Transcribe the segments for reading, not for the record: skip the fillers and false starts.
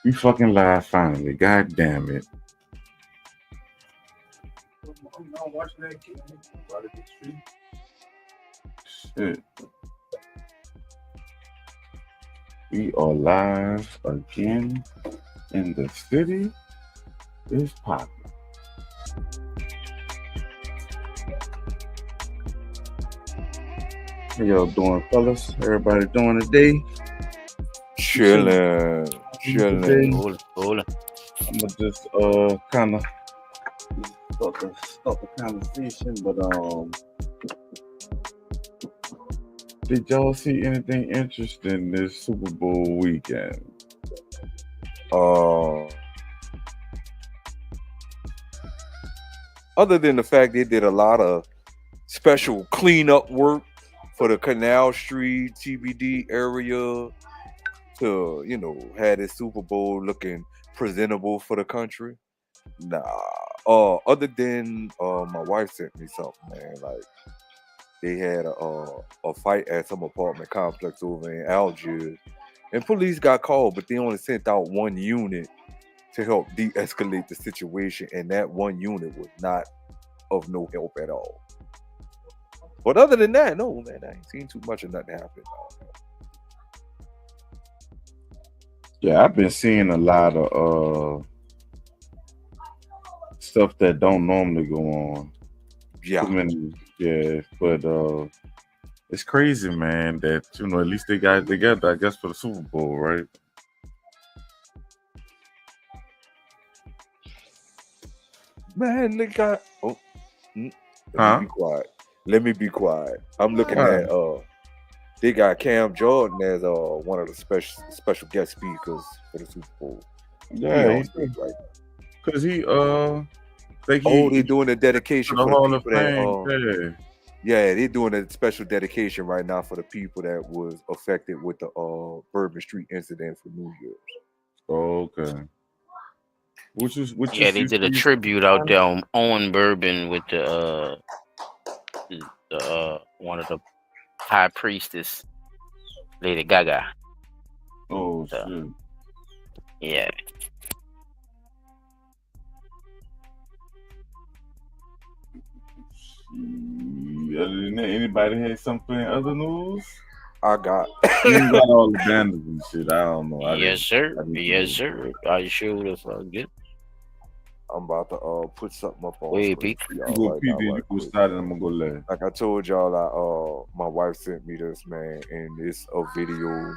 We fucking live finally. God damn it. I'm watching that kid. Shit. We are live again in the city. It's popping. How y'all doing, fellas? Everybody doing today? Chilling. Today, Hola. I'm gonna just kind of start the conversation, but did y'all see anything interesting this Super Bowl weekend? Other than the fact they did a lot of special cleanup work for the Canal Street TBD area to, have this Super Bowl looking presentable for the country. Nah. Other than my wife sent me something, man. Like they had a fight at some apartment complex over in Algiers, and police got called, but they only sent out one unit to help de-escalate the situation, and that one unit was not of no help at all. But other than that, no, man, I ain't seen too much of nothing happen. Yeah, I've been seeing a lot of stuff that don't normally go on. Yeah. Too many, yeah, but it's crazy, man, that at least they got it together, I guess, for the Super Bowl, right? Man, they got Huh? Let me be quiet. I'm looking at they got Cam Jordan as one of the special guest speakers for the Super Bowl. Yeah, because they're doing a dedication for the Hall of people that Fame. they're doing a special dedication right now for the people that was affected with the Bourbon Street incident for New Year's. Oh, okay. They did a tribute out there on Bourbon with the one of the high priestess, Lady Gaga. Oh, shit. Yeah. Other than that, anybody had something other news? I got. You got all the banners and shit. I don't know. Yes, sir. I sure would have good. I'm about to put something up on Wait, screen. You go pee, then you go start, and I'm gonna go last. Like I told y'all, my wife sent me this, man, and it's a video.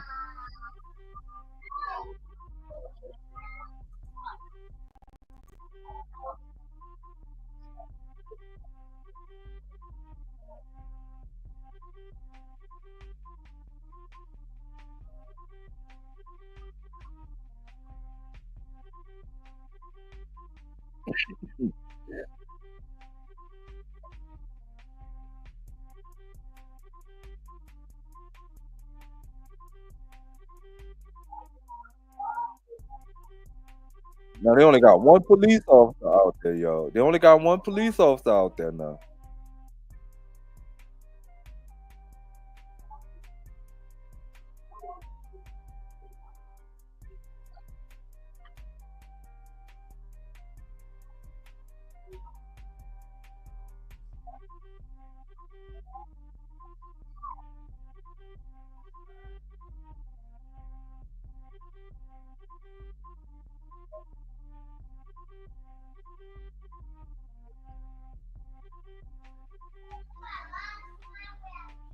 Now they only got one police officer out there, yo. They only got one police officer out there now.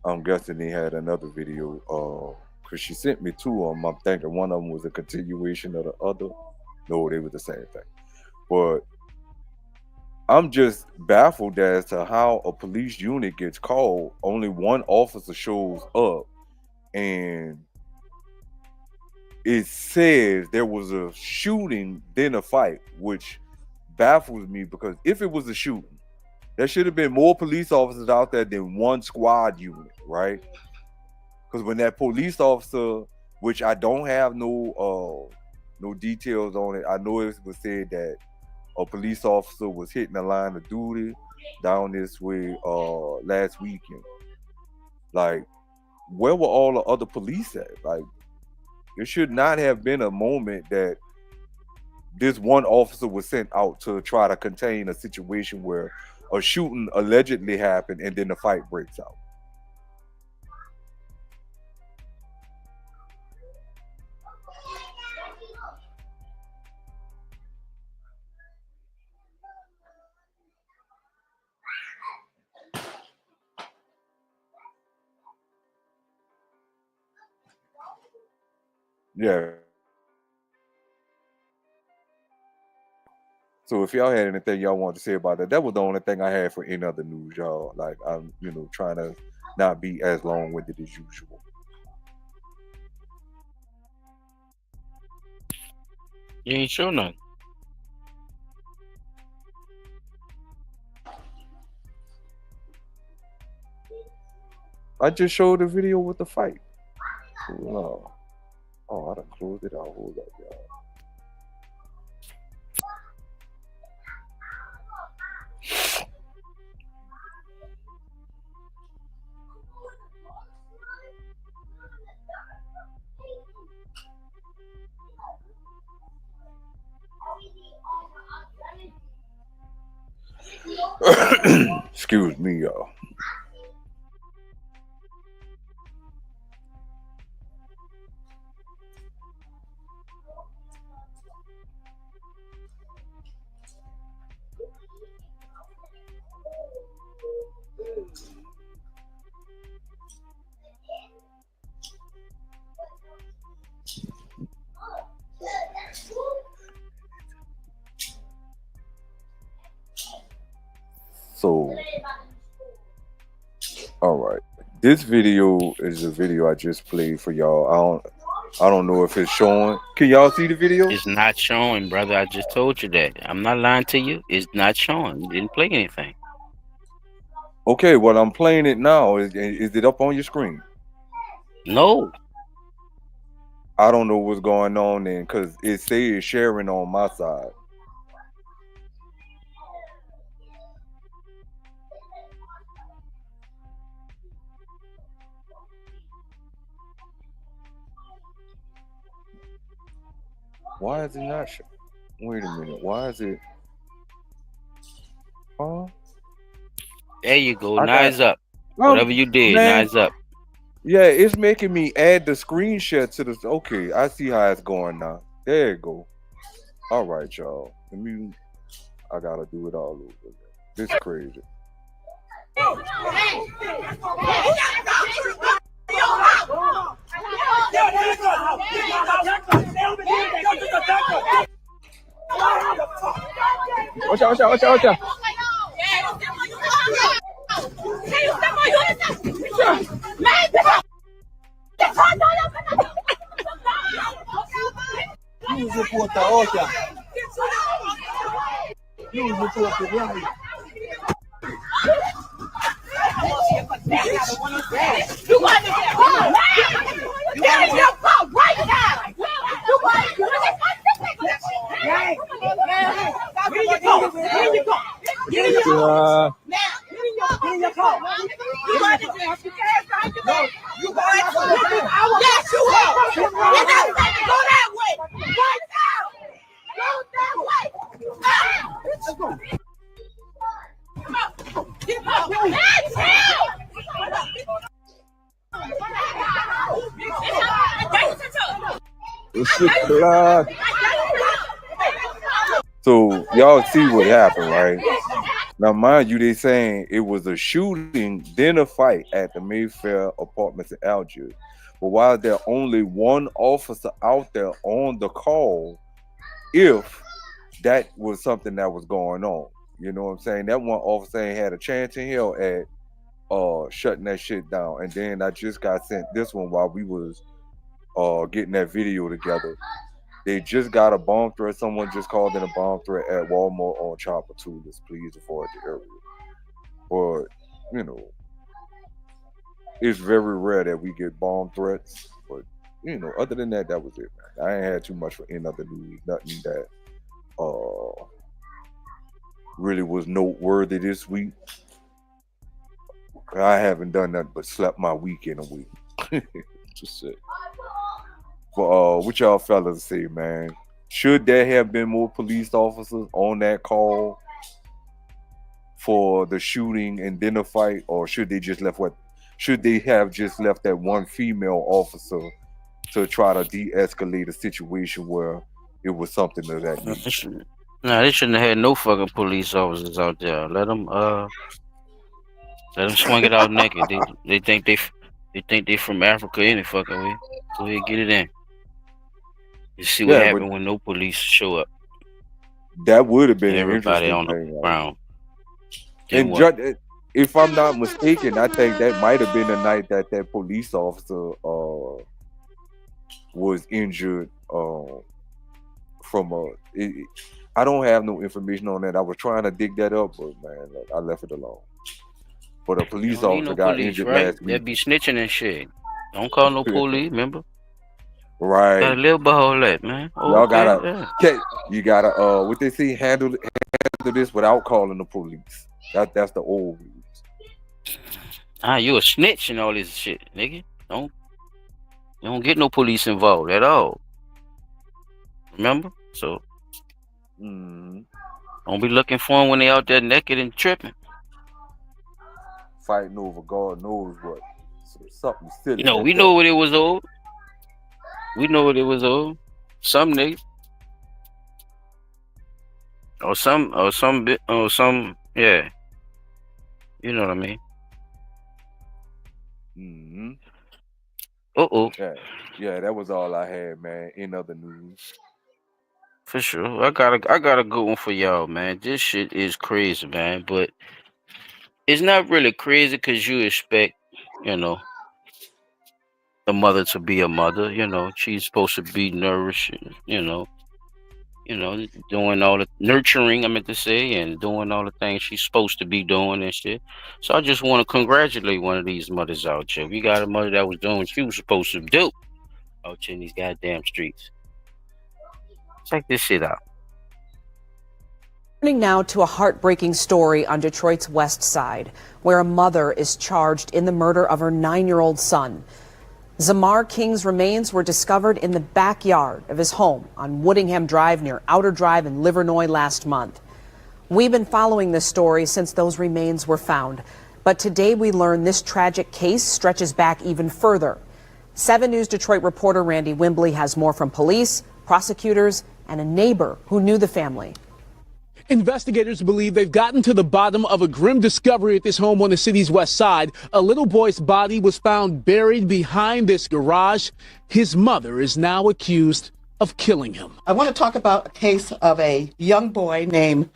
I'm guessing they had another video, because she sent me two of them. I'm thinking one of them was a continuation of the other. No, they were the same thing. But I'm just baffled as to how a police unit gets called. Only one officer shows up, and it says there was a shooting, then a fight, which baffles me because if it was a shooting, there should have been more police officers out there than one squad unit, right? Because when that police officer, which I don't have no details on it, I know it was said that a police officer was hitting the line of duty down this way last weekend. Like, where were all the other police at? Like, there should not have been a moment that this one officer was sent out to try to contain a situation where a shooting allegedly happened and then the fight breaks out. Yeah. So if y'all had anything y'all wanted to say about that, that was the only thing I had for any other news, y'all. Like I'm, trying to not be as long-winded as usual. You ain't sure nothing. I just showed the video with the fight. Oh, I done closed it out. Hold up, y'all. Excuse me, y'all. So, all right. This video is a video I just played for y'all. I don't know if it's showing. Can y'all see the video? It's not showing, brother. I just told you that. I'm not lying to you. It's not showing. You didn't play anything. Okay, well I'm playing it now. Is it up on your screen? No. I don't know what's going on then, because it says sharing on my side. Why is it not showing? Wait a minute. Why is it? Huh? There you go. I Now got- it's up. Whatever you did, now man. it's up. Yeah, it's making me add the screenshot to this. Okay, I see how it's going now. There you go. All right, y'all. I gotta do it all over again. This is crazy. Watch out. Use it for the ocean. Use it for the right. You want to get in your car right now. You want to get in your car. Get in your car. Get in your car. You want to get no, you got to yes, you will. Go that way. Right now. Go that way. Let's go. So y'all see what happened, right? Now, mind you, they saying it was a shooting, then a fight at the Mayfair Apartments in Algiers. But while there only one officer out there on the call, if that was something that was going on, you know what I'm saying? That one officer ain't had a chance in hell at shutting that shit down. And then I just got sent this one while we was getting that video together. They just got a bomb threat. Someone just called in a bomb threat at Walmart on Chopper 2. Please avoid the area. But, it's very rare that we get bomb threats. But, other than that, that was it, man. I ain't had too much for any other news. Nothing that really was noteworthy this week. I haven't done nothing but slept my week in a week. Just it. But what y'all fellas say, man? Should there have been more police officers on that call for the shooting and then the fight, or should they have just left that one female officer to try to de-escalate a situation where it was something of that nature? They shouldn't have had no fucking police officers out there. Let them swing it out naked. They think they from Africa any fucking way. Go ahead, get it in. You see what happened when no police show up. That would have been everybody an on the thing, ground. And if I'm not mistaken, I think that might have been the night that police officer was injured from I don't have no information on that. I was trying to dig that up, but man, I left it alone. But a police officer got injured last week. They'll be snitching and shit. Don't call no police, remember? Right. Gotta live by all that, man. Y'all gotta, you gotta, what they say, handle this without calling the police. That's the old rules. You a snitch and all this shit, nigga. You don't get no police involved at all. Remember? So don't be looking for them when they out there naked and tripping. Fighting over God knows what. So something silly. We know what it was over. We know what it was over. Some niggas. Or some, yeah. You know what I mean? Yeah, that was all I had, man. In other news. For sure. I got a good one for y'all, man. This shit is crazy, man. But it's not really crazy because you expect, the mother to be a mother. She's supposed to be nourishing, doing all the nurturing, I meant to say, and doing all the things she's supposed to be doing and shit. So I just want to congratulate one of these mothers out here. We got a mother that was doing what she was supposed to do out here in these goddamn streets. Check this shit out. Turning now to a heartbreaking story on Detroit's West Side, where a mother is charged in the murder of her 9-year-old son. Zamar King's remains were discovered in the backyard of his home on Woodingham Drive near Outer Drive in Livernois last month. We've been following this story since those remains were found, but today we learn this tragic case stretches back even further. 7 News Detroit reporter Randy Wimbley has more from police, prosecutors, and a neighbor who knew the family. Investigators believe they've gotten to the bottom of a grim discovery at this home on the city's west side. A little boy's body was found buried behind this garage. His mother is now accused of killing him. I want to talk about a case of a young boy named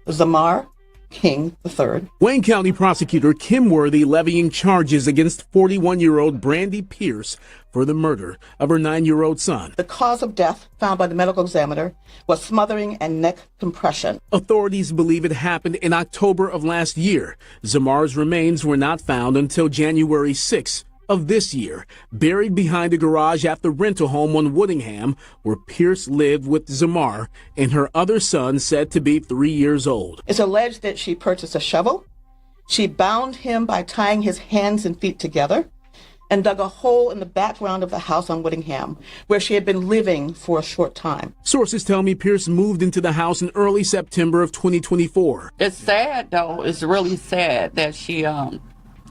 Zamar King III. Wayne County prosecutor Kim Worthy levying charges against 41-year-old Brandy Pierce for the murder of her 9-year-old son. The cause of death found by the medical examiner was smothering and neck compression. Authorities believe it happened in October of last year. Zamar's remains were not found until January 6th of this year, buried behind a garage at the rental home on Woodingham, where Pierce lived with Zamar and her other son, said to be 3 years old. It's alleged that she purchased a shovel. She bound him by tying his hands and feet together and dug a hole in the background of the house on Woodingham, where she had been living for a short time. Sources tell me Pierce moved into the house in early September of 2024. It's sad, though. It's really sad that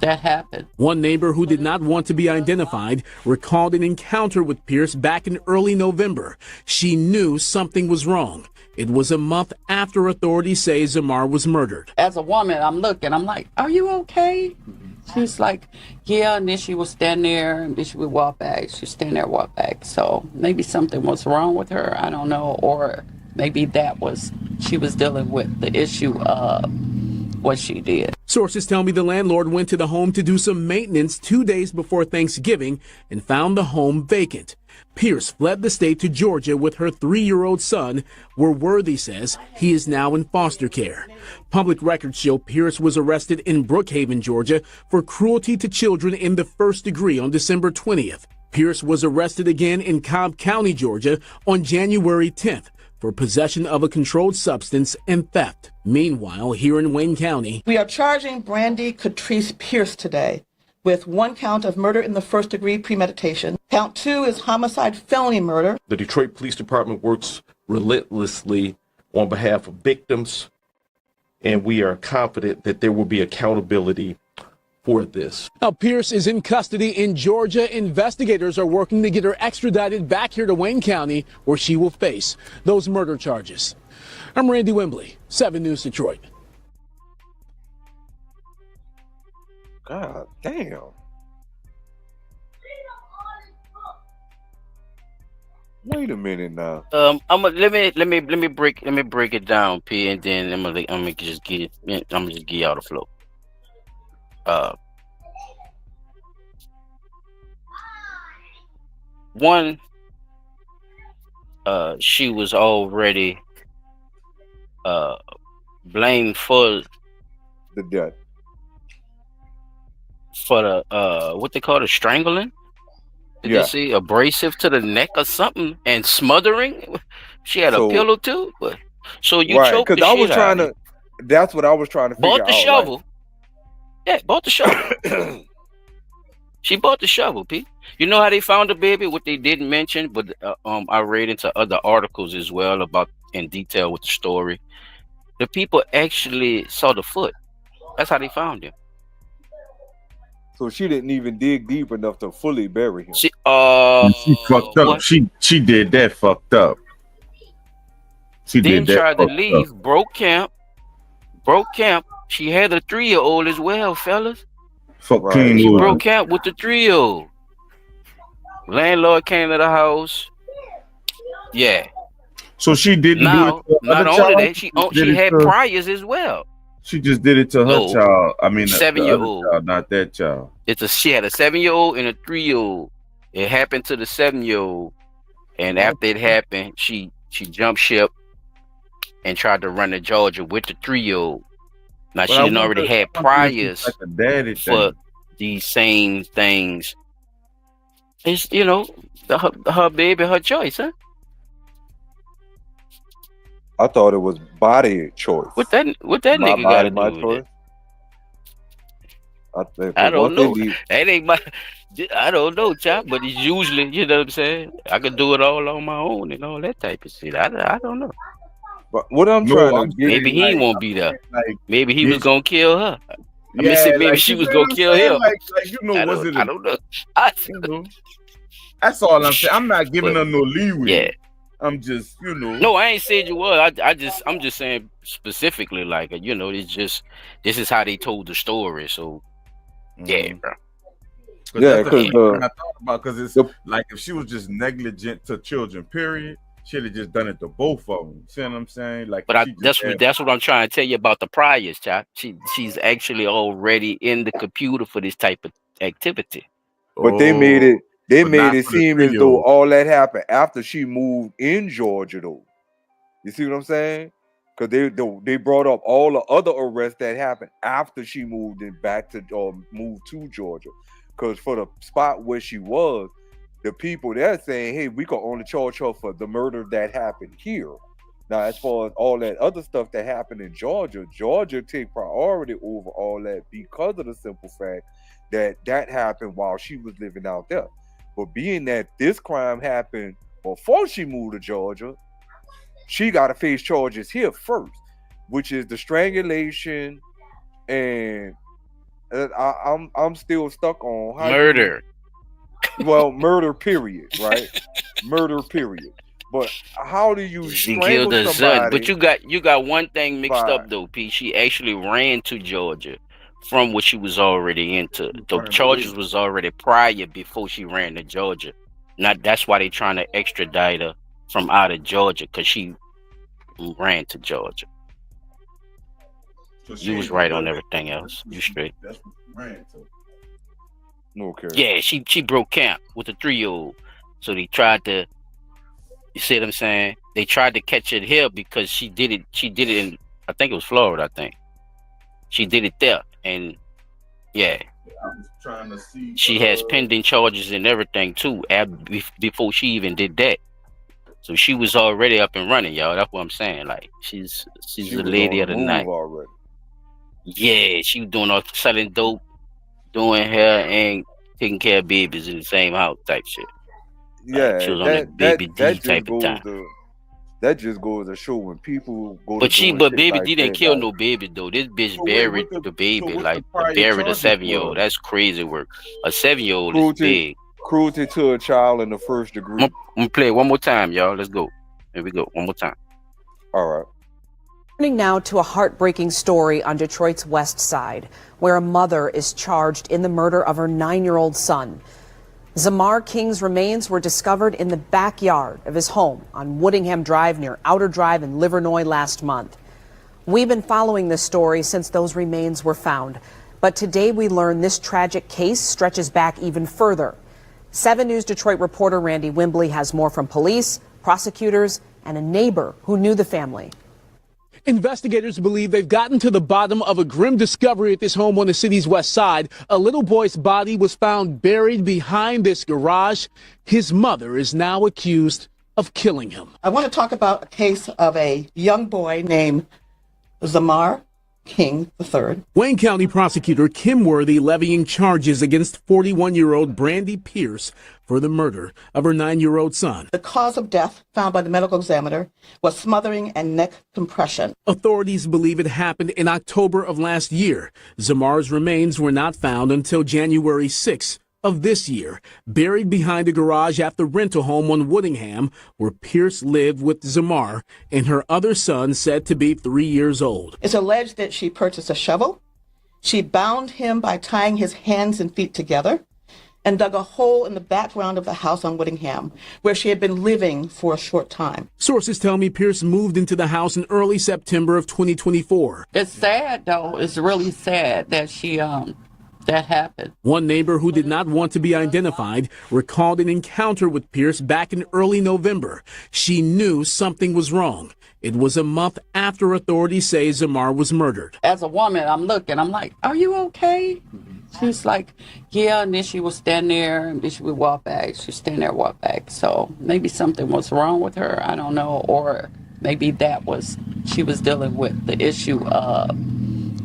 that happened. One neighbor who did not want to be identified recalled an encounter with Pierce back in early November. She knew something was wrong. It was a month after authorities say Zamar was murdered. As a woman, I'm like, are you okay? She's like, yeah, and then she would stand there, and then she would walk back. She'd stand there and walk back. So maybe something was wrong with her, I don't know, or maybe she was dealing with the issue of what she did. Sources tell me the landlord went to the home to do some maintenance 2 days before Thanksgiving and found the home vacant. Pierce fled the state to Georgia with her 3-year-old son, where Worthy says he is now in foster care. Public records show Pierce was arrested in Brookhaven, Georgia, for cruelty to children in the first degree on December 20th. Pierce was arrested again in Cobb County, Georgia, on January 10th. For possession of a controlled substance and theft. Meanwhile, here in Wayne County, we are charging Brandy Catrice Pierce today with one count of murder in the first degree premeditation. Count 2 is homicide felony murder. The Detroit Police Department works relentlessly on behalf of victims, and we are confident that there will be accountability for this. Now, Pierce is in custody in Georgia. Investigators are working to get her extradited back here to Wayne County, where she will face those murder charges. I'm Randy Wembley, 7 News Detroit. God damn. Wait a minute now. Let me break it down, P, and then I'm gonna just give y'all the flow. One, she was already blamed for The death. for the what they call it, strangling. Did Yeah. you see abrasive to the neck or something and smothering? She had So- a pillow too, but so you Right, choked the because I was shit trying out of to. That's what I was trying to her. figure Bought the out. shovel. Yeah, bought the shovel. She bought the shovel, P. You know how they found the baby? What they didn't mention, but I read into other articles as well about in detail with the story. The people actually saw the foot. That's how they found him. So she didn't even dig deep enough to fully bury him. She fucked up. what? She did that fucked up. She Then did that tried to fucked leave, up. broke camp. She had a 3-year-old as well, fellas. Fuck Right. clean She wood. broke camp with the 3-year-old. Landlord came to the house. Yeah. So she didn't Now, do it to her not other only child? that, she did it had to- priors as well. She just did it to her No. child. I mean, the other 7-year-old. child, not that child. She had a 7-year-old and a 3-year-old. It happened to the 7-year-old, and after it happened, she jumped ship and tried to run to Georgia with the 3-year-old. Now But she I didn't already wonder- had I wonder if priors it's like a daddy for thing. these same things. It's her baby, her choice, huh? I thought it was body choice. What that My nigga got body, to my do with choice. it? I don't know. Leave, That ain't my. I don't know, chap. But it's usually, you know what I'm saying. I can do it all on my own and all that type of shit. I don't know. but what I'm No, trying I'm to get, Maybe he like- won't be there. Like, Maybe he Yeah. was gonna kill her. yeah, maybe like, she you was know gonna what I'm kill saying? him. Like you know, I was don't, it? I don't know. You know, that's all I'm saying. I'm not giving But- her no leeway. Yeah. I'm just, you know. No, I ain't said you was. I'm just saying specifically, like, this is how they told the story. So yeah, bro. Yeah, that's the 'cause thing the- I thought about, because it's the- like if she was just negligent to children, period, she'd have just done it to both of them. See what I'm saying? Like, But she just had- that's what I'm trying to tell you about the priors, chap. She's actually already in the computer for this type of activity. but they made it. They but made not it for the seem as though 3-year-old. all that happened after she moved in Georgia, though. You see what I'm saying? Because they brought up all the other arrests that happened after she moved back to or moved to Georgia. Because for the spot where she was, the people there saying, "Hey, we can only charge her for the murder that happened here." Now, as far as all that other stuff that happened in Georgia, Georgia take priority over all that because of the simple fact that happened while she was living out there. But being that this crime happened before she moved to Georgia, she got to face charges here first, which is the strangulation, and I'm still stuck on how Murder. murder period, right? Murder period. But how do you She strangle killed her somebody? son. But you got one thing mixed by- up though, P. She actually ran to Georgia from what she was already into. The Running charges away. was already prior before she ran to Georgia. Not that's why they trying to extradite her from out of Georgia, because she ran to Georgia. So she You was ain't right do on that. everything else. You straight. That's what she ran to. Okay. Yeah, she broke camp with a 3-year-old. So they tried to, you see what I'm saying? They tried to catch it here because she did it in, I think it was Florida, I think. She did it there. And yeah, I was trying to see. she has pending charges and everything too before she even did that. So she was already up and running, y'all. That's what I'm saying. Like she's She the was lady on of the move night. already. Yeah, she was doing all selling dope, doing hair and taking care of babies in the same house type shit. Like she Yeah, was on that that that baby D that type just of goes time. to that just goes to show when people go to But doing shit baby like D didn't that, kill like no baby though. This bitch So wait, buried the baby, what's the like prior buried a charges 7-year-old. was? That's crazy work. A 7-year-old is cruelty big. cruelty to a child in the first I'm degree. gonna play it one more time, y'all. Let's go. Here we go. One more time. All right. Turning now to a heartbreaking story on Detroit's West Side, where a mother is charged in the murder of her 9-year-old son. Zamar King's remains were discovered in the backyard of his home on Woodingham Drive near Outer Drive in Livernois last month. We've been following this story since those remains were found, but today we learn this tragic case stretches back even further. 7 News Detroit reporter Randy Wimbley has more from police, prosecutors, and a neighbor who knew the family. Investigators believe they've gotten to the bottom of a grim discovery at this home on the city's west side. A little boy's body was found buried behind this garage. His mother is now accused of killing him. I want to talk about a case of a young boy named Zamar King III. Wayne County prosecutor Kim Worthy levying charges against 41-year-old Brandy Pierce for the murder of her 9-year-old son. The cause of death found by the medical examiner was smothering and neck compression. Authorities believe it happened in October of last year. Zamar's remains were not found until January 6 of this year, buried behind a garage at the rental home on Woodingham, where Pierce lived with Zamar and her other son, said to be 3 years old. It's alleged that she purchased a shovel. She bound him by tying his hands and feet together and dug a hole in the background of the house on Woodingham, where she had been living for a short time. Sources tell me Pierce moved into the house in early September of 2024. It's sad, though. It's really sad that that happened. One neighbor who did not want to be identified recalled an encounter with Pierce back in early November. She knew something was wrong. It was a month after authorities say Zamar was murdered. As a woman, I'm like, are you okay? She's like, yeah, and then she would stand there, and then she would walk back. She'd stand there, walk back. So maybe something was wrong with her, I don't know, or maybe she was dealing with the issue of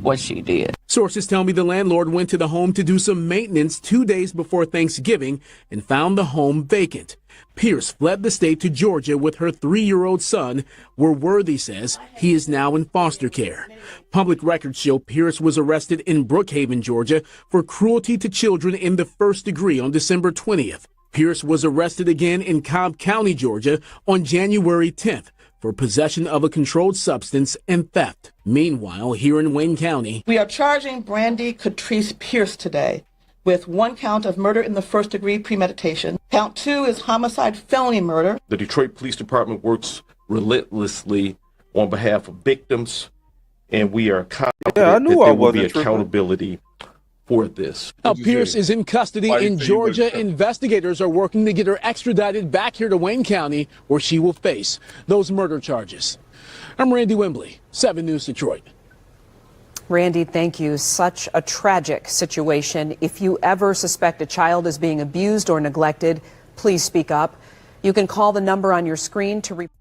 what she did. Sources tell me the landlord went to the home to do some maintenance 2 days before Thanksgiving and found the home vacant. Pierce fled the state to Georgia with her 3-year-old son, where Worthy says he is now in foster care. Public records show Pierce was arrested in Brookhaven, Georgia, for cruelty to children in the first degree on December 20th. Pierce was arrested again in Cobb County, Georgia, on January 10th. For possession of a controlled substance and theft. Meanwhile, here in Wayne County, we are charging Brandy Catrice Pierce today with 1 count of murder in the first degree premeditation. Count 2 is homicide felony murder. The Detroit Police Department works relentlessly on behalf of victims, and we are confident that there will be accountability for this. Now, Pierce is in custody in Georgia. Investigators are working to get her extradited back here to Wayne County, where she will face those murder charges. I'm Randy Wimbley, 7 News Detroit. Randy, thank you. Such a tragic situation. If you ever suspect a child is being abused or neglected, please speak up. You can call the number on your screen to report.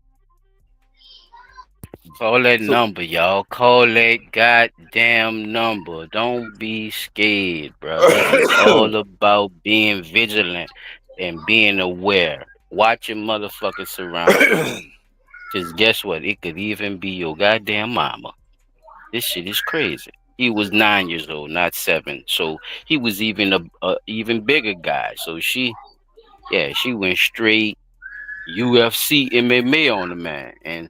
Call that number, y'all. Call that goddamn number. Don't be scared, bro. It's all about being vigilant and being aware. Watch your motherfucking surroundings. Because guess what? It could even be your goddamn mama. This shit is crazy. He was 9 years old, not 7. So he was even a even bigger guy. So she went straight UFC MMA on the man. And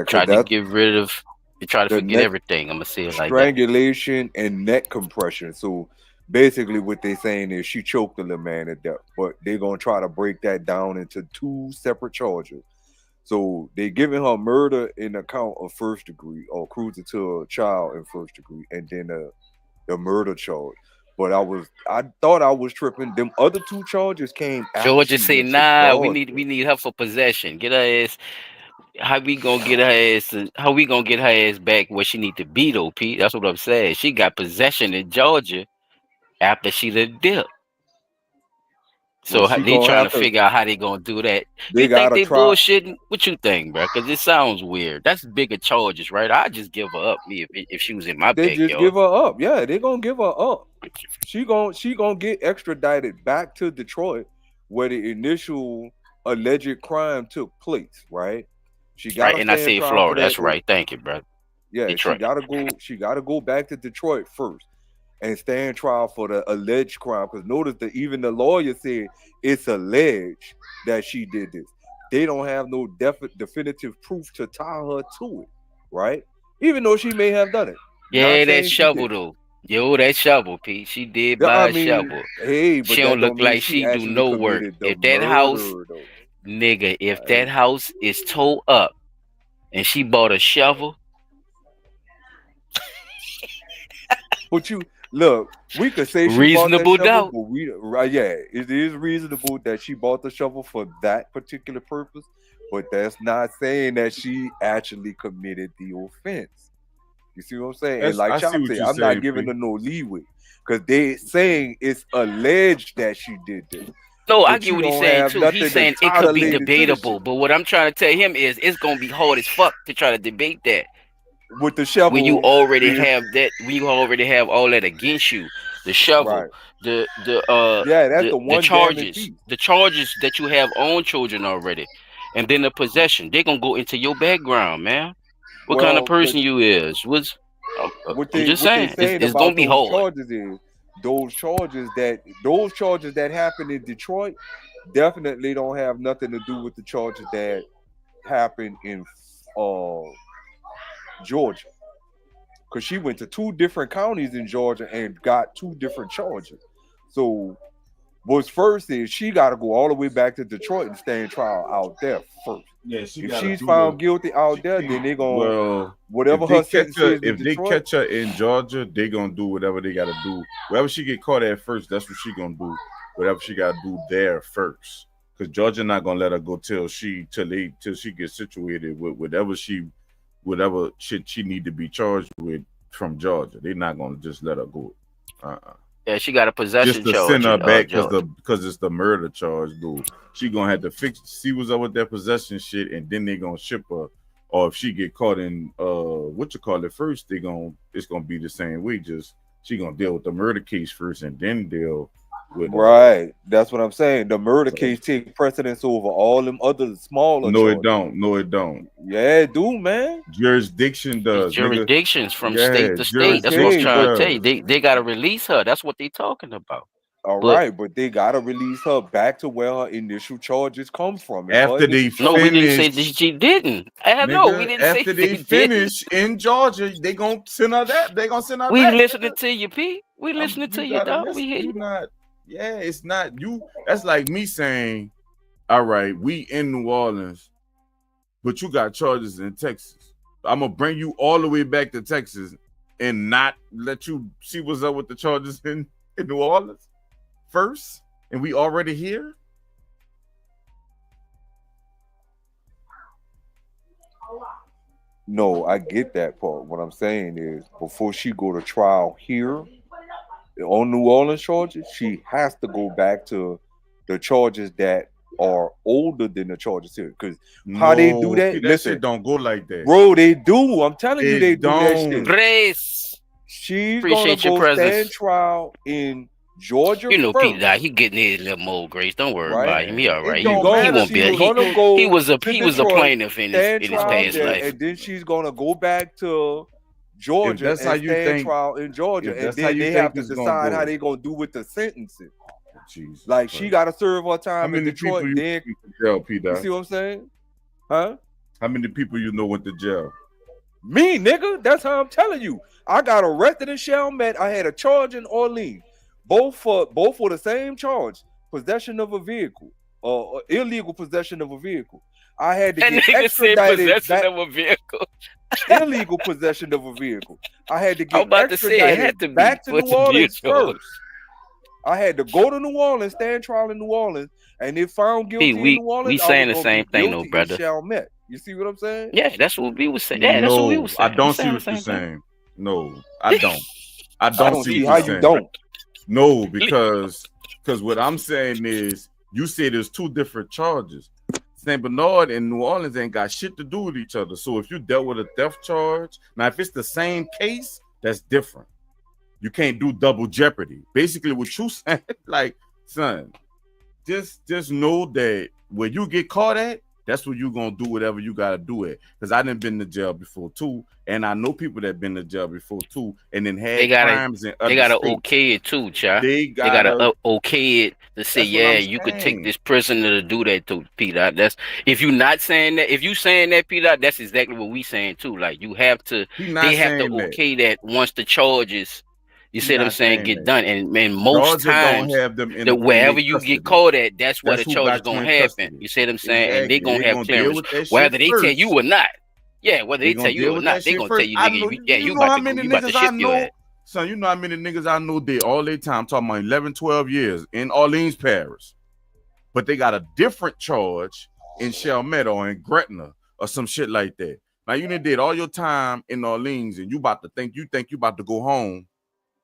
try to get rid of, try to forget everything. I'm gonna say it like that. Strangulation and neck compression. So basically, what they're saying is she choked the little man to death, but they're gonna try to break that down into 2 separate charges. So they're giving her murder in the count of first degree, or cruelty to a child in first degree, and then the murder charge. But I thought I was tripping. Them other 2 charges came after. Georgia say, nah, we need her for possession. Get her ass. How we gonna get her ass? How we gonna get her ass back where she need to be though, Pete? That's what I'm saying. She got possession in Georgia after she done dipped. Well, So she they gonna trying have to to. figure out how they gonna do that. They You think gotta they try. bullshitting? What you think, bro? Because it sounds weird. That's bigger charges, right? I just give her up, me, if she was in my They just backyard. give her up. Yeah, they gonna give her up. She gonna get extradited back to Detroit, where the initial alleged crime took place. Right? She Right, gotta and I stand said trial for Florida. that. That's right. Thank you, bro. Yeah, she Detroit. gotta go. She gotta go back to Detroit first and stand trial for the alleged crime. Because notice that even the lawyer said it's alleged that she did this. They don't have no definitive proof to tie her to it, right? Even though she may have done it. Not Yeah, that saying she shovel did. though. Yo, that shovel, Pete. She did Yeah, I buy a mean, shovel. hey, She but don't that look don't mean like she she do actually no work. committed the If that house, murder, though. nigga, if that Right? house is towed up and she bought a shovel, But you look, we could say she bought that reasonable shovel, doubt. but we right, yeah, it is reasonable that she bought the shovel for that particular purpose, but that's not saying that she actually committed the offense. You see what I'm saying? And like I see Chop what said, you're I'm not saying, giving P. her no leeway because they saying it's alleged that she did this, No, I but get you what he's don't saying have too. He's nothing to saying it tie the could be lady to the shit debatable, but what I'm trying to tell him is it's gonna be hard as fuck to try to debate that with the when you shovel. already Is have that. When you already have all that against you, the shovel, right. Yeah, that's the the one damning charges, piece. that you have on children already, and then the possession. They're gonna go into your background, man. What kind of Well, person you is? I'm just what they saying, saying it's gonna about be hard. those charges that happened in Detroit definitely don't have nothing to do with the charges that happened in uh Georgia, because she went to two different counties in Georgia and got two different charges. So what's first is she got to go all the way back to Detroit and stand trial out there first. Yeah, she If got to she's do found the. guilty out there, She, then they gonna well, whatever her sentence is in if they Detroit. catch her in Georgia, they gonna do whatever they gotta do. Wherever she get caught at first, that's what she gonna do. Whatever she gotta do there first, because Georgia not gonna let her go till she gets situated with whatever shit she need to be charged with from Georgia. They not gonna just let her go. Yeah, she got a Just possession to charge send her in back Georgia. because it's the murder charge, dude. She gonna have to see what's up with that possession shit, and then they gonna ship her. Or if she get caught in first, it's gonna be the same way. Just she gonna deal with the murder case first, and then deal with Right. That's what I'm saying. The murder so, case take precedence over all them other smaller no, it charges. don't. No, it don't. Yeah, it do, man. Jurisdiction It's does, nigga. jurisdictions from Yeah, state to state. That's what I'm Okay, jurisdiction trying to but tell you. does. They gotta release her. That's what they talking about. all But right, but they gotta release her back to where her initial charges come from. If her After they initial no, we didn't say finish, that she didn't. I know we nigga, didn't say after they they didn't. finish in Georgia, they gonna send her that. They gonna send her We back, listening nigga. to you, P. We listening You to you, gotta dog. We listen. hear You you. not. Yeah, it's not you. That's like me saying, all right, we in New Orleans, but you got charges in Texas. I'm gonna bring you all the way back to Texas and not let you see what's up with the charges in New Orleans first, and we already here. No, I get that part. What I'm saying is before she go to trial here on New Orleans charges, she has to go back to the charges that are older than the charges here. Because how they do No, that, see, that listen, shit don't go like that. bro, they do. I'm telling you, It they do that shit. don't. Grace, She's gonna appreciate your go stand presence. trial in Georgia You know, Pete, first, he getting his little mold, Grace. Don't worry right? about him. He all It right. She don't going He matter. won't See, be. look, gonna look, go He to was a Detroit, plaintiff in stand his trial past there, life. and then she's gonna go back to if Georgia that's how and you stand think, trial in Georgia, if and that's how then you they think have to it's gonna decide how go, they gonna do with the sentencing. Jesus Like she Christ. gotta serve her How time in many people Detroit. you Then went to jail, P. you Dot? see what I'm saying? Huh? How many people you know went to jail? Me, nigga. That's how I'm telling you. I got arrested in Chalmette. I had a charge in Orleans. Both for the same charge. Possession of a vehicle. Or illegal possession of a vehicle. I had to That get nigga said extradited possession back. of a vehicle. Illegal possession of a vehicle. I had to I'm get about to say it had extradited to be back to for it New to be a Orleans charge. first. I had to go to New Orleans, stand trial in New Orleans, and if found P, guilty in New we Orleans, I saying was the gonna be same thing, though, guilty in brother. Chalmette. You see what I'm saying? Yeah, that's what we was saying. Yeah, that's what we No, was I saying. We don't see saying the what you're same thing. saying. No, I don't. I I don't don't see see what how you're you saying. don't. No, because what I'm saying is You say there's two different charges. St. Bernard and New Orleans ain't got shit to do with each other. So if you dealt with a theft charge, now if it's the same case, that's different. You can't do double jeopardy. Basically, what you saying, like, son, just know that where you get caught at, that's where you gonna do whatever you gotta do it. Because I done been to jail before too, and I know people that been to jail before too, and then had crimes in other they gotta states. okay it too, child. They They gotta gotta okay it to say, That's what yeah, I'm you could take saying. this prisoner to do that to Peter. That's if you not saying that. If you saying that, Peter, that's exactly what we saying too. Like you have to, He not they have to saying that. okay that once the charges. You He see what I'm not saying? saying Get that. done, and most Georgia don't times have them in that their wherever you custody. get caught at, that's where That's the who charge is got you gonna in happen. custody. You see what I'm saying? And they Exactly. gonna They have gonna deal clearance, with that shit whether they tell first. you or not. Yeah, whether They they gonna tell you deal or with not, that they shit gonna first. tell you, I nigga, know, you know about how to go, many you about to niggas I ship your ass. know. Son, you know how many niggas I know did all their time, talking about 11, 12 years in Orleans Parish. But they got a different charge in Chalmette or in Gretna or some shit like that. Now you done did all your time in Orleans and you think you about to go home.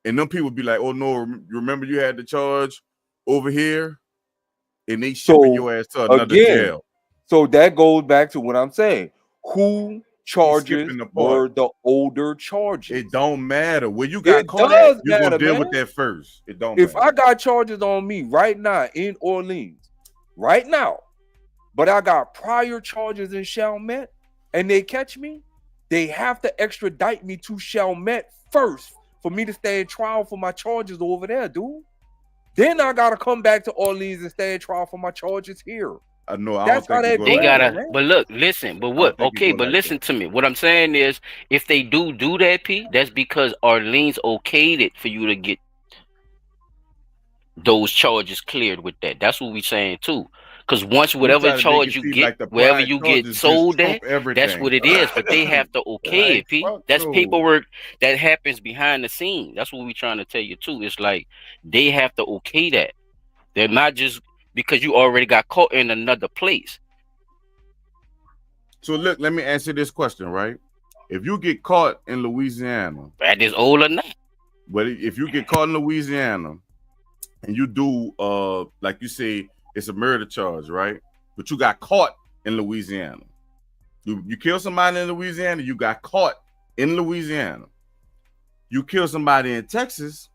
And them people be like, oh no, remember you had the charge over here? And they shipping your ass to another again, jail. so that goes back to what I'm saying. Who charges skipping the part. were the older charges? It don't matter. Where you got It caught does at, you're matter, gonna deal man. with that first. It don't If matter. I got charges on me right now in Orleans, right now, but I got prior charges in Chalmette and they catch me, they have to extradite me to Chalmette first for me to stand trial for my charges over there, dude. Then I gotta come back to Orleans and stand trial for my charges here. I know. I That's don't how think it that go They like goes, gotta, that. man. but look, listen, but I don't what? think it Okay, go but like listen that. to me. What I'm saying is, if they do that, P, that's because Orleans okayed it for you to get those charges cleared with that. That's what we saying too. Because once You whatever try to make charge it you seem get, like the wherever prior you get charges just sold trump at, everything. that's what it is. But they have to okay Like, it, P. fuck That's no. paperwork that happens behind the scene. That's what we trying to tell you too. It's like they have to okay that. They're not just because you already got caught in another place. So look, let me answer this question, right? If you get caught in Louisiana, That is old or not. but if you get caught in Louisiana and you do like you say it's a murder charge, right? But you got caught in Louisiana. You kill somebody in Louisiana, you got caught in Louisiana. You kill somebody in Texas,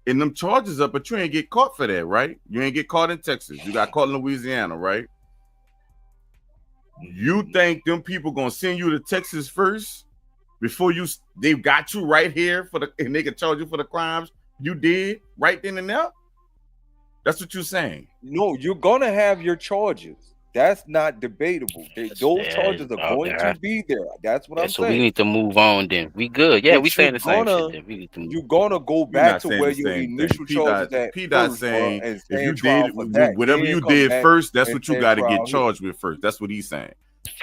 and them charges up, but you ain't get caught for that, right? You ain't get caught in Texas. You got caught in Louisiana, right? You think them people gonna send you to Texas first before they got you right here and they can charge you for the crimes you did right then and there? That's what you're saying. No, you're gonna have your charges. That's not debatable. Those charges are going to be there. That's what I'm So saying. we need to move on then. We good. Yeah, But we saying the same shit then. We need to move. you're gonna go You're back not to saying where the your same initial thing. charges at P-Dot first, saying and if stand you trial did for that, whatever then you come did back first, that's and what you stand got to trial get here. charged with first. That's what he's saying.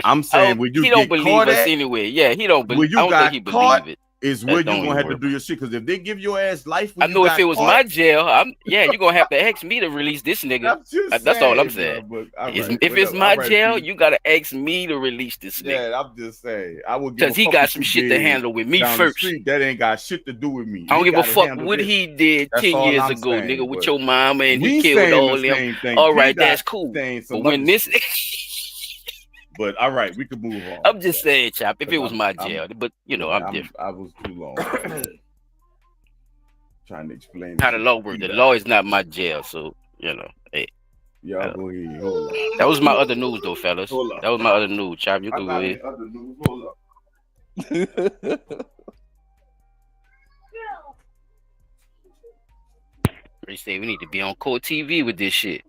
I'm saying where you He don't get believe caught us at, anyway. Yeah, he don't where believe. you I don't got think he caught believe it. is where Don't you're even gonna have to worry do your shit. Because if they give your ass life when I know you if got it was caught, my jail, you're gonna have to ask me to release this nigga. I'm just That's all I'm saying, saying. bro. But all If right, it's whatever. my All right, jail, P. you gotta ask me to release this nigga. Yeah, I'm just saying. I would give Because a he fuck got what some you shit to did handle with me down the first. street. That ain't got shit to do with me. I don't He give a gotta fuck handle what this. he did That's 10 all years I'm ago, saying, nigga, with but your mama and he we killed saying all the them. same thing. All right, P-Dot that's cool. saying some But when other this, shit. But all right, we can move on. I'm just saying, chap. If it was my I'm- jail, but you know, yeah, I'm different. I was too long trying to explain How the law works. The law is not my jail, so you know. Hey, y'all go ahead. Hold on. that was my other news, though, fellas. Hold up. That was my other news, chap. You I can go got ahead. any other news. Hold up. They say we need to be on court TV with this shit.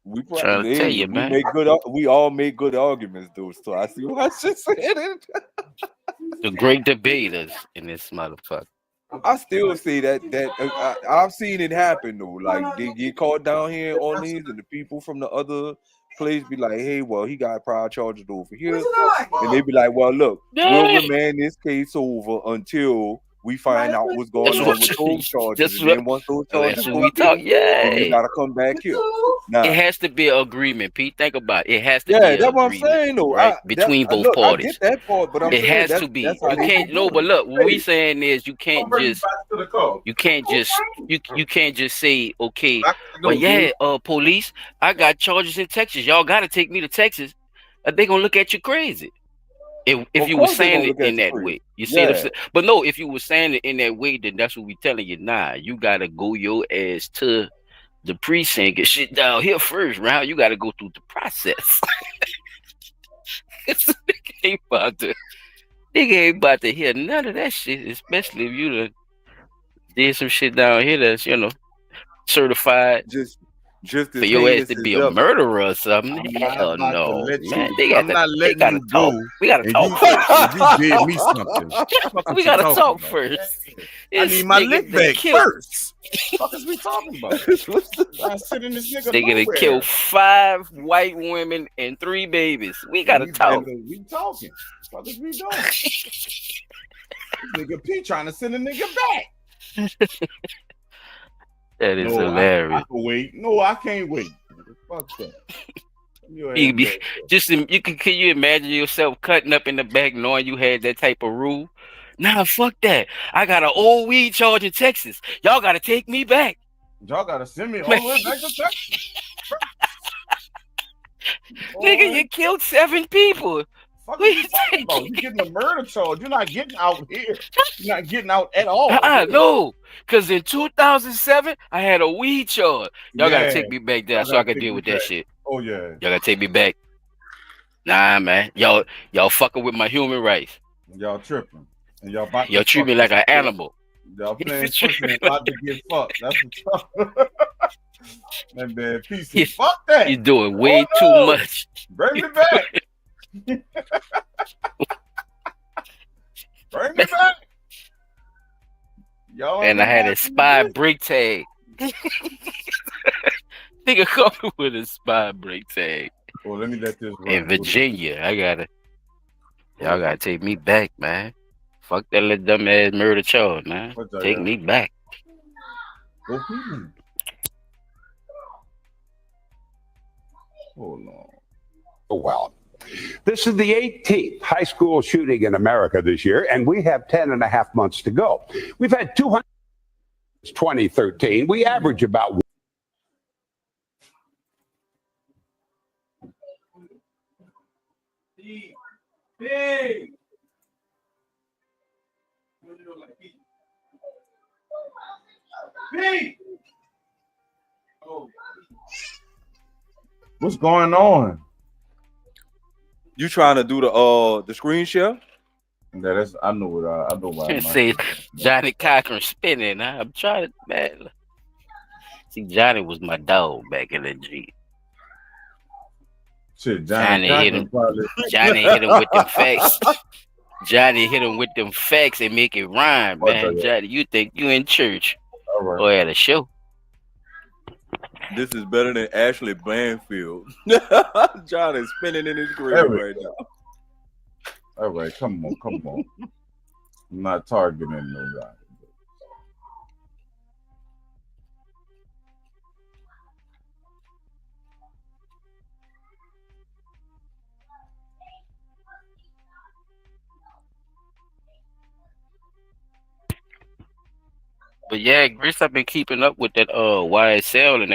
We Trying to tell you, man. We all make good arguments, though. So I see why she said it. The great debaters in this motherfucker. I still say that I've seen it happen though. Like they get caught down here in Orleans, and the people from the other place be like, "Hey, well, he got prior charges over here," and they be like, "Well, look, we'll remand this case over until we find out what's going on with those charges, and then once those charges that's what go we through, talk. then you Yeah. gotta come back here. Now, It has to be an agreement, Pete. Think about it. It has to be yeah, an that's what I'm agreement, saying though. right? Between both Look, I parties. get that part, but I'm It saying has to be. that's how You they can't. be No, doing but it. look, what we saying is you can't bring you just. back to the car. You can't just. You can't just say okay. I know, Well, yeah, dude. police. I got charges in Texas. Y'all got to take me to Texas. They gonna look at you crazy. If Of you were course they saying gonna it look at in you that crazy. way, you see what I'm Yeah, saying? But no, if you were saying it in that way, then that's what we telling you. Nah, you gotta go your ass to the precinct, get shit down here first round. You gotta go through the process. Nigga ain't about to hear none of that shit, especially if you done did some shit down here that's certified just for as your ass heinous to as be a ever. murderer or something. I'm not Hell about to no, let man. you. I'm not They letting gotta you talk. go. We gotta And talk you, first. and you did me something. What We you gotta talking talk about? first. I This need my nigga lick done back killed. first. What is we talking about? I sit in this nigga Nigga done nowhere. killed 5 white women and 3 babies. We gotta talk. We talking. What is we doing? This nigga P trying to send a nigga back. That is No, I hilarious. can wait. No, I can't wait. Fuck that. Can you imagine yourself cutting up in the back knowing you had that type of rule? Nah, fuck that. I got an old weed charge in Texas. Y'all gotta take me back. Y'all gotta send me all the way back to Texas. Nigga, you killed 7 people. What are you talking about? You getting a murder charge. You're not getting out here. You're not getting out at all. No, because in 2007, I had a weed charge. Y'all gotta take me back there so I can deal with that shit. Oh yeah. Y'all gotta take me back. Nah, man. Y'all fucking with my human rights. Y'all tripping. And y'all treat me like an animal. Y'all playing pussy and about to get fucked. That's what's up. That bad piece. Fuck that. You're doing way too much. Bring me back. Bring me back. Y'all and I had a spy brake tag. Nigga coming with a spy brake tag. Well, let me let this run. In Virginia, y'all gotta take me back, man. Fuck that little dumbass murder charge, man. Take me back. Go hold on. Oh, well. This is the 18th high school shooting in America this year, and we have 10 and a half months to go. We've had 200 since 2013. We average about What's going on? You trying to do the screen share? Yeah, that's I know what I know why. Say Johnny Cochran spinning. I'm trying to, man. See, Johnny was my dog back in the G. Shit, Johnny hit him. Johnny hit him with them facts. Johnny hit him with them facts and make it rhyme, man. Johnny, you think you in church or at a show? This is better than Ashley Blanfield. John is spinning in his grave right now. All right, come on. I'm not targeting nobody. But yeah, Chris, I've been keeping up with that YSL and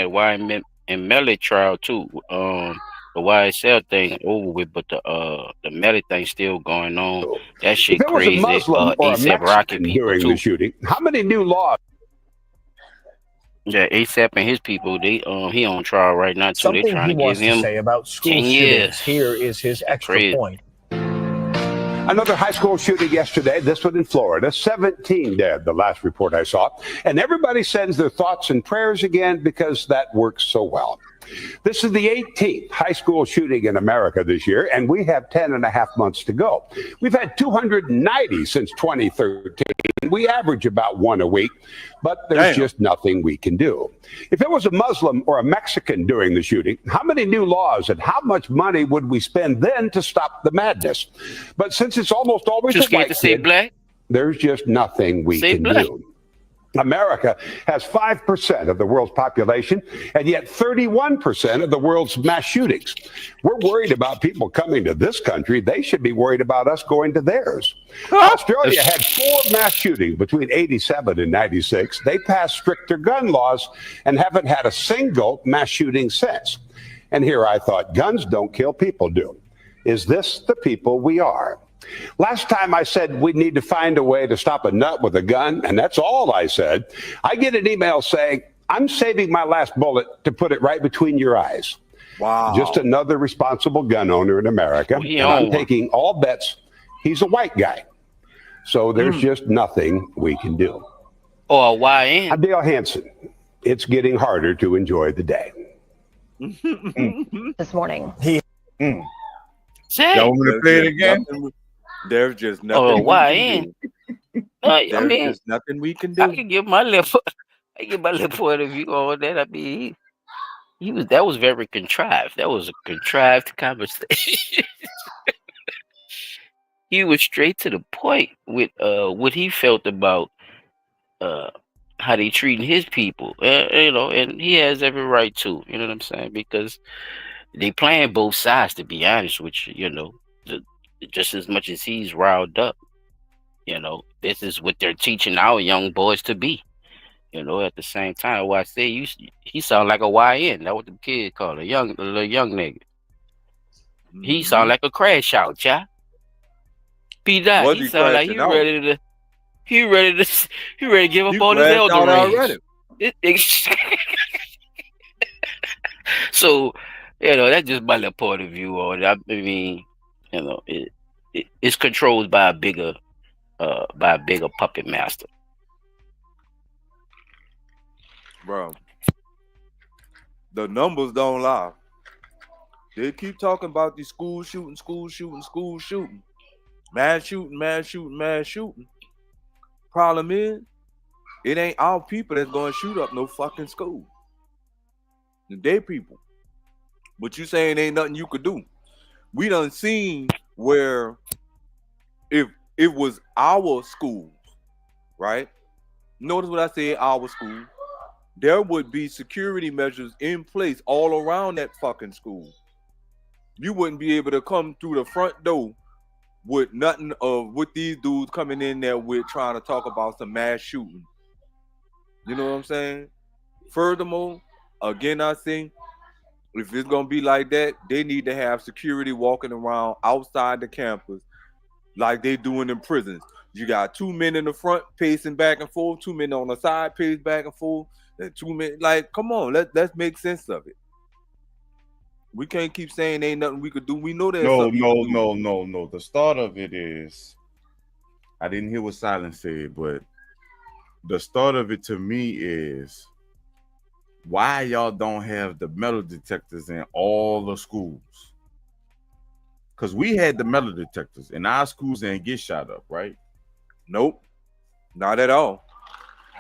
that and Melly trial too. The YSL thing over with, but the Melly thing still going on. That shit crazy. If there was a Muslim or a Mexican during the shooting, how many new laws? Yeah, ASAP and his people, they he on trial right now too. They trying to give him say about school 10 years. Here is his extra point. Another high school shooting yesterday, this one in Florida, 17 dead, the last report I saw. And everybody sends their thoughts and prayers again because that works so well. This is the 18th high school shooting in America this year, and we have 10 and a half months to go. We've had 290 since 2013. We average about one a week, but there's just nothing we can do. If it was a Muslim or a Mexican doing the shooting, how many new laws and how much money would we spend then to stop the madness? But since it's almost always Just a white to say kid, black? There's just nothing we can do. America has 5% of the world's population and yet 31% of the world's mass shootings. We're worried about people coming to this country. They should be worried about us going to theirs. Australia had 4 mass shootings between 87 and 96. They passed stricter gun laws and haven't had a single mass shooting since. And here I thought, guns don't kill, people do. Is this the people we are? Last time I said we need to find a way to stop a nut with a gun, and that's all I said. I get an email saying, I'm saving my last bullet to put it right between your eyes. Wow. Just another responsible gun owner in America. And I'm taking all bets he's a white guy. So there's just nothing we can do. Or why? I'm Dale Hansen. It's getting harder to enjoy the day. This morning. Y'all want me to play it again? There's just nothing. Oh, why? There's just nothing we can do. I can give my little point of view on that. I mean, that was very contrived. That was a contrived conversation. He was straight to the point with what he felt about how they treating his people. And he has every right to. You know what I'm saying? Because they playing both sides. To be honest with you, just as much as he's riled up, this is what they're teaching our young boys to be. At the same time, what I say, he sound like a YN. That's what the kid call a little young nigga. He sound like a crash out, child. He sound like he ready to give up all his elder rings. So, that's just my little point of view on it. I mean, it's controlled by a bigger puppet master. Bro, the numbers don't lie. They keep talking about these school shooting, mass shooting. Problem is, it ain't our people that's gonna shoot up no fucking school. They people. But you saying ain't nothing you could do. We done seen where if it was our schools, right? Notice what I said, our school. There would be security measures in place all around that fucking school. You wouldn't be able to come through the front door with nothing of with these dudes coming in there with trying to talk about some mass shooting. You know what I'm saying? Furthermore, again, I think if it's gonna be like that, they need to have security walking around outside the campus like they doing in prisons. You got 2 men in the front pacing back and forth, 2 men on the side pacing back and forth, and 2 men. Like, come on, let's make sense of it. We can't keep saying ain't nothing we could do. We know there's something. No. The start of it is, I didn't hear what Silence said, but the start of it to me is why y'all don't have the metal detectors in all the schools. Because we had the metal detectors in our schools and get shot up, right? Nope, not at all.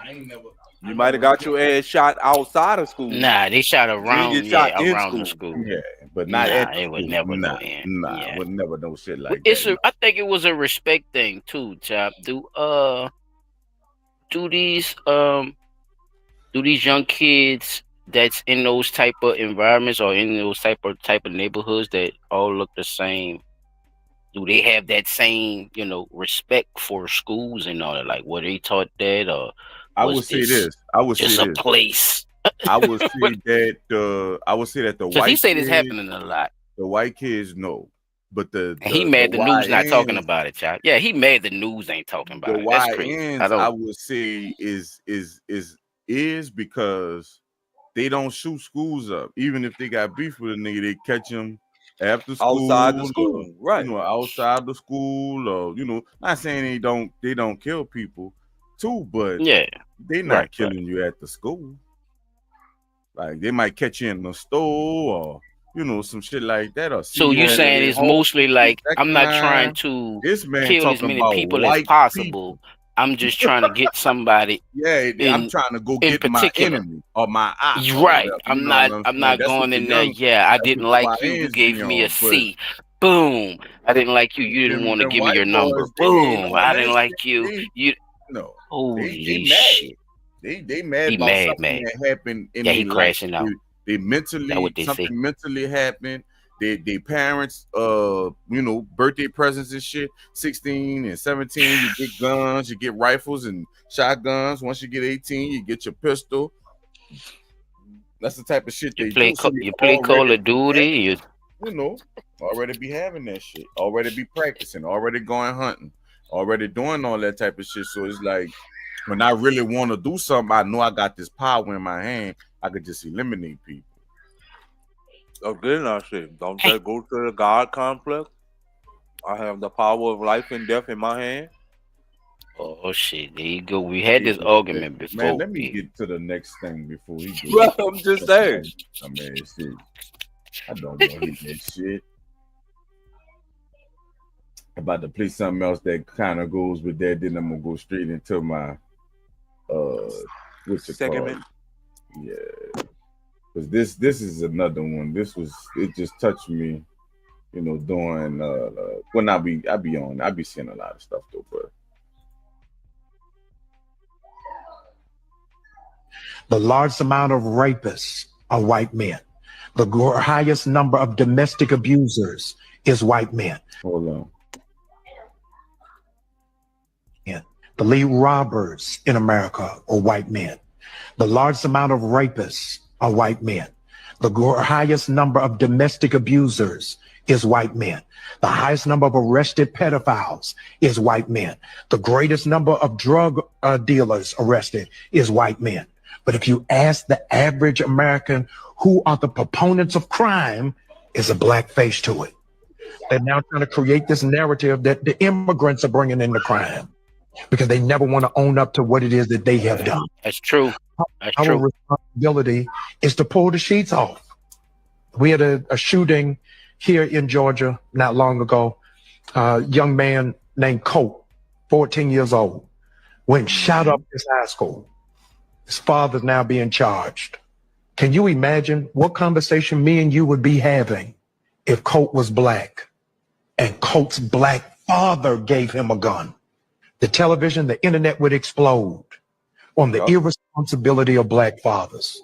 I ain't never. You might have got your ass shot outside of school. Nah, they shot around. Around the school. Yeah, but not at it would never go in. Would never no shit like that. I think it was a respect thing too, Chop. Do these young kids that's in those type of environments or in those type of neighborhoods that all look the same, do they have that same, respect for schools and all that? Like, were they taught that, or I would say this. I would say this. Just a place. I would say that the white. He said it's happening a lot. The white kids know, but he mad the news not talking about it, child. Yeah, he mad the news ain't talking about it. That's crazy. I would say is because they don't shoot schools up. Even if they got beef with a nigga, they catch them after school, outside the school, right? Outside the school, or not saying they don't kill people too, but yeah, they not killing you at the school. Like they might catch you in the store or some shit like that. Or so you saying it's mostly like I'm not trying to kill as many people as possible. I'm just trying to get somebody. Yeah, I'm trying to go get my enemy or my eye. Right. I'm not going in there. Yeah, I didn't like you. You gave me a C. Boom. I didn't like you. You didn't Them, want to them give me your white number. boys, they ain't Boom. on I didn't that like shit. you. You No, they holy mad. shit. They mad He about mad, something man. that happened in Yeah, their he life. crashing out. They That's mentally what they say. something mentally happened. They parents birthday presents and shit. 16 and 17, you get guns, you get rifles and shotguns. Once you get 18, you get your pistol. That's the type of shit You they play do. So they you play Call already of Duty. already be having that shit, already be practicing, already going hunting, already doing all that type of shit. So it's like when I really want to do something, I know I got this power in my hand. I could just eliminate people. Again, I said, don't that go to the God complex? I have the power of life and death in my hand. Oh shit, there you go. We had this argument Man, before. let me get to the next thing before he goes. Well, I'm just saying. I mean, shit. I don't want to hit that shit. About to play something else that kind of goes with that. Then I'm gonna go straight into my what's it Segment. called? Yeah, because this is another one. It just touched me, doing when I be seeing a lot of stuff though, but The largest amount of rapists are white men. The highest number of domestic abusers is white men. hold on. The lead robbers in America are white men. The largest amount of rapists are white men. The highest number of domestic abusers is white men. The highest number of arrested pedophiles is white men. The greatest number of drug dealers arrested is white men. But if you ask the average American who are the proponents of crime, is a black face to it. They're now trying to create this narrative that the immigrants are bringing in the crime because they never want to own up to what it is that they have done. That's true. That's Our true. responsibility is to pull the sheets off. We had a shooting here in Georgia not long ago. A young man named Colt, 14 years old, went and shot up his high school. His father's now being charged. Can you imagine what conversation me and you would be having if Colt was black and Colt's black father gave him a gun? The television, the internet would explode on the irresponsibility of black fathers,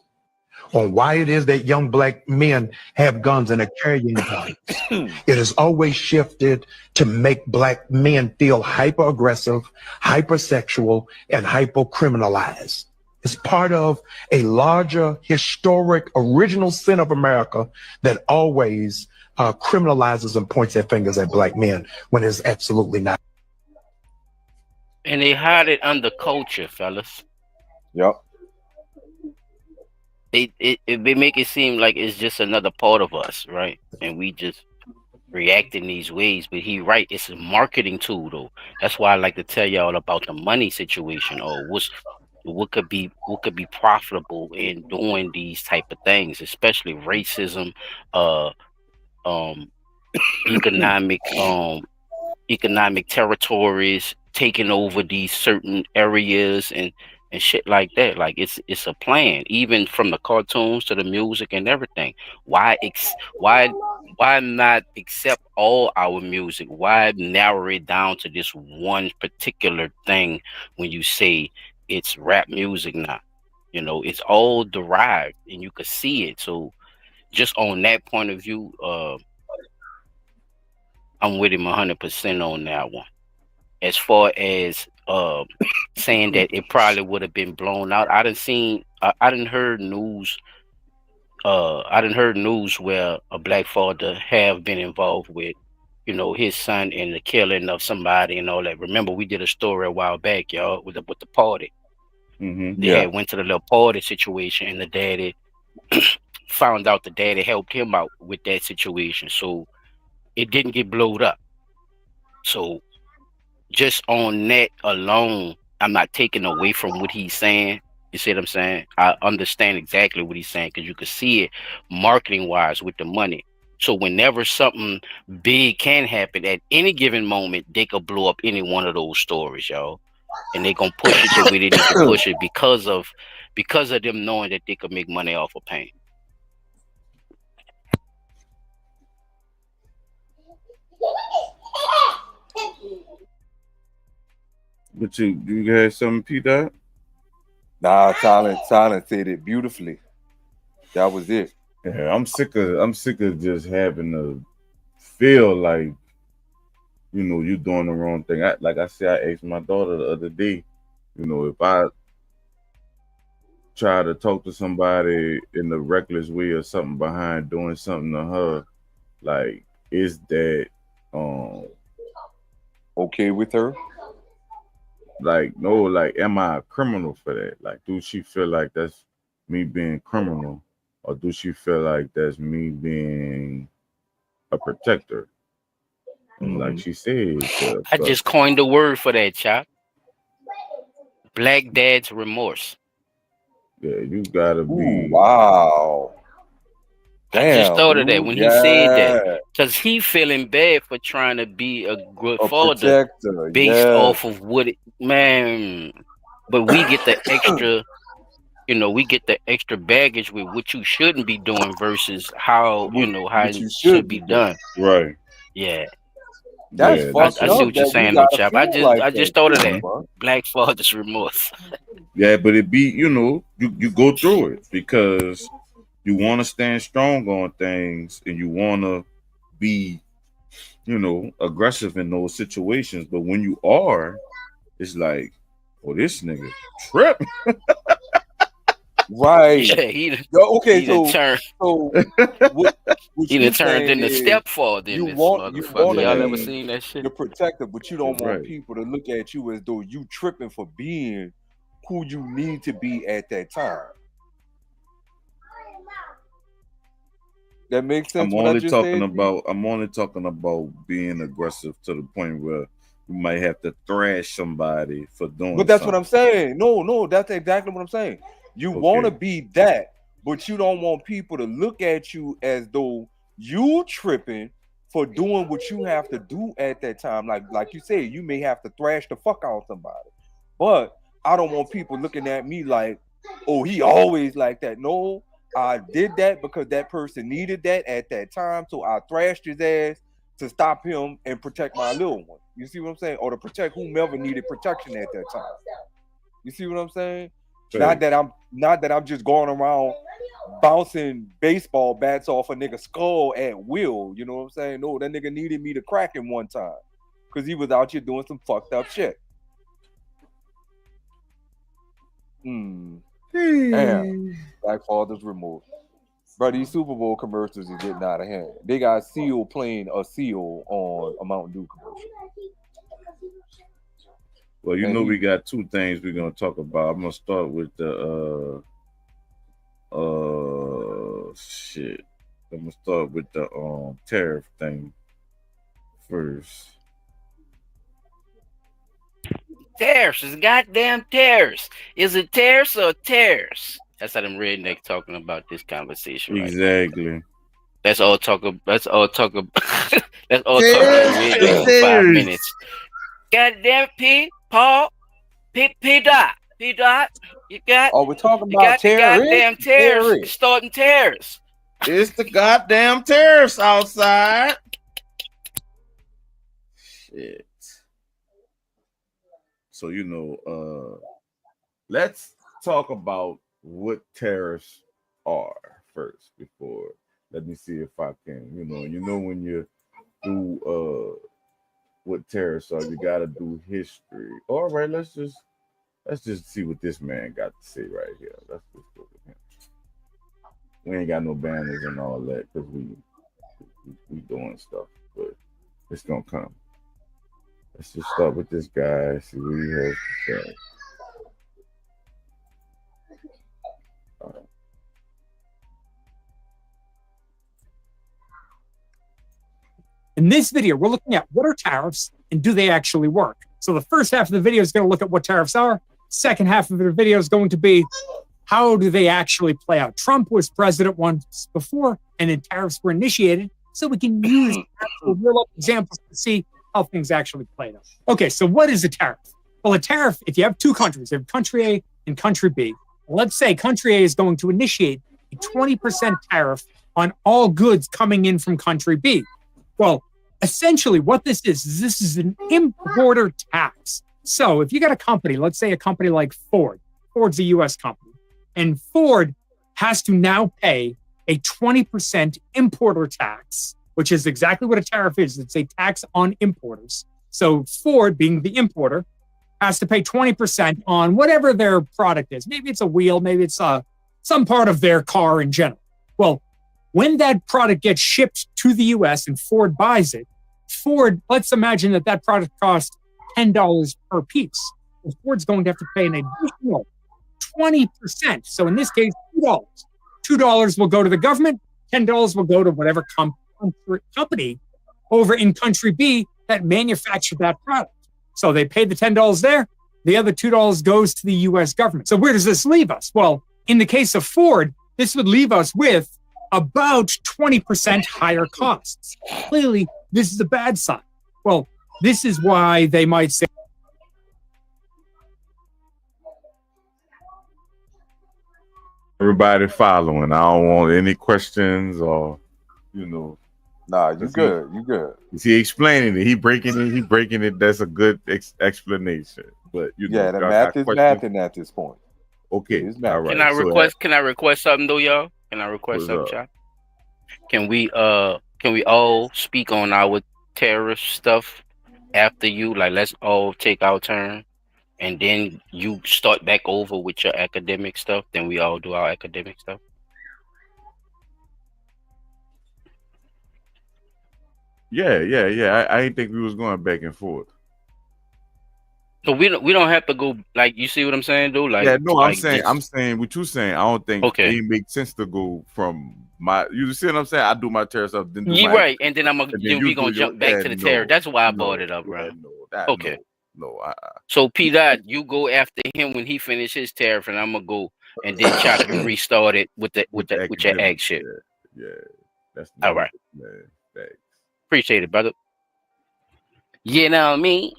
on why it is that young black men have guns and are carrying guns. It has always shifted to make black men feel hyper-aggressive, hypersexual, and hyper-criminalized. It's part of a larger, historic, original sin of America that always criminalizes and points their fingers at black men when it's absolutely not. And they hide it under culture, fellas. Yep. They make it seem like it's just another part of us, right? And we just react in these ways. But he right, it's a marketing tool though. That's why I like to tell y'all about the money situation or what could be profitable in doing these type of things, especially racism, economic economic territories, taking over these certain areas and shit like that. Like it's a plan, even from the cartoons to the music and everything. Why not accept all our music? Why narrow it down to this one particular thing when you say it's rap music now? It's all derived and you could see it. So just on that point of view, I'm with him 100% on that one. As far as saying that it probably would have been blown out, I didn't heard news. I didn't heard news where a black father have been involved with, his son in the killing of somebody and all that. Remember, we did a story a while back, y'all, with the party. They had went to the little party situation, and the daddy found out the daddy helped him out with that situation, so it didn't get blowed up. So just on that alone, I'm not taking away from what he's saying. You see what I'm saying? I understand exactly what he's saying because you can see it marketing wise with the money. So whenever something big can happen at any given moment, they could blow up any one of those stories, y'all. And they're gonna push it the way they need to push it because of them knowing that they could make money off of pain. But you had something, P-Dot? Nah, Silent said it beautifully. That was it. Yeah, I'm sick of just having to feel like, you know, you doing the wrong thing. Like I said, I asked my daughter the other day, you know, if I try to talk to somebody in a reckless way or something behind doing something to her, like, is that okay with her? Like, no, like, am I a criminal for that? Like, do she feel like that's me being criminal, or do she feel like that's me being a protector? And like she said, I just coined a word for that, Chop. Black dad's remorse. yeah, you gotta be. Ooh, wow. Damn, I just thought of that when he said that, because he feeling bad for trying to be a good father protector, based off of what man. But we get the extra, you know, we get the extra baggage with what you shouldn't be doing versus how how it should be done. Right. Yeah. That's fucked I up see what you're saying, though, Chap. I just thought of that. Black father's remorse. Yeah, but it be, you know, you go through it because you want to stand strong on things and you want to be, you know, aggressive in those situations. But when you are, it's like, oh, this nigga trip. Right. Yeah, okay, he what he you turned into is stepfather in you this want motherfucker. Y'all ever be seen that shit? the protector, but you don't want right. people to look at you as though you tripping for being who you need to be at that time. That makes sense. I'm only talking about being aggressive to the point where you might have to thrash somebody for doing. But that's what I'm saying. No, that's exactly what I'm saying. You want to be that, but you don't want people to look at you as though you tripping for doing what you have to do at that time. Like you say, you may have to thrash the fuck out somebody, but I don't want people looking at me like, oh, he always like that. No, I did that because that person needed that at that time, so I thrashed his ass to stop him and protect my little one. You see what I'm saying? Or to protect whomever needed protection at that time. You see what I'm saying? Sure. Not that I'm just going around bouncing baseball bats off a nigga's skull at will. You know what I'm saying? No, that nigga needed me to crack him one time because he was out here doing some fucked up shit. Damn. Black fathers removed. Bro, these Super Bowl commercials are getting out of hand. They got Seal playing a seal on a Mountain Dew commercial. Well, you know, we got two things we're gonna talk about. I'm gonna start with the shit. I'm gonna start with the tariff thing first. Tariffs is goddamn tariffs. Is it tariffs or tariffs? That's how them rednecks talking about this conversation. Exactly. Right? That's all talk about. That's all talk about rednecks for 5 minutes. Goddamn Paul, P dot. You got. Oh, we're talking about tariffs. Goddamn tariffs. Starting tariffs. It's the goddamn tariffs outside. Shit. So, you know, let's talk about what tariffs are first before. Let me see if I can. You know when you do what tariffs are, you gotta do history. All right, let's just see what this man got to say right here. Let's just go with him. We ain't got no banners and all that because we doing stuff, but it's gonna come. Let's just start with this guy. See what he has to say. All right. In this video, we're looking at what are tariffs and do they actually work? So the first half of the video is going to look at what tariffs are. Second half of the video is going to be how do they actually play out? Trump was president once before, and then tariffs were initiated, so we can use actual real examples to see how things actually played out. Okay, so what is a tariff? Well, a tariff, if you have two countries, you have country A and country B. Let's say country A is going to initiate a 20% tariff on all goods coming in from country B. Well, essentially what this is an importer tax. So if you got a company, let's say a company like Ford, Ford's a US company, and Ford has to now pay a 20% importer tax, which is exactly what a tariff is. It's a tax on importers. So Ford, being the importer, has to pay 20% on whatever their product is. Maybe it's a wheel, maybe it's some part of their car in general. Well, when that product gets shipped to the US and Ford buys it, Ford, let's imagine that product costs $10 per piece. Well, Ford's going to have to pay an additional 20%. So in this case, $2. $2 will go to the government, $10 will go to whatever company over in country B that manufactured that product. So they paid the $10 there, the other $2 goes to the US government. So where does this leave us? Well, in the case of Ford, this would leave us with about 20% higher costs. Clearly, this is a bad sign. Well, this is why they might say, everybody following. I don't want any questions or, Nah, you good. You good. Is he explaining it? He breaking it. That's a good explanation. But the math is mathing at this point. Okay, all right. Can I request something though, y'all? Can I request something, y'all? Can we all speak on our tariff stuff after you? Like, let's all take our turn, and then you start back over with your academic stuff. Then we all do our academic stuff. Yeah. I didn't think we was going back and forth. So we don't have to go, like, you see what I'm saying, dude? Like, yeah, no, like I'm saying what you saying. I don't think it makes sense to go from you see what I'm saying? I do my tariff stuff, then do my right, and then we gonna jump back to the tariff. That's why I brought it up, bro. So P Dot, you go after him when he finish his tariff, and I'm gonna go and then try to restart it with your ag shit. Yeah, that's all right. Man, thanks. Appreciate it, brother. You know what I mean?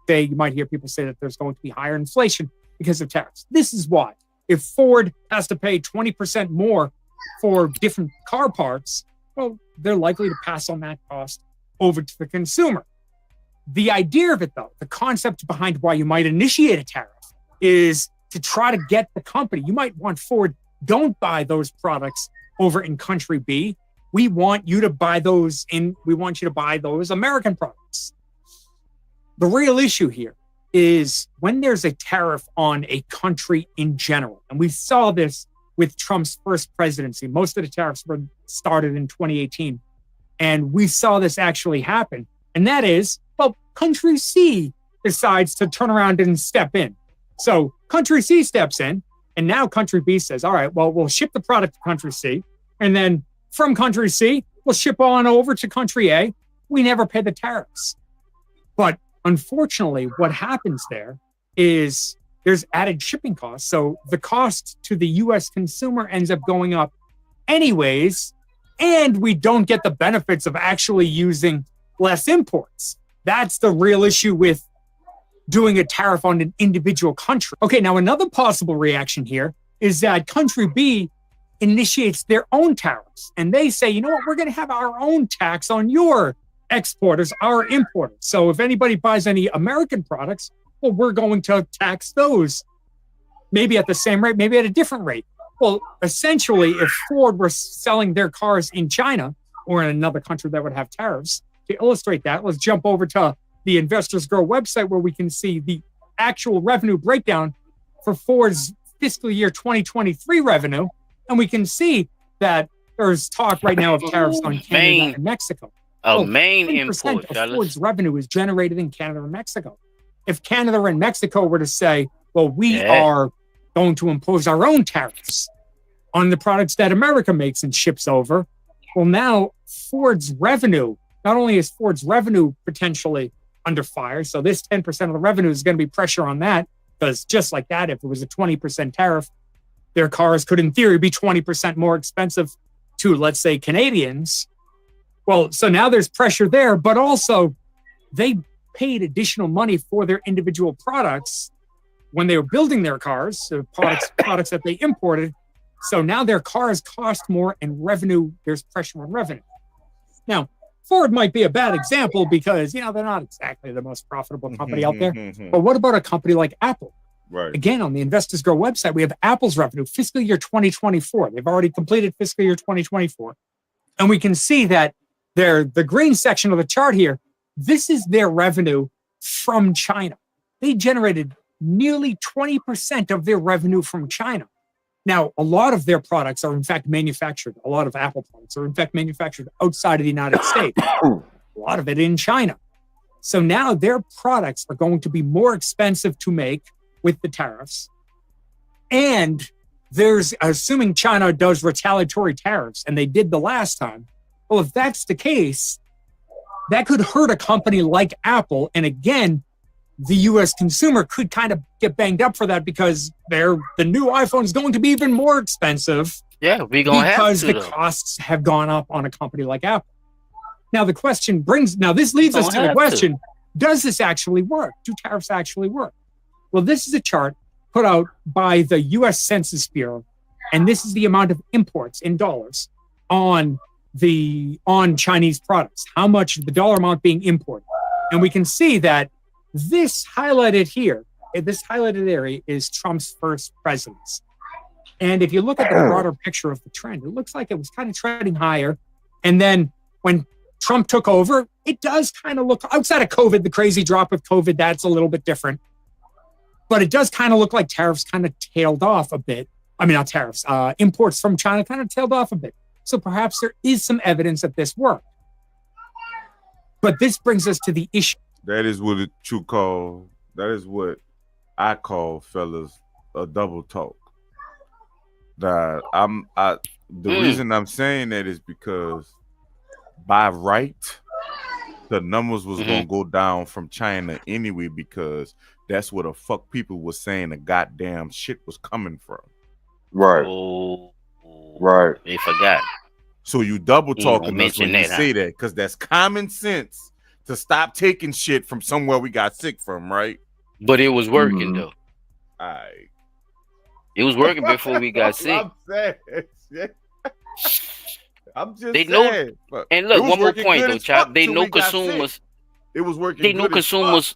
You might hear people say that there's going to be higher inflation because of tariffs. This is why. If Ford has to pay 20% more for different car parts, well, they're likely to pass on that cost over to the consumer. The idea of it, though, the concept behind why you might initiate a tariff is to try to get the company. You might want Ford, don't buy those products over in country B. We want you to buy those American products. The real issue here is when there's a tariff on a country in general, and we saw this with Trump's first presidency. Most of the tariffs were started in 2018, and we saw this actually happen. And that is, well, country C decides to turn around and step in. So country C steps in, and now country B says, all right, well, we'll ship the product to country C, and then from country C, we'll ship on over to country A. We never pay the tariffs. But unfortunately, what happens there is there's added shipping costs. So the cost to the US consumer ends up going up anyways, and we don't get the benefits of actually using less imports. That's the real issue with doing a tariff on an individual country. Okay, now another possible reaction here is that country B initiates their own tariffs, and they say, you know what, we're going to have our own tax on your exporters, our importers. So if anybody buys any American products, well, we're going to tax those, maybe at the same rate, maybe at a different rate. Well, essentially, if Ford were selling their cars in China or in another country that would have tariffs, to illustrate that, let's jump over to the Investors Grow website where we can see the actual revenue breakdown for Ford's fiscal year 2023 revenue. And we can see that there's talk right now of tariffs on Canada and Mexico. Main import of Ford's revenue is generated in Canada and Mexico. If Canada and Mexico were to say, well, we are going to impose our own tariffs on the products that America makes and ships over, well, now Ford's revenue, not only is Ford's revenue potentially under fire, so this 10% of the revenue is going to be pressure on that, because just like that, if it was a 20% tariff, their cars could, in theory, be 20% more expensive to, let's say, Canadians. Well, so now there's pressure there, but also they paid additional money for their individual products when they were building their cars, so products that they imported. So now their cars cost more and revenue, there's pressure on revenue. Now, Ford might be a bad example because, they're not exactly the most profitable company out there. But what about a company like Apple? Right. Again, on the Investors Grow website, we have Apple's revenue, fiscal year 2024. They've already completed fiscal year 2024. And we can see that the green section of the chart here, this is their revenue from China. They generated nearly 20% of their revenue from China. Now, a lot of their products are in fact manufactured. A lot of Apple products are in fact manufactured outside of the United States. A lot of it in China. So now their products are going to be more expensive to make with the tariffs. And assuming China does retaliatory tariffs, and they did the last time, well, if that's the case, that could hurt a company like Apple. And again, the US consumer could kind of get banged up for that because the new iPhone is going to be even more expensive. Yeah, we're going to have to. Because the costs have gone up on a company like Apple. Now, this leads us to the question, does this actually work? Do tariffs actually work? Well, this is a chart put out by the US Census Bureau, and this is the amount of imports in dollars on Chinese products, how much the dollar amount being imported. And we can see that this highlighted here, this highlighted area is Trump's first presidency. And if you look at the broader picture of the trend, it looks like it was kind of trending higher. And then when Trump took over, it does kind of look, outside of COVID, the crazy drop of COVID, that's a little bit different. But it does kind of look like tariffs kind of tailed off a bit. I mean, not tariffs, imports from China kind of tailed off a bit. So perhaps there is some evidence that this worked. But this brings us to the issue. That is what I call, fellas, a double talk. The reason I'm saying that is because by right, the numbers was gonna go down from China anyway, because that's where the fuck people was saying the goddamn shit was coming from. Right. Oh, right. They forgot. So you double talking us when you that, say that, because that's common sense to stop taking shit from somewhere we got sick from, right? But it was working though. All right. It was working before we got sick. I'm saying, I'm just they saying. Know, and look, one more point though, Chop. They know consumers. It was working. They knew consumers.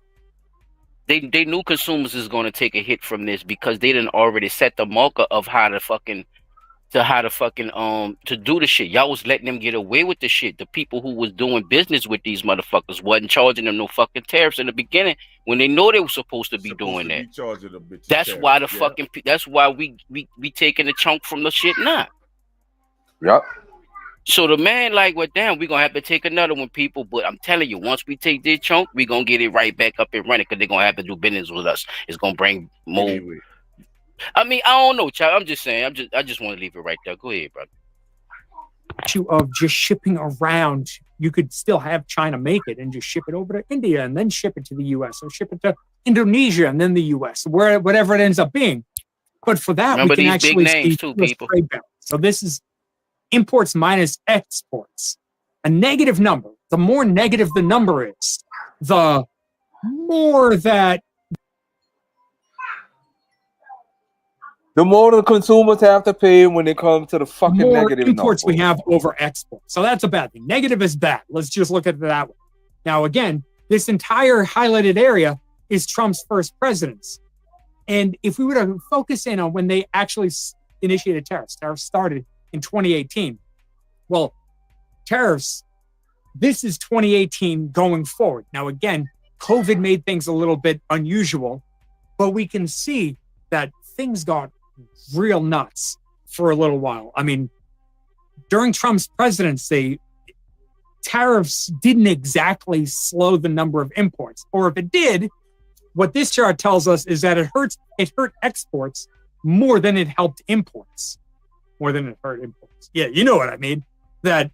They knew consumers is going to take a hit from this because they didn't already set the marker of how to do the shit. Y'all was letting them get away with the shit. The people who was doing business with these motherfuckers wasn't charging them no fucking tariffs in the beginning when they know they were supposed to be doing that. That's why that's why we taking a chunk from the shit now. Yep. So the man like, well, damn, we're going to have to take another one, people. But I'm telling you, once we take this chunk, we're going to get it right back up and running because they're going to have to do business with us. It's going to bring more. Anyway. I mean, I don't know, child. I'm just saying. I just want to leave it right there. Go ahead, brother. Issue of just shipping around. You could still have China make it and just ship it over to India and then ship it to the U.S. or ship it to Indonesia and then the U.S. Whatever it ends up being. But for that, remember we can these actually big names see too, people. trade balance. So this is imports minus exports. A negative number. The more negative the number is, the more that the more the consumers have to pay when it comes to the fucking more negative imports numbers. we have over exports. So that's a bad thing. Negative is bad. Let's just look at it that way. Now, again, this entire highlighted area is Trump's first presidency. And if we were to focus in on when they actually initiated tariffs started in 2018. Well, tariffs, this is 2018 going forward. Now, again, COVID made things a little bit unusual, but we can see that things got real nuts for a little while. I mean, during Trump's presidency, tariffs didn't exactly slow the number of imports. Or if it did, what this chart tells us is that it hurt exports more than it helped imports. More than it hurt imports. Yeah, you know what I mean. That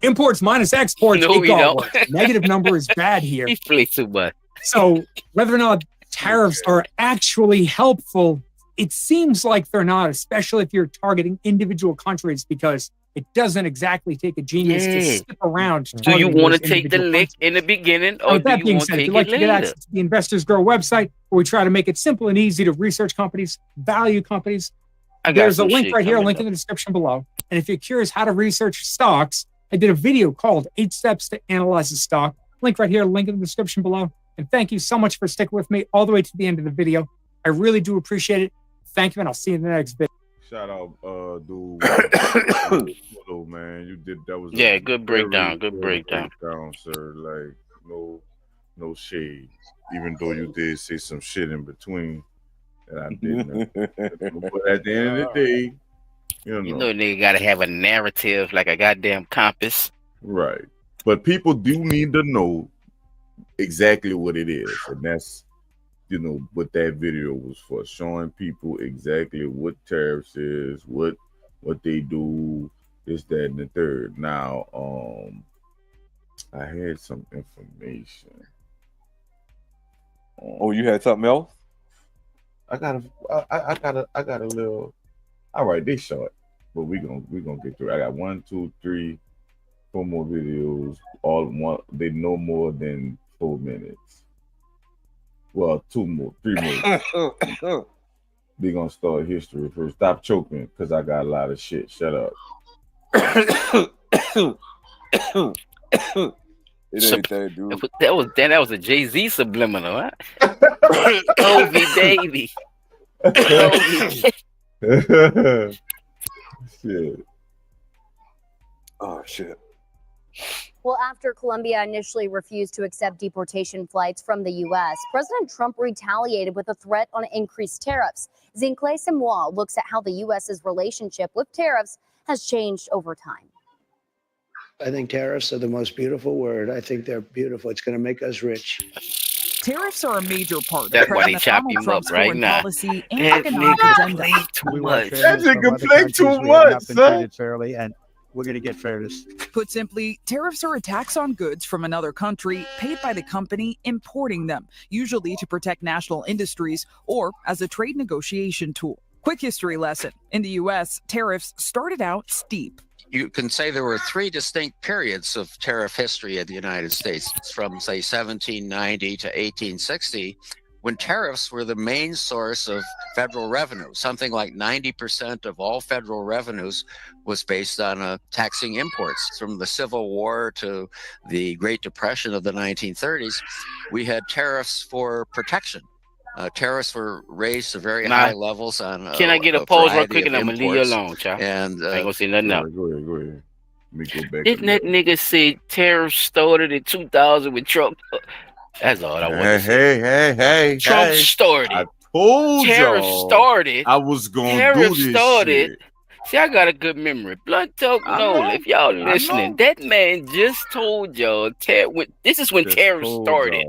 imports minus exports, no, it got worse. Negative number is bad here. He plays too much. So whether or not tariffs are actually helpful, it seems like they're not, especially if you're targeting individual countries, because it doesn't exactly take a genius to skip around. Do you want to take the lick in the beginning, or do you want to take it later? If you'd like to get access to the Investors Grow website, where we try to make it simple and easy to research companies, value companies, there's a link right here, a link in the description below. And if you're curious how to research stocks, I did a video called 8 Steps to Analyze a Stock. Link right here, link in the description below. And thank you so much for sticking with me all the way to the end of the video. I really do appreciate it. Thank you, and I'll see you in the next video. Shout out, dude. Hello, man. You did that was good breakdown. Good breakdown, sir. Like no shade. Even though you did say some shit in between that I didn't. But at the end of the day, you know nigga gotta have a narrative like a goddamn compass. Right. But people do need to know exactly what it is. And that's, what that video was for. Showing people exactly what tariffs is, what they do, this, that, and the third. Now, I had some information. Oh, you had something else? I got a little. All right, they short, but we gonna get through. I got 1, 2, 3, 4 more videos. All one, they no more than 4 minutes. Well, 2 more, 3 more. We gonna start history first. Stop choking, because I got a lot of shit. Shut up. It ain't that, dude. That was a Jay-Z subliminal, huh? Kobe, baby. Shit. Oh, shit. Well, after Colombia initially refused to accept deportation flights from the U.S., President Trump retaliated with a threat on increased tariffs. Zincle Samuel looks at how the U.S.'s relationship with tariffs has changed over time. I think tariffs are the most beautiful word. I think they're beautiful. It's going to make us rich. Tariffs are a major part That's of why they President chop Donald him Trump's up right foreign now. policy and That economic nigga agenda. play too much. That nigga play too much, son. Fairly, and we're going to get fairness. Put simply, tariffs are a tax on goods from another country paid by the company importing them, usually to protect national industries or as a trade negotiation tool. Quick history lesson. In the U.S., tariffs started out steep. You can say there were 3 distinct periods of tariff history in the United States, from, say, 1790 to 1860, when tariffs were the main source of federal revenue. Something like 90% of all federal revenues was based on taxing imports. From the Civil War to the Great Depression of the 1930s, we had tariffs for protection. Tariffs were raised to very high levels on. Can I get a pause real quick and I'm gonna leave you alone, child? And I ain't gonna say nothing else. Go ahead. Let me go back. Didn't that nigga say tariffs started in 2000 with Trump? That's all I want to say. Hey. Trump started. I told tariffs y'all started. I was gonna do this started. shit. See, I got a good memory. Blood Talk Nola. If y'all listening, that man just told y'all. This is when tariffs started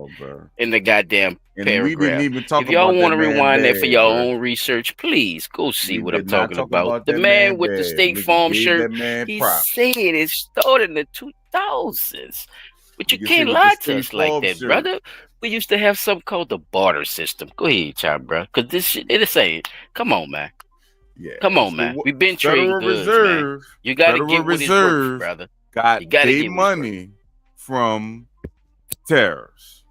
in the goddamn paragraph. We didn't even talk if y'all want to rewind that for your own research, please go see what I'm talking about. The man with the State Farm shirt, he said it started in the 2000s. But you can't lie to us like that, brother. We used to have something called the barter system. Go ahead, child, bro. Because this shit, it is saying, come on, man. Yeah. Come on, man. We've been trading goods, man. You got to get what it's worth, brother. Got their money from tariffs.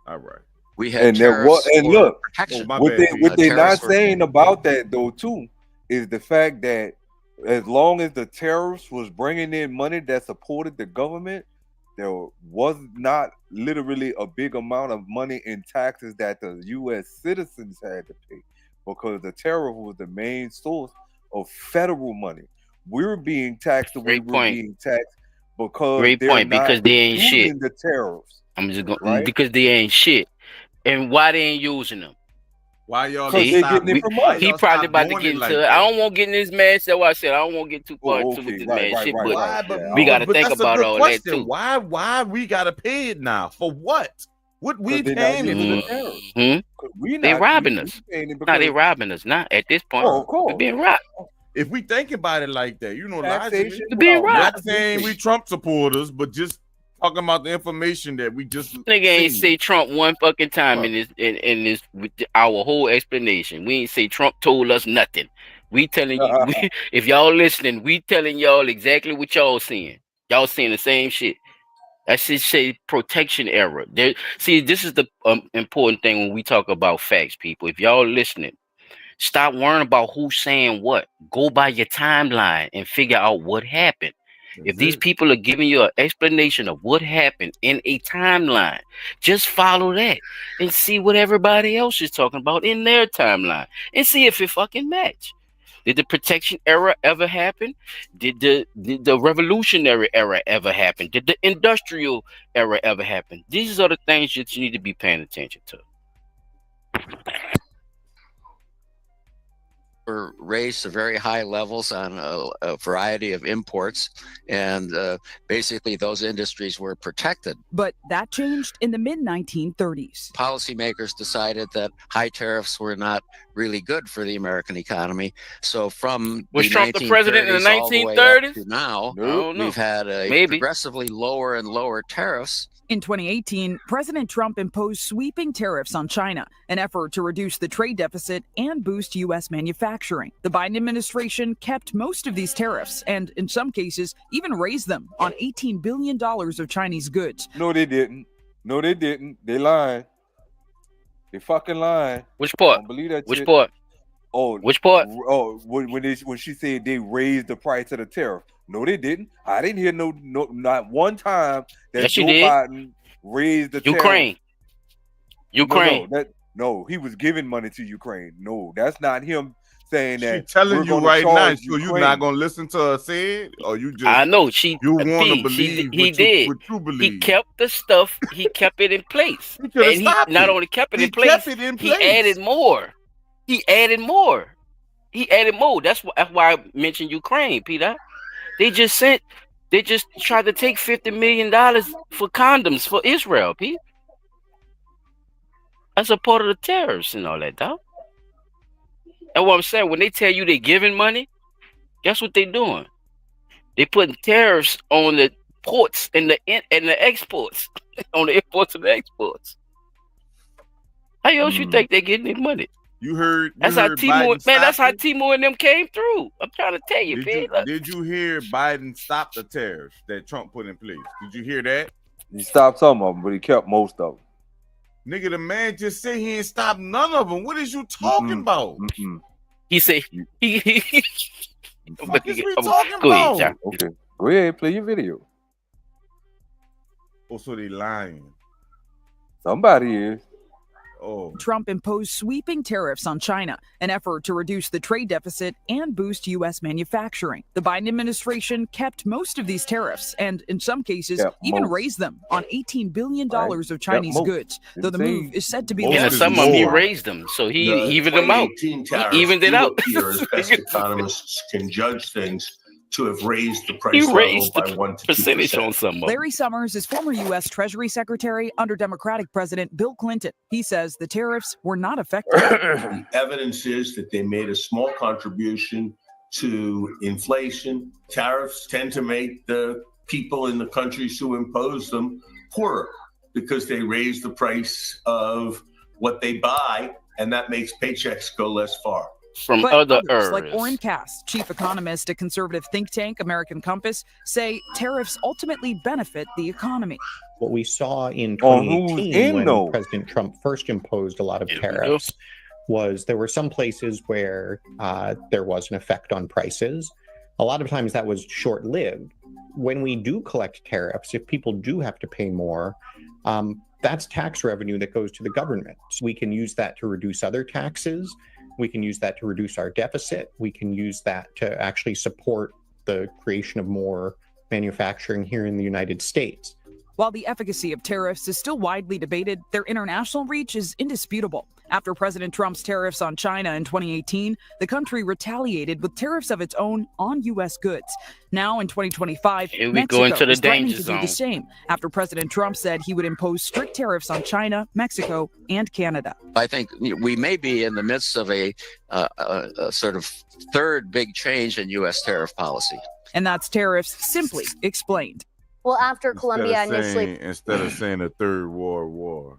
All right. We had tariffs and look, what they're not saying for about that though too is the fact that as long as the tariffs was bringing in money that supported the government, there was not literally a big amount of money in taxes that the U.S. citizens had to pay, because the tariff was the main source of federal money. We're being taxed the way we're being taxed because because they ain't shit. The tariffs. I'm just going because they ain't shit. And why they ain't using them? Why y'all? He probably about to get into it. I don't want to get in this man. So I said I don't want to get too far into this man shit. But we got to think about all that too. Why we got to pay it now? For what? What we paying it? They robbing us. No, they robbing us. Not at this point. We're being robbed. If we think about it like that, we're being robbed. Not saying we Trump supporters, but just talking about the information that we just nigga ain't say Trump one fucking time in this our whole explanation. We ain't say Trump told us nothing. We telling you if y'all listening, we telling y'all exactly what y'all seeing. Y'all seeing the same shit. That shit say protection error. See, this is the important thing when we talk about facts, people. If y'all listening, stop worrying about who's saying what. Go by your timeline and figure out what happened. If these people are giving you an explanation of what happened in a timeline, just follow that and see what everybody else is talking about in their timeline and see if it fucking match. Did the protection era ever happen? Did the revolutionary era ever happen? Did the industrial era ever happen? These are the things that you need to be paying attention to. Were raised to very high levels on a variety of imports, and basically those industries were protected. But that changed in the mid-1930s. Policymakers decided that high tariffs were not really good for the American economy. So from Was the Trump the president in the 1930s all the way 1930s? up to now, I don't know. we've had Maybe. progressively lower and lower tariffs. In 2018, President Trump imposed sweeping tariffs on China, an effort to reduce the trade deficit and boost U.S. manufacturing. The Biden administration kept most of these tariffs and, in some cases, even raised them on $18 billion of Chinese goods. No, they didn't. No, they didn't. They lying. They fucking lying. Which part? Don't believe that Which shit. part? Oh, which part? Oh, when she said they raised the price of the tariff. No, they didn't. I didn't hear no not one time that Yes, Joe you did. Biden raised the Ukraine. tariff. Ukraine. No, he was giving money to Ukraine. No, that's not him saying She that. telling we're you gonna right now, charge so you Ukraine. not gonna listen to her say it, or you just I know you want to P, believe he what did. what you He believe. kept the stuff. He kept it in place, He coulda and he stopped not it. only kept it He in place, kept it in he place. added more. He added more. He added more. That's why I mentioned Ukraine, Peter. They just tried to take $50 million for condoms for Israel, Pete. That's a part of the tariffs and all that, dog. That's what I'm saying. When they tell you they're giving money, guess what they're doing? They putting tariffs on the ports and the exports, on the imports and the exports. How else you think they're getting their money? You heard That's how Timor, Biden man. That's how stopped it? Timor and them came through. I'm trying to tell you, man. Look. Did you hear Biden stop the tariffs that Trump put in place? Did you hear that? He stopped some of them, but he kept most of them. Nigga, the man just said he ain't stopped none of them. What is you talking about? He said he What is we Go talking ahead, about? John. Okay, go ahead, play your video. Oh, so they lying. Somebody is. Oh. Trump imposed sweeping tariffs on China, an effort to reduce the trade deficit and boost U.S. manufacturing. The Biden administration kept most of these tariffs and, in some cases, even raised them on $18 billion of Chinese goods, though the move is said to be Yeah, less some of them he raised them, so he evened them out. He evened it out. Appear as best economists can judge things to have raised the He price level raised by the 1 to percentage 2%. on some of them. Larry Summers is former U.S. Treasury Secretary under Democratic President Bill Clinton. He says the tariffs were not effective. The evidence is that they made a small contribution to inflation. Tariffs tend to make the people in the countries who impose them poorer because they raise the price of what they buy, and that makes paychecks go less far. From But other others, like areas. Orrin Cass, chief economist at conservative think tank American Compass, say tariffs ultimately benefit the economy. What we saw in Oh, who's 2018 in, when though? President Trump first imposed a lot of Here we tariffs was there were some places where there was an effect on prices. A lot of times that was short-lived. When we do collect tariffs, if people do have to pay more, that's tax revenue that goes to the government. So we can use that to reduce other taxes. We can use that to reduce our deficit. We can use that to actually support the creation of more manufacturing here in the United States. While the efficacy of tariffs is still widely debated, their international reach is indisputable. After President Trump's tariffs on China in 2018, the country retaliated with tariffs of its own on U.S. goods. Now in 2025, Here we Mexico go into the is threatening danger to do the zone. same after President Trump said he would impose strict tariffs on China, Mexico, and Canada. I think we may be in the midst of a sort of third big change in U.S. tariff policy. And that's tariffs simply explained. Well, after Colombia initially Instead of saying a third world war.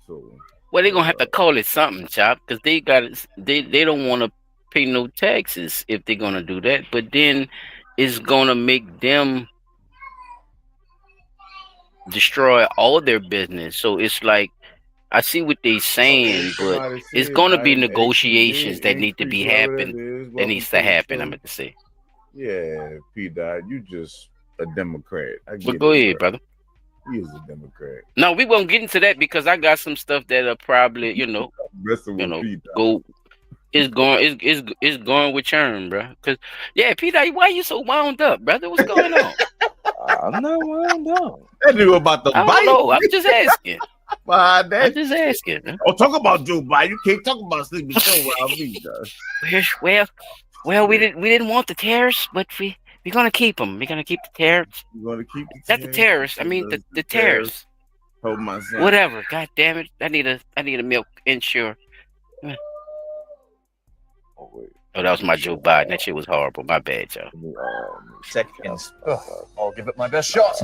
So Well, they're gonna have to call it something, Chop, because they don't want to pay no taxes if they're gonna do that. But then it's gonna make them destroy all their business. So it's like, I see what they saying, but Somebody it's said gonna be Biden negotiations that need to increase, be whatever that happen. is. That Welcome needs to to the happen. I'm show. going to say. Yeah, P. Dot, you just a Democrat. I But get go it, ahead, bro. brother. He is a Democrat. No, we won't get into that because I got some stuff that are probably, Messing with P. Dot. go. It's going with churn, bro. Cause yeah, Peter, why you so wound up, brother? What's going on? I'm not wound up. That nigga about to I bite. don't know. I'm just asking. Behind that I'm just asking. Man. Oh, talk about Joe Biden. You can't talk about sleeping Joe around me, though. Well, we didn't want the tariffs, but we're gonna keep them. We're gonna keep the tariffs. You're gonna keep Not the tariffs. I mean the tariffs. Hold my son. Whatever. God damn it. I need a milk insure. Oh, wait. Oh, that was my Joe Biden. That shit was horrible. My bad, y'all. Seconds. I'll give it my best shot.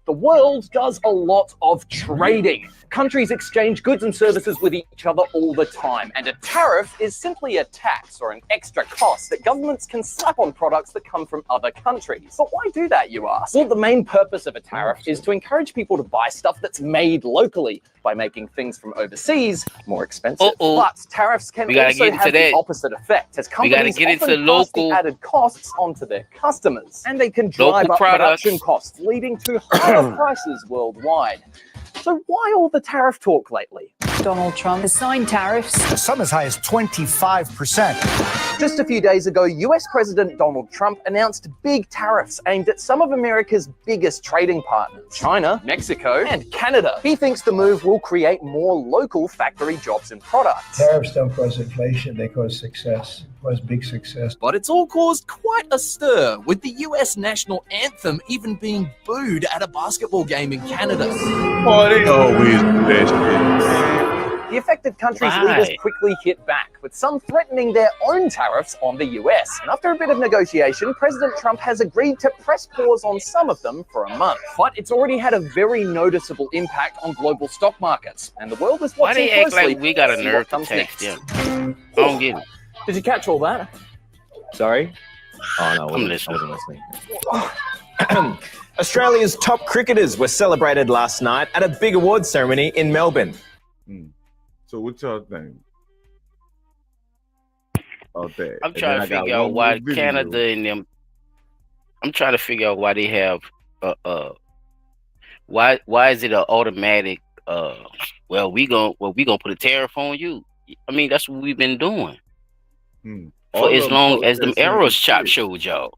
The world does a lot of trading. Countries exchange goods and services with each other all the time, and a tariff is simply a tax or an extra cost that governments can slap on products that come from other countries. But why do that, you ask? Well, the main purpose of a tariff is to encourage people to buy stuff that's made locally by making things from overseas more expensive. But tariffs can also have the opposite effect, as companies often pass the added costs onto their customers, and they can drive up production costs, leading to higher prices worldwide. So why all the tariff talk lately? Donald Trump has signed tariffs. Some as high as 25%. Just a few days ago, US President Donald Trump announced big tariffs aimed at some of America's biggest trading partners, China, Mexico, and Canada. He thinks the move will create more local factory jobs and products. Tariffs don't cause inflation, they cause success. Was big success. But it's all caused quite a stir, with the US national anthem even being booed at a basketball game in Canada. Oh, they always do that shit. The affected countries' leaders quickly hit back, with some threatening their own tariffs on the US. And after a bit of negotiation, President Trump has agreed to press pause on some of them for a month. But it's already had a very noticeable impact on global stock markets, and the world is Why watching they act closely like we got a to see nerve what to comes text next. them? I don't get it. Did you catch all that? Sorry? Oh, no, I'm I listening. wasn't listening. Australia's top cricketers were celebrated last night at a big awards ceremony in Melbourne. So what y'all think? About that? I'm trying to figure out why Canada and them. I'm trying to figure out why they have why is it an automatic well we gonna put a tariff on you. I mean that's what we've been doing for as long as them arrows chop showed y'all.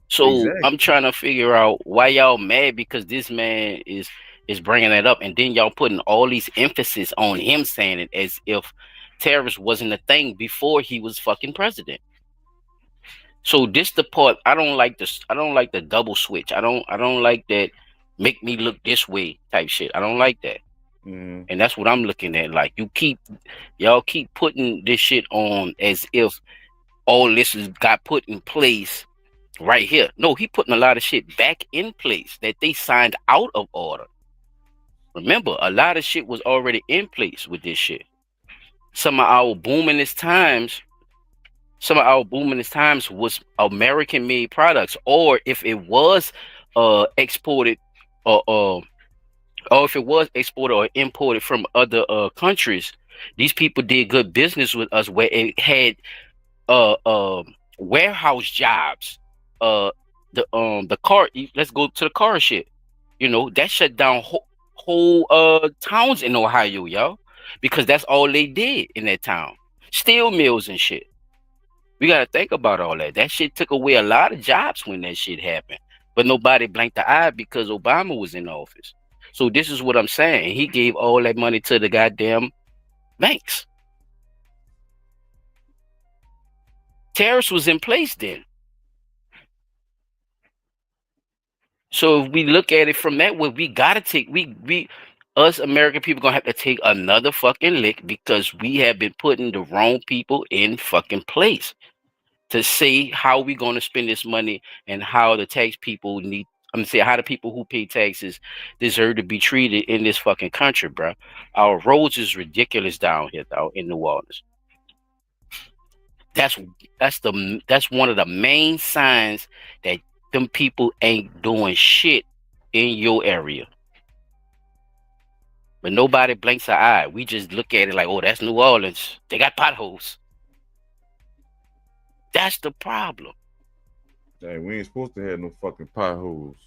So I'm trying to figure out why y'all mad because this man is bringing that up, and then y'all putting all these emphasis on him saying it as if tariffs wasn't a thing before he was fucking president. So this the part I don't like this. I don't like the double switch. I don't like that make me look this way type shit. I don't like that. And that's what I'm looking at. Like y'all keep putting this shit on as if all this is got put in place right here. No, he putting a lot of shit back in place that they signed out of order. Remember, a lot of shit was already in place with this shit. Some of our boomingest times was American made products, or if it was exported or if it was exported or imported from other countries, these people did good business with us where it had warehouse jobs. The car, let's go to the car shit. That shut down whole towns in Ohio, y'all, because that's all they did in that town. Steel mills and shit. We got to think about all that. That shit took away a lot of jobs when that shit happened. But nobody blinked the eye because Obama was in office. So this is what I'm saying. He gave all that money to the goddamn banks. Tariffs was in place then. So if we look at it from that way, we gotta take us American people gonna have to take another fucking lick because we have been putting the wrong people in fucking place to say how we gonna spend this money and how the tax people how the people who pay taxes deserve to be treated in this fucking country, bro. Our roads is ridiculous down here, though, in New Orleans. That's one of the main signs that them people ain't doing shit in your area. But nobody blinks an eye. We just look at it like, oh, that's New Orleans. They got potholes. That's the problem. Hey, we ain't supposed to have no fucking potholes.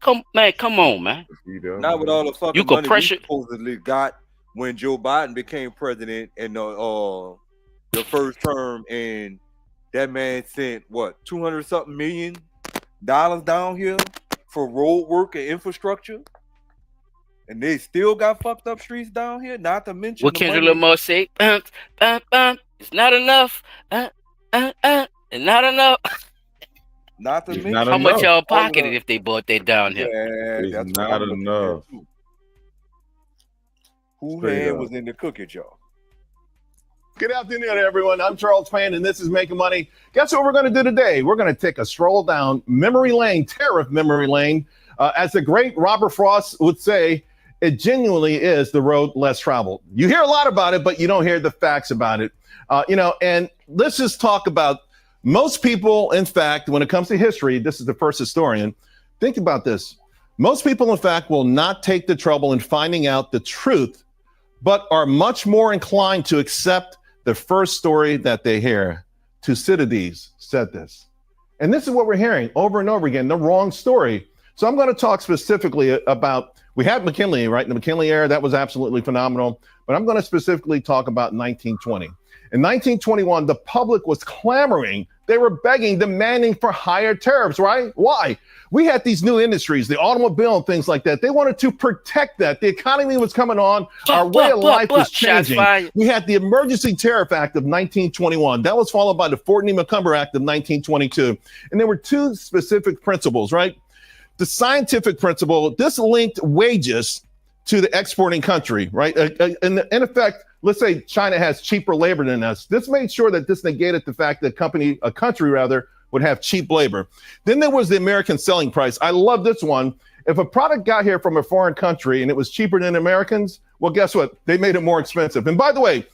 Come on, man. Not with all the fucking You could money pressure- we supposedly got when Joe Biden became president in the first term, and that man sent what $200-something million down here for road work and infrastructure, and they still got fucked up streets down here. Not to mention What Kendrick Lamar say? It's not enough. It's not enough. Not to It's mention not How much enough. y'all pocketed if they bought that down here? Yeah, It's that's what not I'm looking enough. at, too. Who Straight hand up. was in the cookie jar? Good afternoon, everyone. I'm Charles Payne, and this is Making Money. Guess what we're going to do today? We're going to take a stroll down memory lane, tariff memory lane. As the great Robert Frost would say, it genuinely is the road less traveled. You hear a lot about it, but you don't hear the facts about it. And let's just talk about most people, in fact, when it comes to history, this is the first historian. Think about this. Most people, in fact, will not take the trouble in finding out the truth, but are much more inclined to accept the first story that they hear. Thucydides said this. And this is what we're hearing over and over again, the wrong story. So I'm going to talk specifically about, we had McKinley, right? In the McKinley era, that was absolutely phenomenal. But I'm going to specifically talk about 1920. In 1921, the public was clamoring. They were begging, demanding for higher tariffs, right? Why? We had these new industries, the automobile and things like that. They wanted to protect that. The economy was coming on. Our way of life was changing. We had the Emergency Tariff Act of 1921. That was followed by the Fortney-McCumber Act of 1922. And there were two specific principles, right? The scientific principle, this linked wages to the exporting country, right? In effect, let's say China has cheaper labor than us. This made sure that this negated the fact that a country would have cheap labor. Then there was the American selling price. I love this one. If a product got here from a foreign country and it was cheaper than Americans, well, guess what? They made it more expensive. And by the way,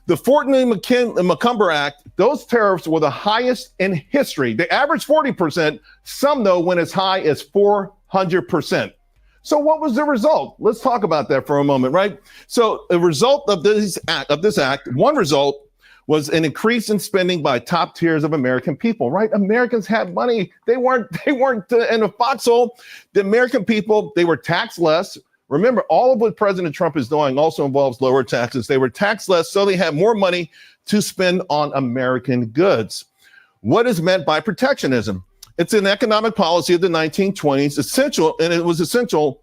the Fortney-McCumber Act, those tariffs were the highest in history. They averaged 40%. Some, though, went as high as 400%. So what was the result? Let's talk about that for a moment, right? So the result of this act, one result was an increase in spending by top tiers of American people, right? Americans had money. They weren't in a foxhole. The American people, they were taxed less. Remember, all of what President Trump is doing also involves lower taxes. They were taxed less, so they had more money to spend on American goods. What is meant by protectionism? It's an economic policy of the 1920s, essential, and it was essential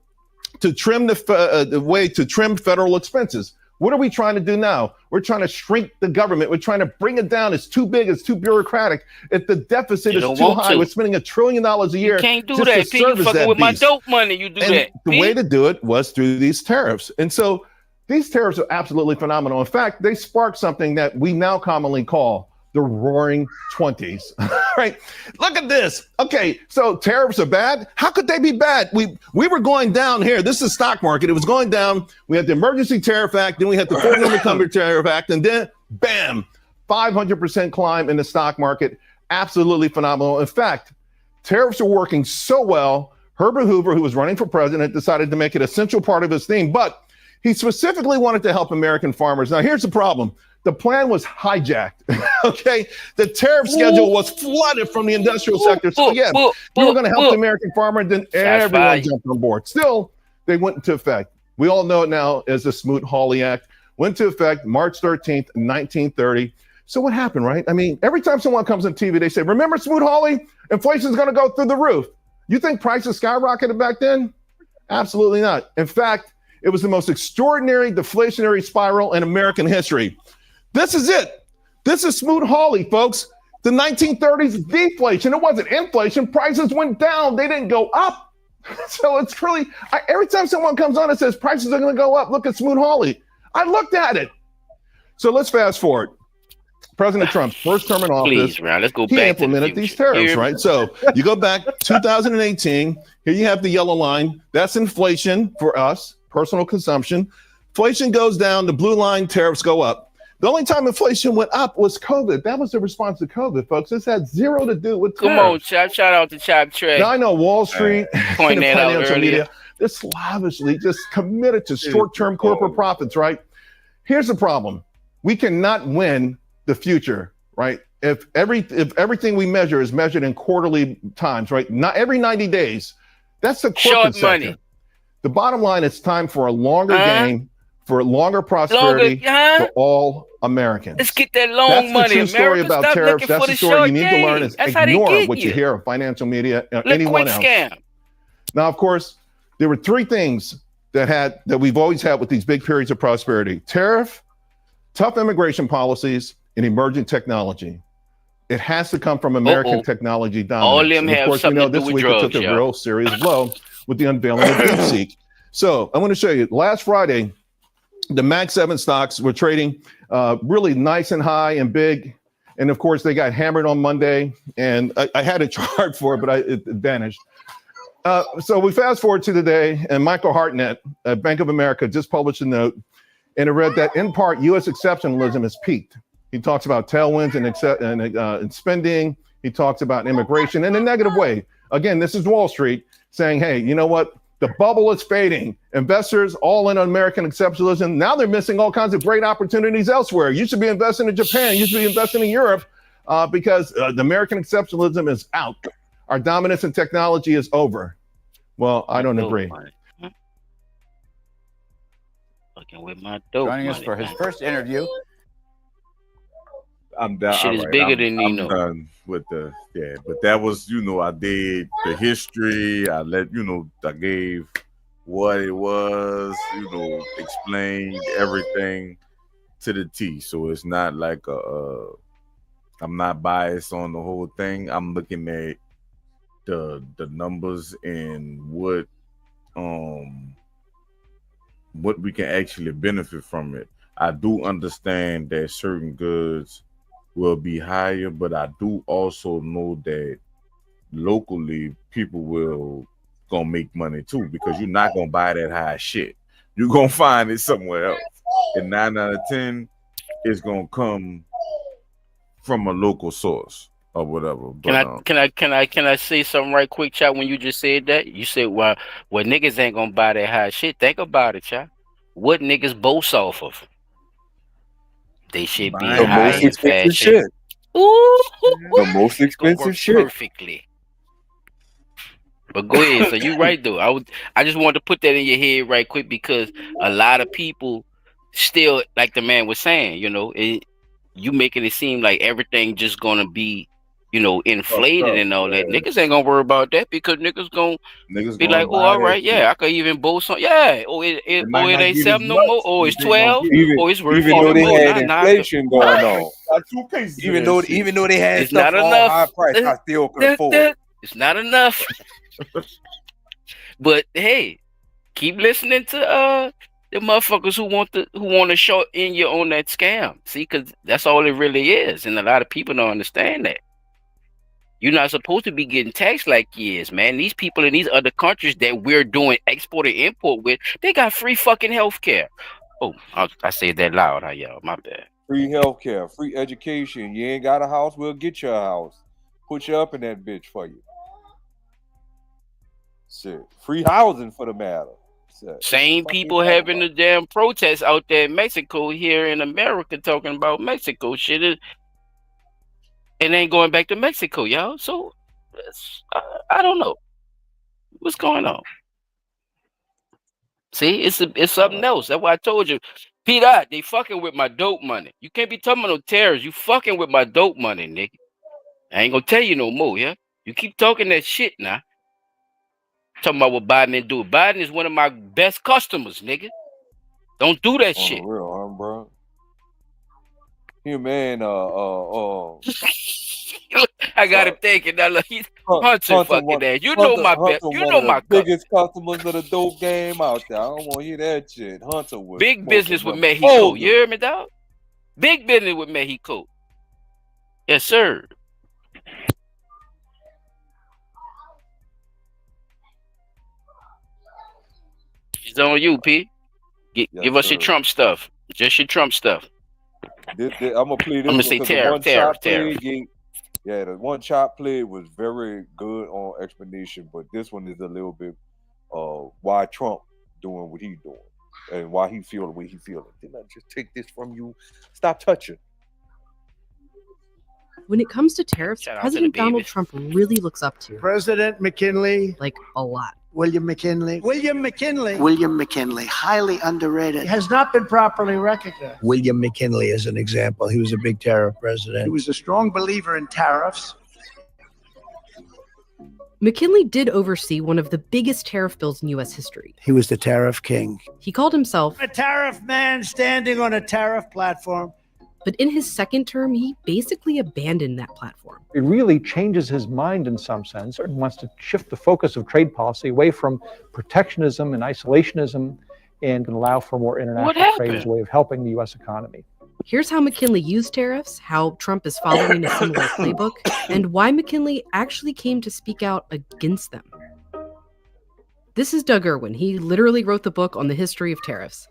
to trim the way to trim federal expenses. What are we trying to do now? We're trying to shrink the government. We're trying to bring it down. It's too big. It's too bureaucratic. If the deficit is too high, we're spending $1 trillion a year. You can't do just that. to P, you service fucking that with my beast. dope money. You do And that. the way to do it was through these tariffs. And so these tariffs are absolutely phenomenal. In fact, they sparked something that we now commonly call the Roaring 20s. Right? Look at this. Okay, so tariffs are bad. How could they be bad? We were going down here. This is the stock market. It was going down. We had the Emergency Tariff Act, then we had the Fortney-McCumber Tariff Act, and then bam, 500% climb in the stock market. Absolutely phenomenal. In fact, tariffs are working so well. Herbert Hoover, who was running for president, decided to make it an essential part of his theme, but he specifically wanted to help American farmers. Now, here's the problem. The plan was hijacked, okay? The tariff schedule was flooded from the industrial sector. So, yeah, we were going to help the American farmer, and then everyone jumped on board. Still, they went into effect. We all know it now as the Smoot-Hawley Act. Went into effect March 13th, 1930. So what happened, right? I mean, every time someone comes on TV, they say, remember Smoot-Hawley? Inflation's going to go through the roof. You think prices skyrocketed back then? Absolutely not. In fact, it was the most extraordinary deflationary spiral in American history. This is it. This is Smoot-Hawley, folks. The 1930s deflation. It wasn't inflation. Prices went down. They didn't go up. So it's really, every time someone comes on and says prices are going to go up, look at Smoot-Hawley. I looked at it. So let's fast forward. President Trump's first term in office, Please, man, let's go he back implemented to the these future. tariffs, right? So you go back 2018, here you have the yellow line. That's inflation for us, personal consumption. Inflation goes down, the blue line, tariffs go up. The only time inflation went up was COVID. That was the response to COVID, folks. This had zero to do with tariffs. Come on, Chop. Shout out to Chop Trey. Now I know Wall Street and Pointing the that out financial earlier. media, Just lavishly, just committed to short-term corporate profits, right? Here's the problem. We cannot win the future, right? If everything we measure is measured in quarterly times, right? Not every 90 days. That's the corporate sector. Money. The bottom line, it's time for a longer game, for longer prosperity for all Americans. Let's get that long money. That's the true story America, about tariffs. That's the story you need to learn. Is ignore what you hear on financial media or anyone else. Scam. Now, of course, there were three things that we've always had with these big periods of prosperity: tariff, tough immigration policies, and emerging technology. It has to come from American technology dominance. All of them and of have course, something we know to do this with week drugs, it took a real serious blow with the unveiling of DeepSeek. So I want to show you. Last Friday, the Mag 7 stocks were trading really nice and high and big. And of course, they got hammered on Monday. And I had a chart for it, but it vanished. So we fast forward to today, and Michael Hartnett at Bank of America just published a note. And it read that in part, U.S. exceptionalism has peaked. He talks about tailwinds and spending. He talks about immigration in a negative way. Again, this is Wall Street saying, hey, you know what? The bubble is fading. Investors all in on American exceptionalism. Now they're missing all kinds of great opportunities elsewhere. You should be investing in Japan. You should be investing in Europe because the American exceptionalism is out. Our dominance in technology is over. Well, I don't agree. Fucking with my dope Joining us for his first interview. I'm done. Shit is bigger than Nino. I'm done with but that was, I did the history. I gave what it was, explained everything to the T. So it's not like I'm not biased on the whole thing. I'm looking at the numbers and what we can actually benefit from it. I do understand that certain goods will be higher, but I do also know that locally people will gonna make money too, because you're not gonna buy that high shit. You're gonna find it somewhere else. And 9 out of 10 is gonna come from a local source or whatever. But, Can I say something right quick, chat? When you just said that, you said, well, niggas ain't gonna buy that high shit. Think about it, chat. What niggas boast off of? They should be the high most in expensive fashion. shit. Ooh, The most expensive shit. perfectly. But go ahead. So you're right though. I just wanted to put that in your head right quick, because a lot of people still, like the man was saying, you making it seem like everything just gonna be, inflated and all that. Niggas ain't gonna worry about that, because niggas gonna be like, oh, all right, yeah, I could even boast on, yeah. It ain't 7 no more. Oh, it's 12. Oh, it's worth Even though they more. had inflation going on. Even though they had It's stuff not all enough. high price, I still could afford it. It's not enough. But hey, keep listening to the motherfuckers who want to short in you on that scam. See, because that's all it really is, and a lot of people don't understand that. You're not supposed to be getting taxed like years, man. These people in these other countries that we're doing export and import with, they got free fucking healthcare. Oh, I said that loud, y'all. My bad. Free healthcare, free education. You ain't got a house, we'll get you a house. Put you up in that bitch for you. Shit. Free housing for the matter. Shit. Same people having the damn protests out there in Mexico, here in America, talking about Mexico shit. It ain't going back to Mexico, y'all. So I don't know what's going on. See, it's something else. That's why I told you, Peter, they fucking with my dope money. You can't be talking about no terrorists. You fucking with my dope money, nigga. I ain't gonna tell you no more, yeah? You keep talking that shit now. Talking about what Biden didn't do. Biden is one of my best customers, nigga. Don't do that shit. Real, bro. Here, man, I got him thinking now. Look, he's Hunter fucking ass. You know my best. You know my biggest customers of the dope game out there. I don't want to hear that shit. Hunter was big business with Mexico. You hear me, dog? Big business with Mexico. Yes, sir. It's on you, P. Give us your Trump stuff. Just your Trump stuff. I'm gonna play this. I'm gonna say tariff. Yeah, the one chop play was very good on explanation, but this one is a little bit why Trump doing what he doing and why he feel the way he feeling. Didn't I just take this from you? Stop touching. When it comes to tariffs, Shout out to President the Donald babies. Trump really looks up to, President McKinley, like, a lot. William McKinley, William McKinley. William McKinley, Highly underrated. has not been properly recognized. William McKinley is an example. He was a big tariff president. He was a strong believer in tariffs. McKinley did oversee one of the biggest tariff bills in U.S. history. He was the tariff king. He called himself A tariff man standing on a tariff platform. but in his second term, he basically abandoned that platform. It really changes his mind in some sense and wants to shift the focus of trade policy away from protectionism and isolationism and allow for more international trade as a way of helping the U.S. economy. Here's how McKinley used tariffs, how Trump is following a similar playbook, and why McKinley actually came to speak out against them. This is Doug Irwin. He literally wrote the book on the history of tariffs.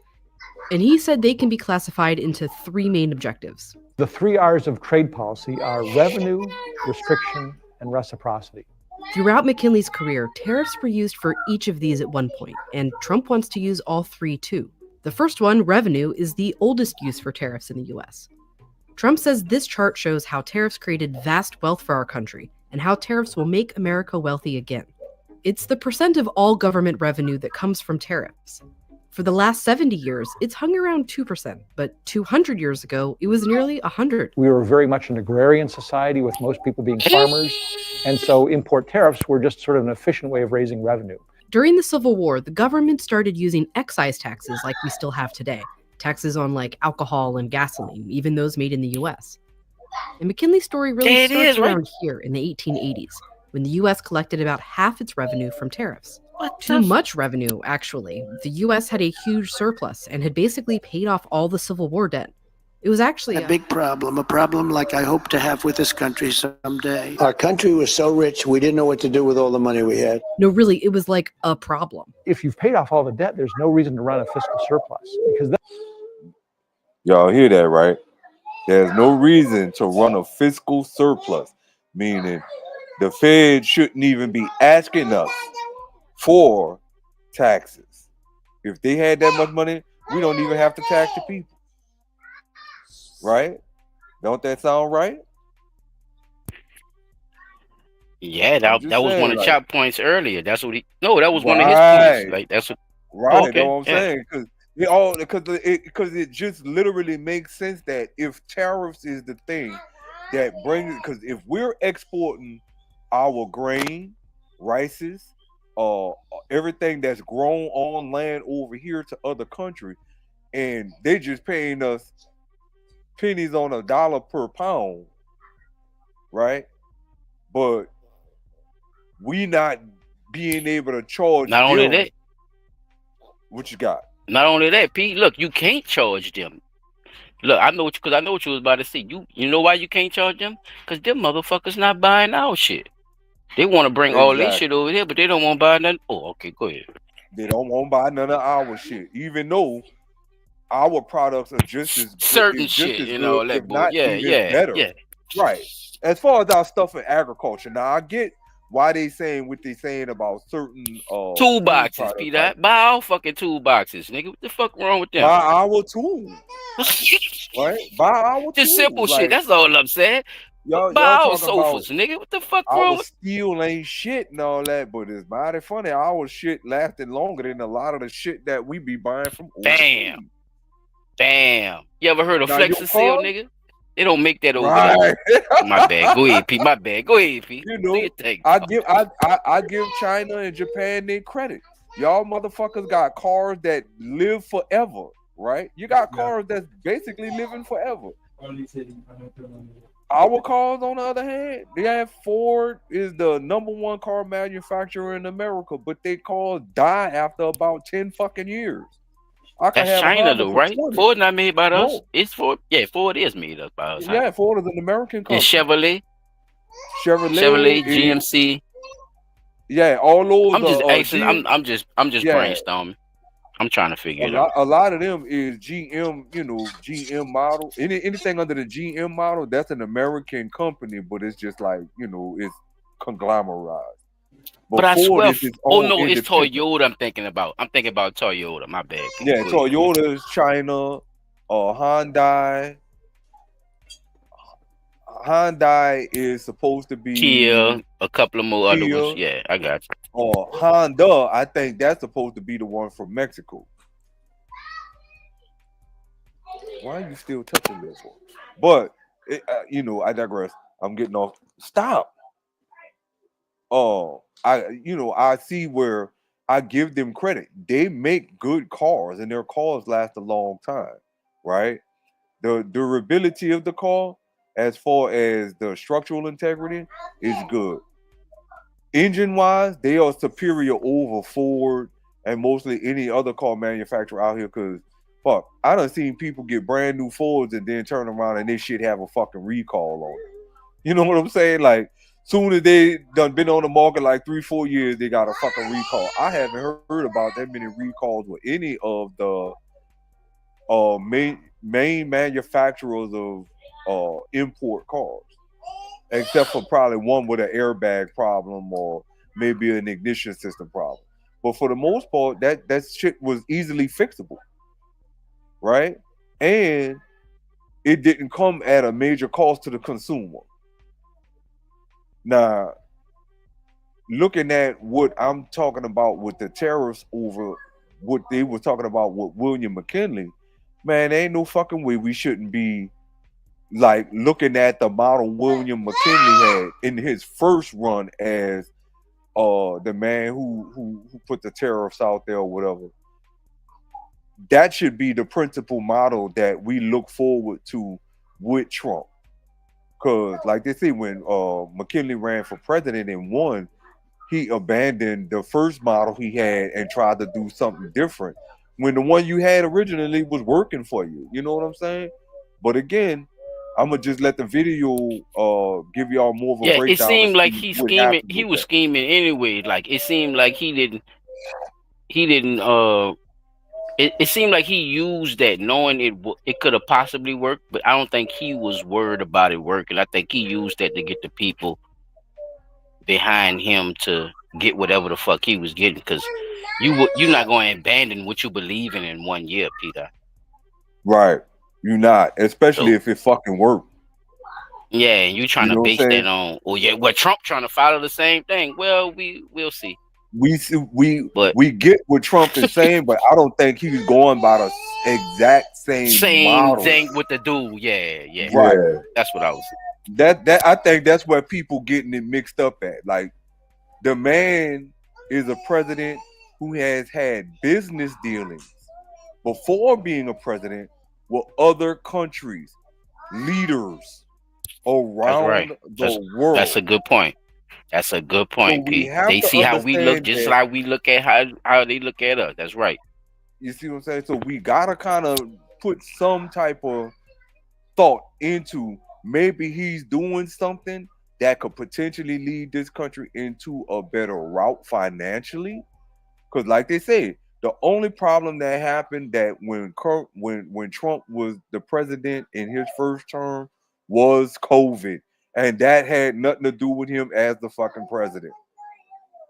And he said they can be classified into three main objectives. The 3 R's of trade policy are revenue, restriction, and reciprocity. Throughout McKinley's career, tariffs were used for each of these at one point, and Trump wants to use all three too. The first one, revenue, is the oldest use for tariffs in the US. Trump says this chart shows how tariffs created vast wealth for our country, and how tariffs will make America wealthy again. It's the percent of all government revenue that comes from tariffs. For the last 70 years, it's hung around 2%, but 200 years ago, it was nearly 100. We were very much an agrarian society with most people being farmers, and so import tariffs were just sort of an efficient way of raising revenue. During the Civil War, the government started using excise taxes like we still have today. Taxes on like alcohol and gasoline, even those made in the US. And McKinley's story really starts around here in the 1880s, when the US collected about half its revenue from tariffs. Too much revenue, actually. The US had a huge surplus and had basically paid off all the Civil War debt. It was actually a big problem, a problem like I hope to have with this country someday. Our country was so rich, we didn't know what to do with all the money we had. No, really, it was like a problem. If you've paid off all the debt, there's no reason to run a fiscal surplus, because Y'all hear that, right? There's no reason to run a fiscal surplus, meaning the Fed shouldn't even be asking us for taxes. If they had that much money, we don't even have to tax the people. Right? Don't that sound right? Yeah, that was saying, one of like, Chop Point's earlier. That's what that was one of his points. Like that's what Right, okay, that's what I'm saying. Because it just literally makes sense that if tariffs is the thing that brings, because if we're exporting our grain, rices, everything that's grown on land over here to other countries, and they just paying us pennies on a dollar per pound, right? But we not being able to charge not only them. that. What you got? Not only that, Pete. Look, you can't charge them. Look, I know what you was about to say. You know why you can't charge them? Because them motherfuckers not buying our shit. They want to bring all this shit over here, but they don't want to buy nothing. Oh, okay, go ahead. They don't want to buy none of our shit, even though our products are just as certain just shit, as you good, know, if like not even better. yeah. Right. As far as our stuff in agriculture, now I get why they saying what they saying about certain toolboxes, Peter. Buy our fucking toolboxes, nigga. What the fuck wrong with them? Buy our tools. Right? Buy our tools. Just simple like, shit. That's all I'm saying. Y'all buy our talking sofas, about nigga. What the fuck wrong with steel ain't shit and all that, but it's mighty funny. Our shit lasted longer than a lot of the shit that we be buying from overseas. Damn. You ever heard of Now, Flexi your Seal, car? nigga? They don't make that over Right. there. My bad. Go ahead, Pete. My bad. Go ahead, Pete. You Do know, your thing. I give China and Japan their credit. Y'all motherfuckers got cars that live forever, right? You got cars that's basically living forever. Our cars, on the other hand, Ford is the #1 car manufacturer in America, but their cars die after about 10 fucking years. I can That's have a China, Honda though, for right? 20. Ford not made by us. No. It's Ford. Yeah, Ford is made up by us. Huh? Yeah, Ford is an American company. And Chevrolet, Chevrolet, GMC. Yeah, all those. I'm just asking. I'm just Yeah. brainstorming. I'm trying to figure it out. A lot of them is GM, GM model. Anything under the GM model, that's an American company, but it's just like, it's conglomerated. But I Ford swear, is its oh own no, it's independent. Toyota. I'm thinking about Toyota. My bad. People. Yeah, Toyota is China. Hyundai is supposed to be Kia, a couple of more other ones. Kia. Yeah, I got you. Or Honda, I think that's supposed to be the one from Mexico. Why are you still touching this one? But I digress. I'm getting off. Stop. I see where I give them credit. They make good cars, and their cars last a long time, right? The durability of the car, as far as the structural integrity, is good. Engine-wise, they are superior over Ford and mostly any other car manufacturer out here. Cause fuck, I done seen people get brand new Fords and then turn around and this shit have a fucking recall on it. You know what I'm saying? Like, soon as they done been on the market like 3-4 years, they got a fucking recall. I haven't heard about that many recalls with any of the main manufacturers of import cars, except for probably one with an airbag problem or maybe an ignition system problem. But for the most part, that shit was easily fixable, right? And it didn't come at a major cost to the consumer. Now, looking at what I'm talking about with the tariffs over what they were talking about with William McKinley, man, ain't no fucking way we shouldn't be like looking at the model William McKinley had in his first run as the man who put the tariffs out there or whatever. That should be the principal model that we look forward to with Trump. Because like they say, when McKinley ran for president and won, he abandoned the first model he had and tried to do something different when the one you had originally was working for you. You know what I'm saying? But again, I'm gonna just let the video give y'all more of a breakdown. It seemed like he what scheming. happened He with was that. scheming anyway. Like it seemed like he didn't. It seemed like he used that, knowing it could have possibly worked, but I don't think he was worried about it working. I think he used that to get the people behind him to get whatever the fuck he was getting. Because you're not going to abandon what you believe in 1 year, Peter. Right, you're not, especially if it fucking worked. Yeah, and you trying to base that on, Trump trying to follow the same thing. Well, we'll see. We get what Trump is saying, but I don't think he's going by the exact same model. Thing with the dude. Yeah. Right. That's what I was saying. That I think that's where people getting it mixed up at. Like, the man is a president who has had business dealings before being a president with other countries, leaders around the world. That's a good point. That's a good point, So P. They see how we look, just like we look at how they look at us. That's right. You see what I'm saying? So we gotta kind of put some type of thought into maybe he's doing something that could potentially lead this country into a better route financially. Because, like they say, the only problem that happened that when Trump was the president in his first term was COVID, and that had nothing to do with him as the fucking president,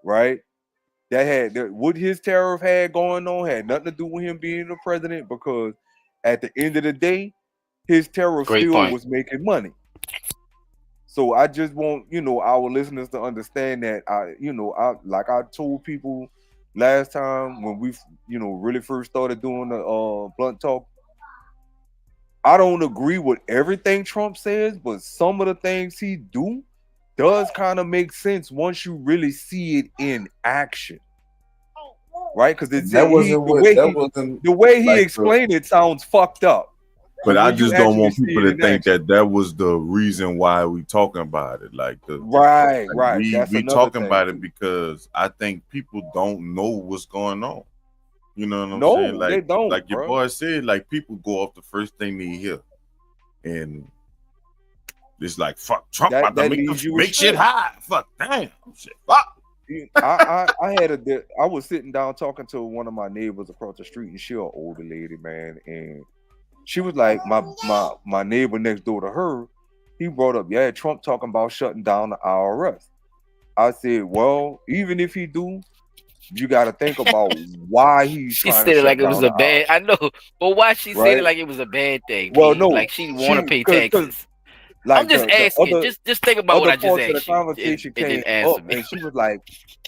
right? What his tariff had going on had nothing to do with him being the president, because at the end of the day, his tariff was making money. So I just want our listeners to understand that I told people last time when we really first started doing the blunt talk. I don't agree with everything Trump says, but some of the things he does kind of make sense once you really see it in action, right? Because the way he explained it sounds fucked up. But I just don't want people to think that was the reason why we talking about it. Right. We talking about it because I think people don't know what's going on. You know what I'm saying? They don't. Like your boy said, like people go off the first thing they hear, and it's like fuck Trump about to make shit high. Fuck damn shit. Fuck. I was sitting down talking to one of my neighbors across the street, and she an older lady, man, and she was like, my neighbor next door to her, he brought up, Trump talking about shutting down the IRS. I said, well, even if he do, you got to think about why he's She trying to said it like shut it was down a the aisle, bad. I know, but why she said it right? like it was a bad thing? Well, P? no, Like she want to pay because taxes. I'm like just the asking. Just think about what other I just parts of the asked you, conversation and then came answer up, me. and she was like,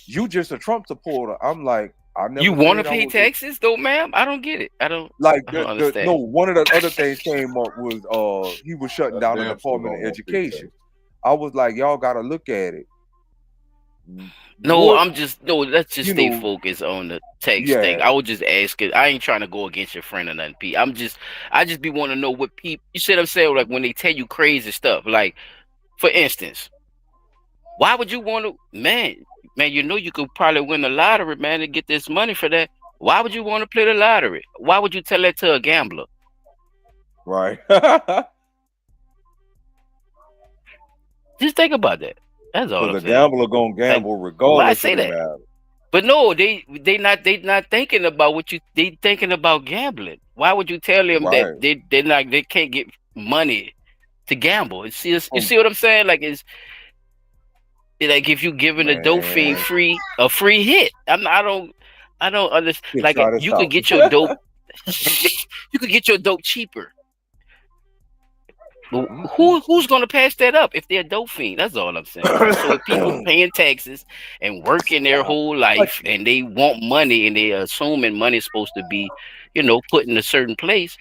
"You just a Trump supporter." I'm like, I You never want to said I pay was. taxes, though, ma'am? I don't get it. I don't understand. No, one of the other things came up was he was shutting down the Damn sure Department don't of want to pay Education. I was like, y'all got to look at it. No, What, let's just you stay know? focused on the tax Yeah, thing. I would just ask it. I ain't trying to go against your friend or nothing, P. I just be want to know what people. You see what I'm saying? Like when they tell you crazy stuff. Like, for instance, why would you want to, man? You know you could probably win the lottery, man, and get this money for that. Why would you want to play the lottery? Why would you tell that to a gambler? right. Just think about that. That's all Because I'm the saying. gambler gonna gamble Why I regardless say of the that? matter. But no, they not thinking about what they thinking about gambling. Why would you tell them that Right. they can't get money to gamble? You see From what I'm saying? Like it's like if you giving a dope fiend man, a free hit. I don't understand. here, Like try this you could out. get your dope, you could get your dope cheaper. But who's gonna pass that up if they're a dope fiend? That's all I'm saying. Right? So if people paying taxes and working their whole life and they want money and they assuming money is supposed to be, put in a certain place,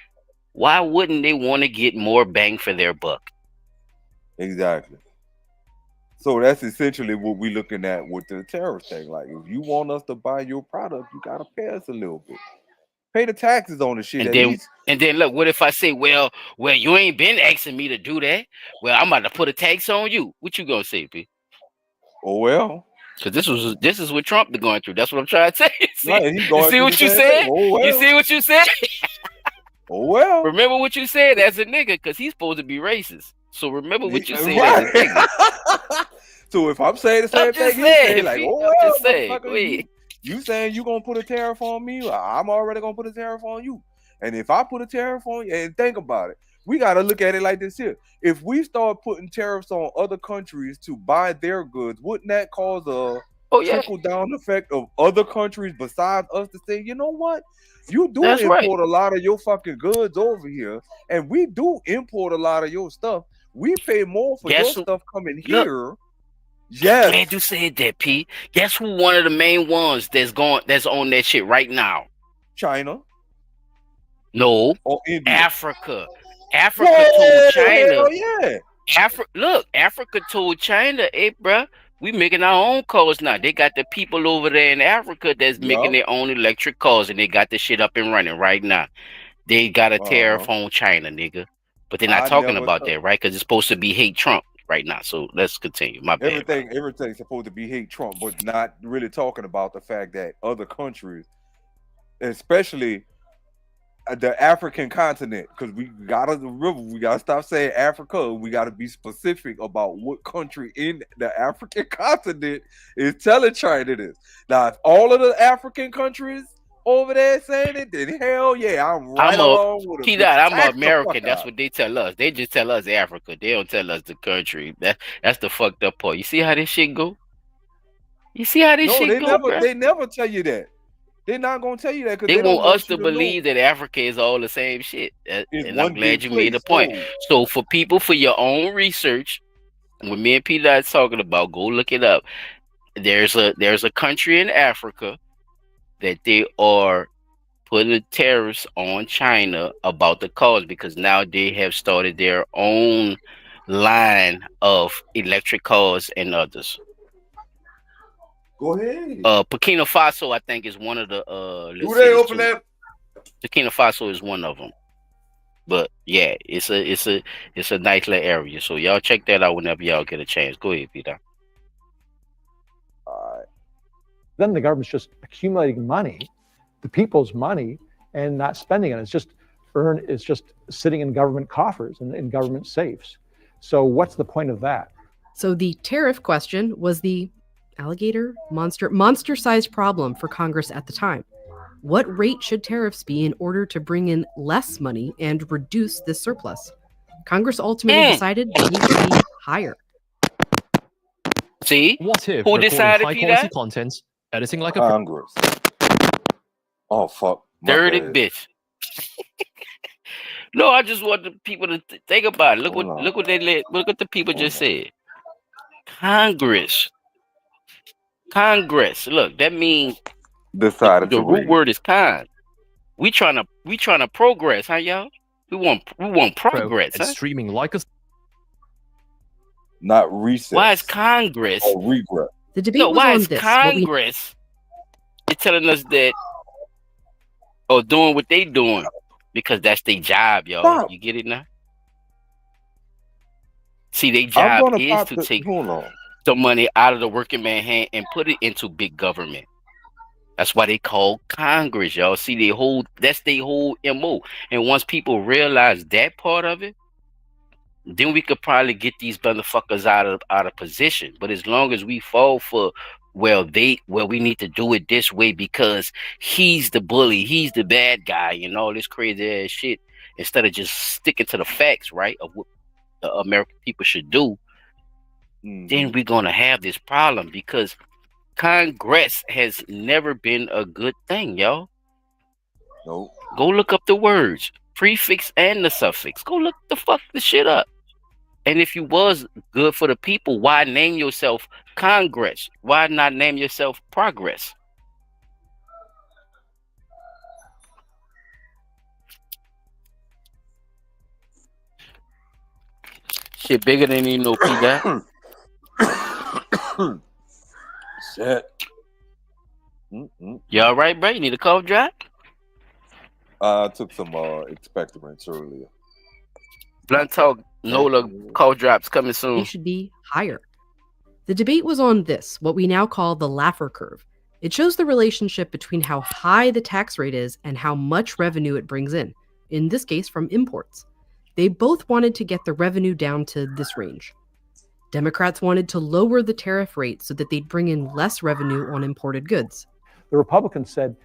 why wouldn't they want to get more bang for their buck? Exactly. So that's essentially what we're looking at with the tariff thing. Like, if you want us to buy your product, you gotta pay us a little bit. Pay the taxes on the shit And at then least. look, what if I say, well, you ain't been asking me to do that? Well, I'm about to put a tax on you. What you gonna say, P? Oh well. Because this is what Trump is going through. That's what I'm trying to say. Right, he's You going see through what the you same thing. said? Oh well. You see what you said? Oh well. Remember what you said as a nigga, because he's supposed to be racist. So remember what you said Right. as a nigga. So if I'm saying the same I'm just thing, you say saying, like, P. oh I'm well, just saying. Go motherfucker, ahead. you saying you gonna put a tariff on me? I'm already gonna put a tariff on you. And if I put a tariff on you, and think about it, we gotta look at it like this here. If we start putting tariffs on other countries to buy their goods, wouldn't that cause a trickle down effect of other countries besides us to say, you know what? You do That's right. import a lot of your fucking goods over here, and we do import a lot of your stuff. We pay more for your stuff coming here. Yes. Glad you said that, P. Guess who one of the main ones that's on that shit right now? China. No. Or India. Africa. Africa told China. Hell yeah. Africa told China, hey, bruh, we making our own cars now. They got the people over there in Africa that's making their own electric cars, and they got the shit up and running right now. They got a tariff on China, nigga. But they're not talking about that, right? Because it's supposed to be hate Trump right now. So let's continue. My bad. Everything's supposed to be hate Trump, but not really talking about the fact that other countries, especially the African continent, because we gotta stop saying Africa. We gotta be specific about what country in the African continent is telling China this. Now, if all of the African countries over there saying it, then hell yeah, I'm along with them. I'm American. That's what they tell us. They just tell us Africa. They don't tell us the country. That's the fucked up part. You see how this shit go? You see how this shit go, bro? They never tell you that. They're not gonna tell you that because they want us to believe that Africa is all the same shit. And I'm glad you made a point. So for your own research, what me and Peter are talking about, go look it up. There's a country in Africa that they are putting tariffs on China about the cars because now they have started their own line of electric cars and others. Go ahead. Burkina Faso, I think, is one of the. Do they open that? Burkina Faso is one of them. But yeah, it's a nice little area. So y'all check that out whenever y'all get a chance. Go ahead, Peter. All right. Then the government's just accumulating money, the people's money, and not spending it. It's just sitting in government coffers and in government safes. So what's the point of that? So the tariff question was the alligator monster-sized problem for Congress at the time. What rate should tariffs be in order to bring in less money and reduce this surplus? Congress ultimately decided they need to be higher. See? What if Who recording decided, high P. quality Dot? content, editing like a Congress. Oh fuck. My Dirty bad. bitch. No, I just want the people to think about it. Look Hold on. what they look what the people Hold just on. said. Congress. Look, that means Decided the to root raise. word is con. We trying to progress, huh, y'all? We want progress, and huh? streaming like a Not recess. Why is Congress? Or regret. The debate No, was why on is this. What we Congress telling us that or doing what they doing? Because that's their job, y'all. Stop. You get it now? See, their I'm job gonna is pop to the take hold on. the money out of the working man hand and put it into big government. That's why they call Congress, y'all. See, that's their whole MO. And once people realize that part of it, then we could probably get these motherfuckers out of position. But as long as we fall for we need to do it this way because he's the bully, he's the bad guy, and all this crazy ass shit, instead of just sticking to the facts, right, of what the American people should do, then we're gonna have this problem because Congress has never been a good thing, y'all. Nope. Go look up the words, prefix and the suffix. Go look the shit up. And if you was good for the people, why name yourself Congress? Why not name yourself Progress? Shit bigger than you know, P. Dot. Shit. You all right, bro? You need a cough drop? I took some expectorants earlier. Blunt talk, NOLA cough drops coming they soon. should be higher. The debate was on this, what we now call the Laffer curve. It shows the relationship between how high the tax rate is and how much revenue it brings in this case from imports. They both wanted to get the revenue down to this range. Democrats wanted to lower the tariff rate so that they'd bring in less revenue on imported goods. The Republicans said,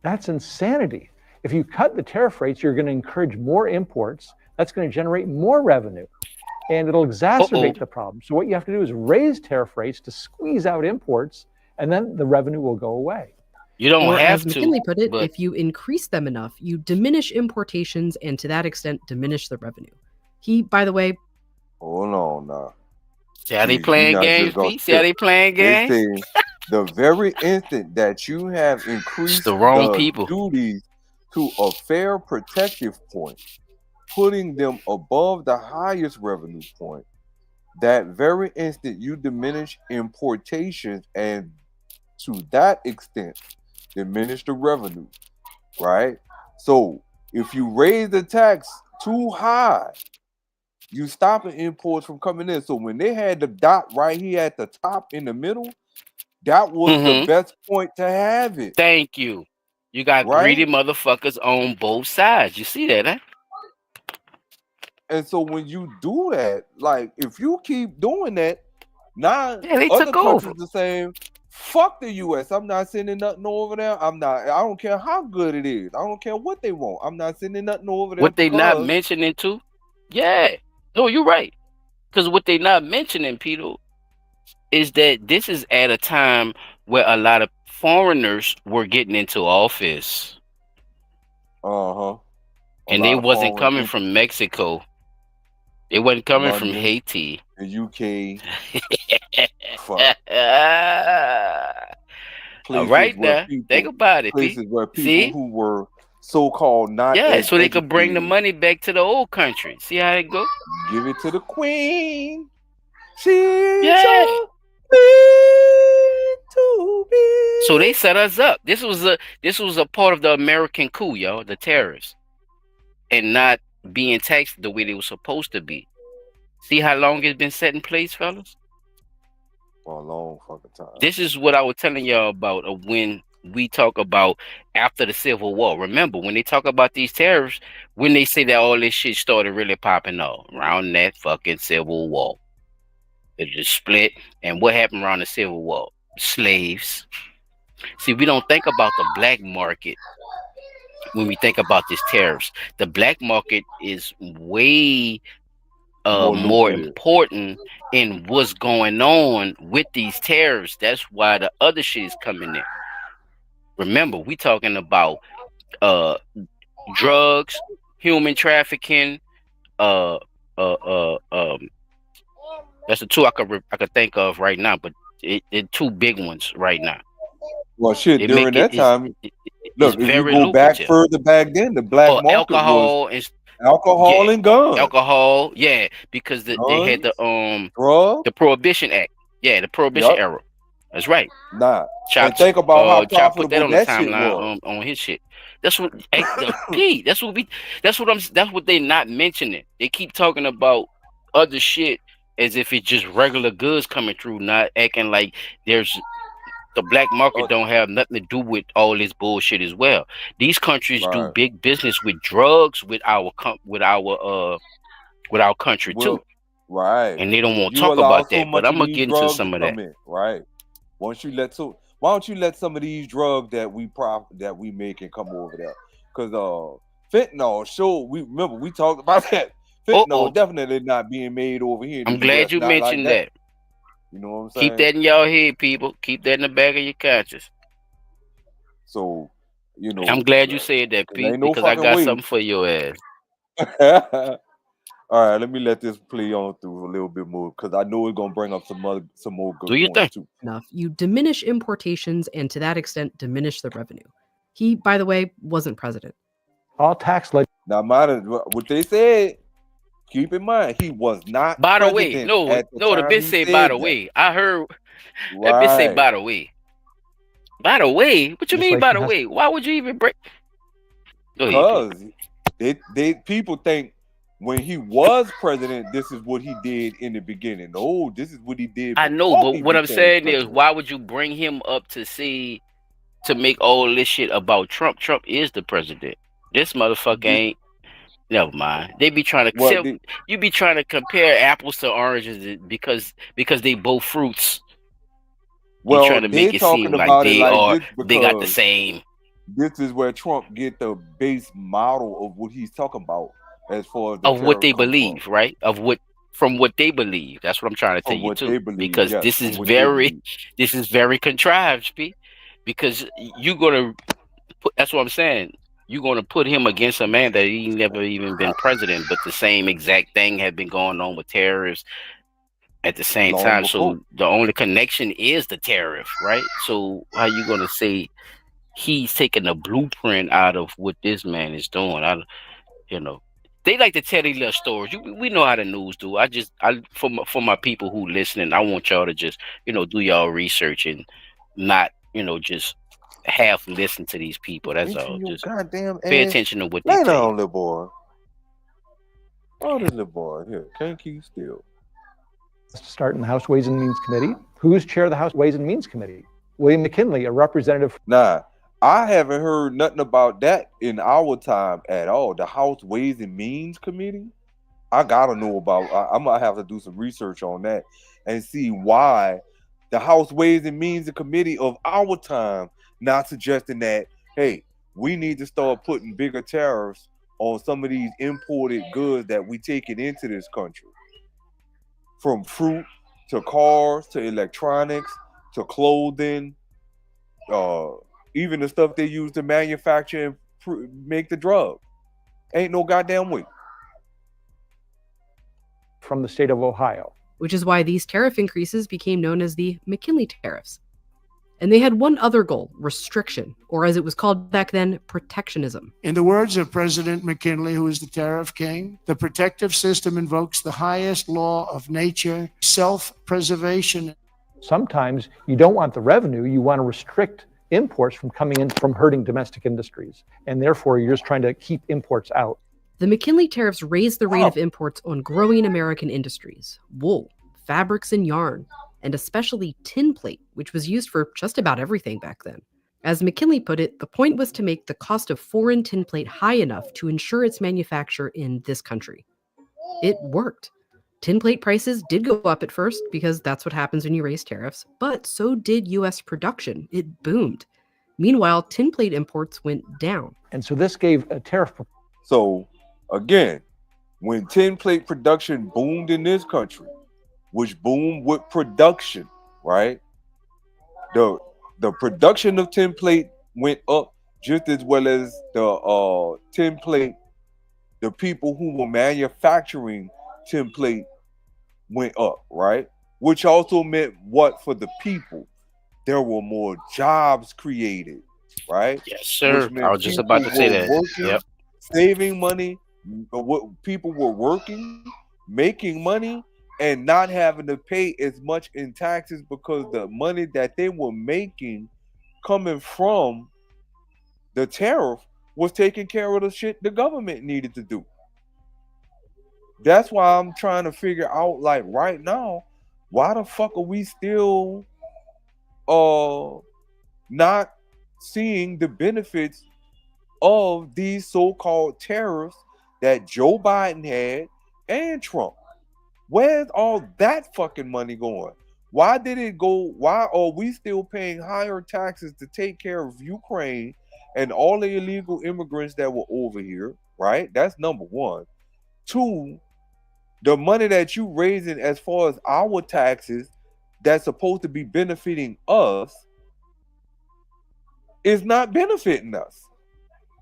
that's insanity. If you cut the tariff rates, you're going to encourage more imports. That's going to generate more revenue, and it'll exacerbate the problem. So what you have to do is raise tariff rates to squeeze out imports, and then the revenue will go away. You don't Or have as to. McKinley put it, but if you increase them enough, you diminish importations and to that extent diminish the revenue. He, by the way, Hold on now. see how they We playing not games, just gonna P? See how they playing They games? say the very instant that you have increased the wrong the people. duties to a fair protective point, putting them above the highest revenue point, that very instant you diminish importations and to that extent diminish the revenue, right? So if you raise the tax too high, you stopping imports from coming in. So when they had the dot right here at the top in the middle, that was the best point to have it. Thank you. You got greedy motherfuckers on both sides. You see that, huh? And so when you do that, like if you keep doing that, now they other took countries over. are saying, fuck the US. I'm not sending nothing over there. I don't care how good it is. I don't care what they want. I'm not sending nothing over there. What they not mentioning too? Yeah. No, you're right. Because what they not mentioning, Peter, is that this is at a time where a lot of foreigners were getting into office. Uh-huh. And they wasn't coming from Mexico. They wasn't coming from London, Haiti. The UK. Fuck. All right now. Think about it, Places P. where people See? who were so-called not as so they could bring the educated. money back to the old country. See how it go? Give it to the queen. She's Yeah. to be. So they set us up. This was a part of the American coup, y'all, the tariffs, and not being taxed the way they were supposed to be. See how long it's been set in place, fellas? For a long fucking time. This is what I was telling y'all about when we talk about after the Civil War. Remember, when they talk about these tariffs, when they say that all this shit started really popping off around that fucking Civil War. It just split. And what happened around the Civil War? Slaves. See, we don't think about the black market when we think about these tariffs. The black market is way more important in what's going on with these tariffs. That's why the other shit is coming in. Remember, we talking about drugs, human trafficking, uh that's the two I could think of right now, but it two big ones right now. Well, shit, They during make that time, look, if you very go back lucrative. further back then, the black market Alcohol was and alcohol and guns. Alcohol, yeah, because they had the drugs, the Prohibition Act. Yeah, the Prohibition era. That's right. Nah. Chop, And think about how Chop put that profitable on the that shit timeline was. on his shit. That's what Pete. That's what they not mentioning. They keep talking about other shit as if it's just regular goods coming through, not acting like there's the black market don't have nothing to do with all this bullshit as well. These countries do big business with drugs with our country too. Right. And they don't want to You talk allow about so that, but much I'm of gonna these get into drugs some to of that. come in, right? Why don't you let some of these drugs that we making come over there? Because fentanyl, we talked about that. Fentanyl definitely not being made over here. I'm glad you mentioned that. You know what I'm saying? Keep that in y'all head, people. Keep that in the back of your conscience. So, I'm glad you said that, Pete, because I got something for your ass. All right, let me let this play on through a little bit more because I know it's gonna bring up some more good points too. Enough, you diminish importations and to that extent diminish the revenue. He, by the way, wasn't president. All tax now, what they said. Keep in mind, he was not. By the way, president no, at the the time bitch he say said by the that. way. I heard that bitch say by the way. By the way, what you mean by the way? Why would you even break? Because they people think when he was president, this is what he did in the beginning. Oh, this is what he did. I know, but what I'm saying is, why would you bring him up to make all this shit about Trump? Trump is the president. This motherfucker ain't. Never mind. They be trying to you be trying to compare apples to oranges because they both fruits. Well, you trying to make it seem like they got the same. This is where Trump get the base model of what he's talking about as far as of what they believe, right? From what they believe. That's what I'm trying to tell you too. Because this is very contrived, P. Because you're gonna put. That's what I'm saying. You're gonna put him against a man that he never even been president, but the same exact thing had been going on with tariffs at the same time. So the only connection is the tariff, right? So how you gonna say he's taking a blueprint out of what this man is doing? They like to tell these little stories. We know how the news do. For my people who listening, I want y'all to just do y'all research and not just half listen to these people. That's all. Just pay attention to what they Lay tell down, you. little boy. Oh, this little boy here can't keep still. Start in the House Ways and Means Committee. Who's chair of the House Ways and Means Committee? William McKinley, a representative. Nah, I haven't heard nothing about that in our time at all. The House Ways and Means Committee. I gotta know about. I'm gonna have to do some research on that and see why the House Ways and Means Committee of our time not suggesting that, hey, we need to start putting bigger tariffs on some of these imported goods that we taking into this country. From fruit to cars to electronics to clothing, even the stuff they use to manufacture and make the drug. Ain't no goddamn way. From the state of Ohio. Which is why these tariff increases became known as the McKinley tariffs. And they had one other goal, restriction, or as it was called back then, protectionism. In the words of President McKinley, who is the tariff king, the protective system invokes the highest law of nature, self-preservation. Sometimes you don't want the revenue, you want to restrict imports from coming in, from hurting domestic industries. And therefore, you're just trying to keep imports out. The McKinley tariffs raised the rate of imports on growing American industries, wool, fabrics and yarn, and especially tin plate, which was used for just about everything back then. As McKinley put it, the point was to make the cost of foreign tin plate high enough to ensure its manufacture in this country. It worked. Tin plate prices did go up at first because that's what happens when you raise tariffs, but so did U.S. production. It boomed. Meanwhile, tin plate imports went down. And so this gave a tariff. So, again, when tin plate production boomed in this country, which boomed with production, right? The production of tin plate went up just as well as the tin plate. The people who were manufacturing tin plate went up, right? Which also meant what for the people? There were more jobs created, right? Yes, sir. Which I meant was just people about to say were that. working, Yep. saving money. What people were working, making money, and not having to pay as much in taxes because the money that they were making coming from the tariff was taking care of the shit the government needed to do. That's why I'm trying to figure out, like, right now, why the fuck are we still not seeing the benefits of these so-called tariffs that Joe Biden had and Trump? Where's all that fucking money going? Why did it go? Why are we still paying higher taxes to take care of Ukraine and all the illegal immigrants that were over here, right? That's number one. Two, the money that you raising as far as our taxes that's supposed to be benefiting us is not benefiting us.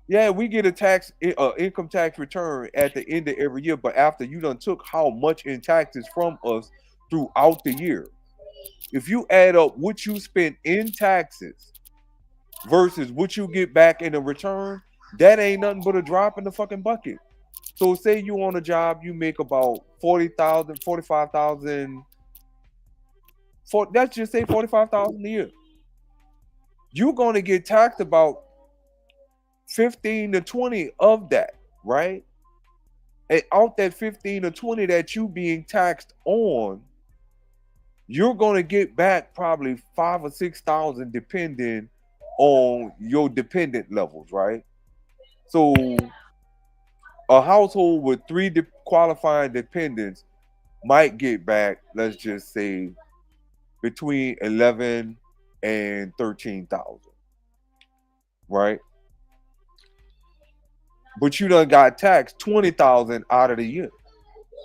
Yeah, we get a income tax return at the end of every year, but after you done took how much in taxes from us throughout the year. If you add up what you spent in taxes versus what you get back in a return, that ain't nothing but a drop in the fucking bucket. So say you on a job, you make about 40,000, 45,000. Let's just say 45,000 a year. You're going to get taxed about 15 to 20 of that, right? And out that 15 or 20 that you being taxed on, you're going to get back probably 5 or 6,000 depending on your dependent levels, right? So a household with 3 qualifying dependents might get back, let's just say, between 11 and 13,000, right? But you done got taxed 20,000 out of the year.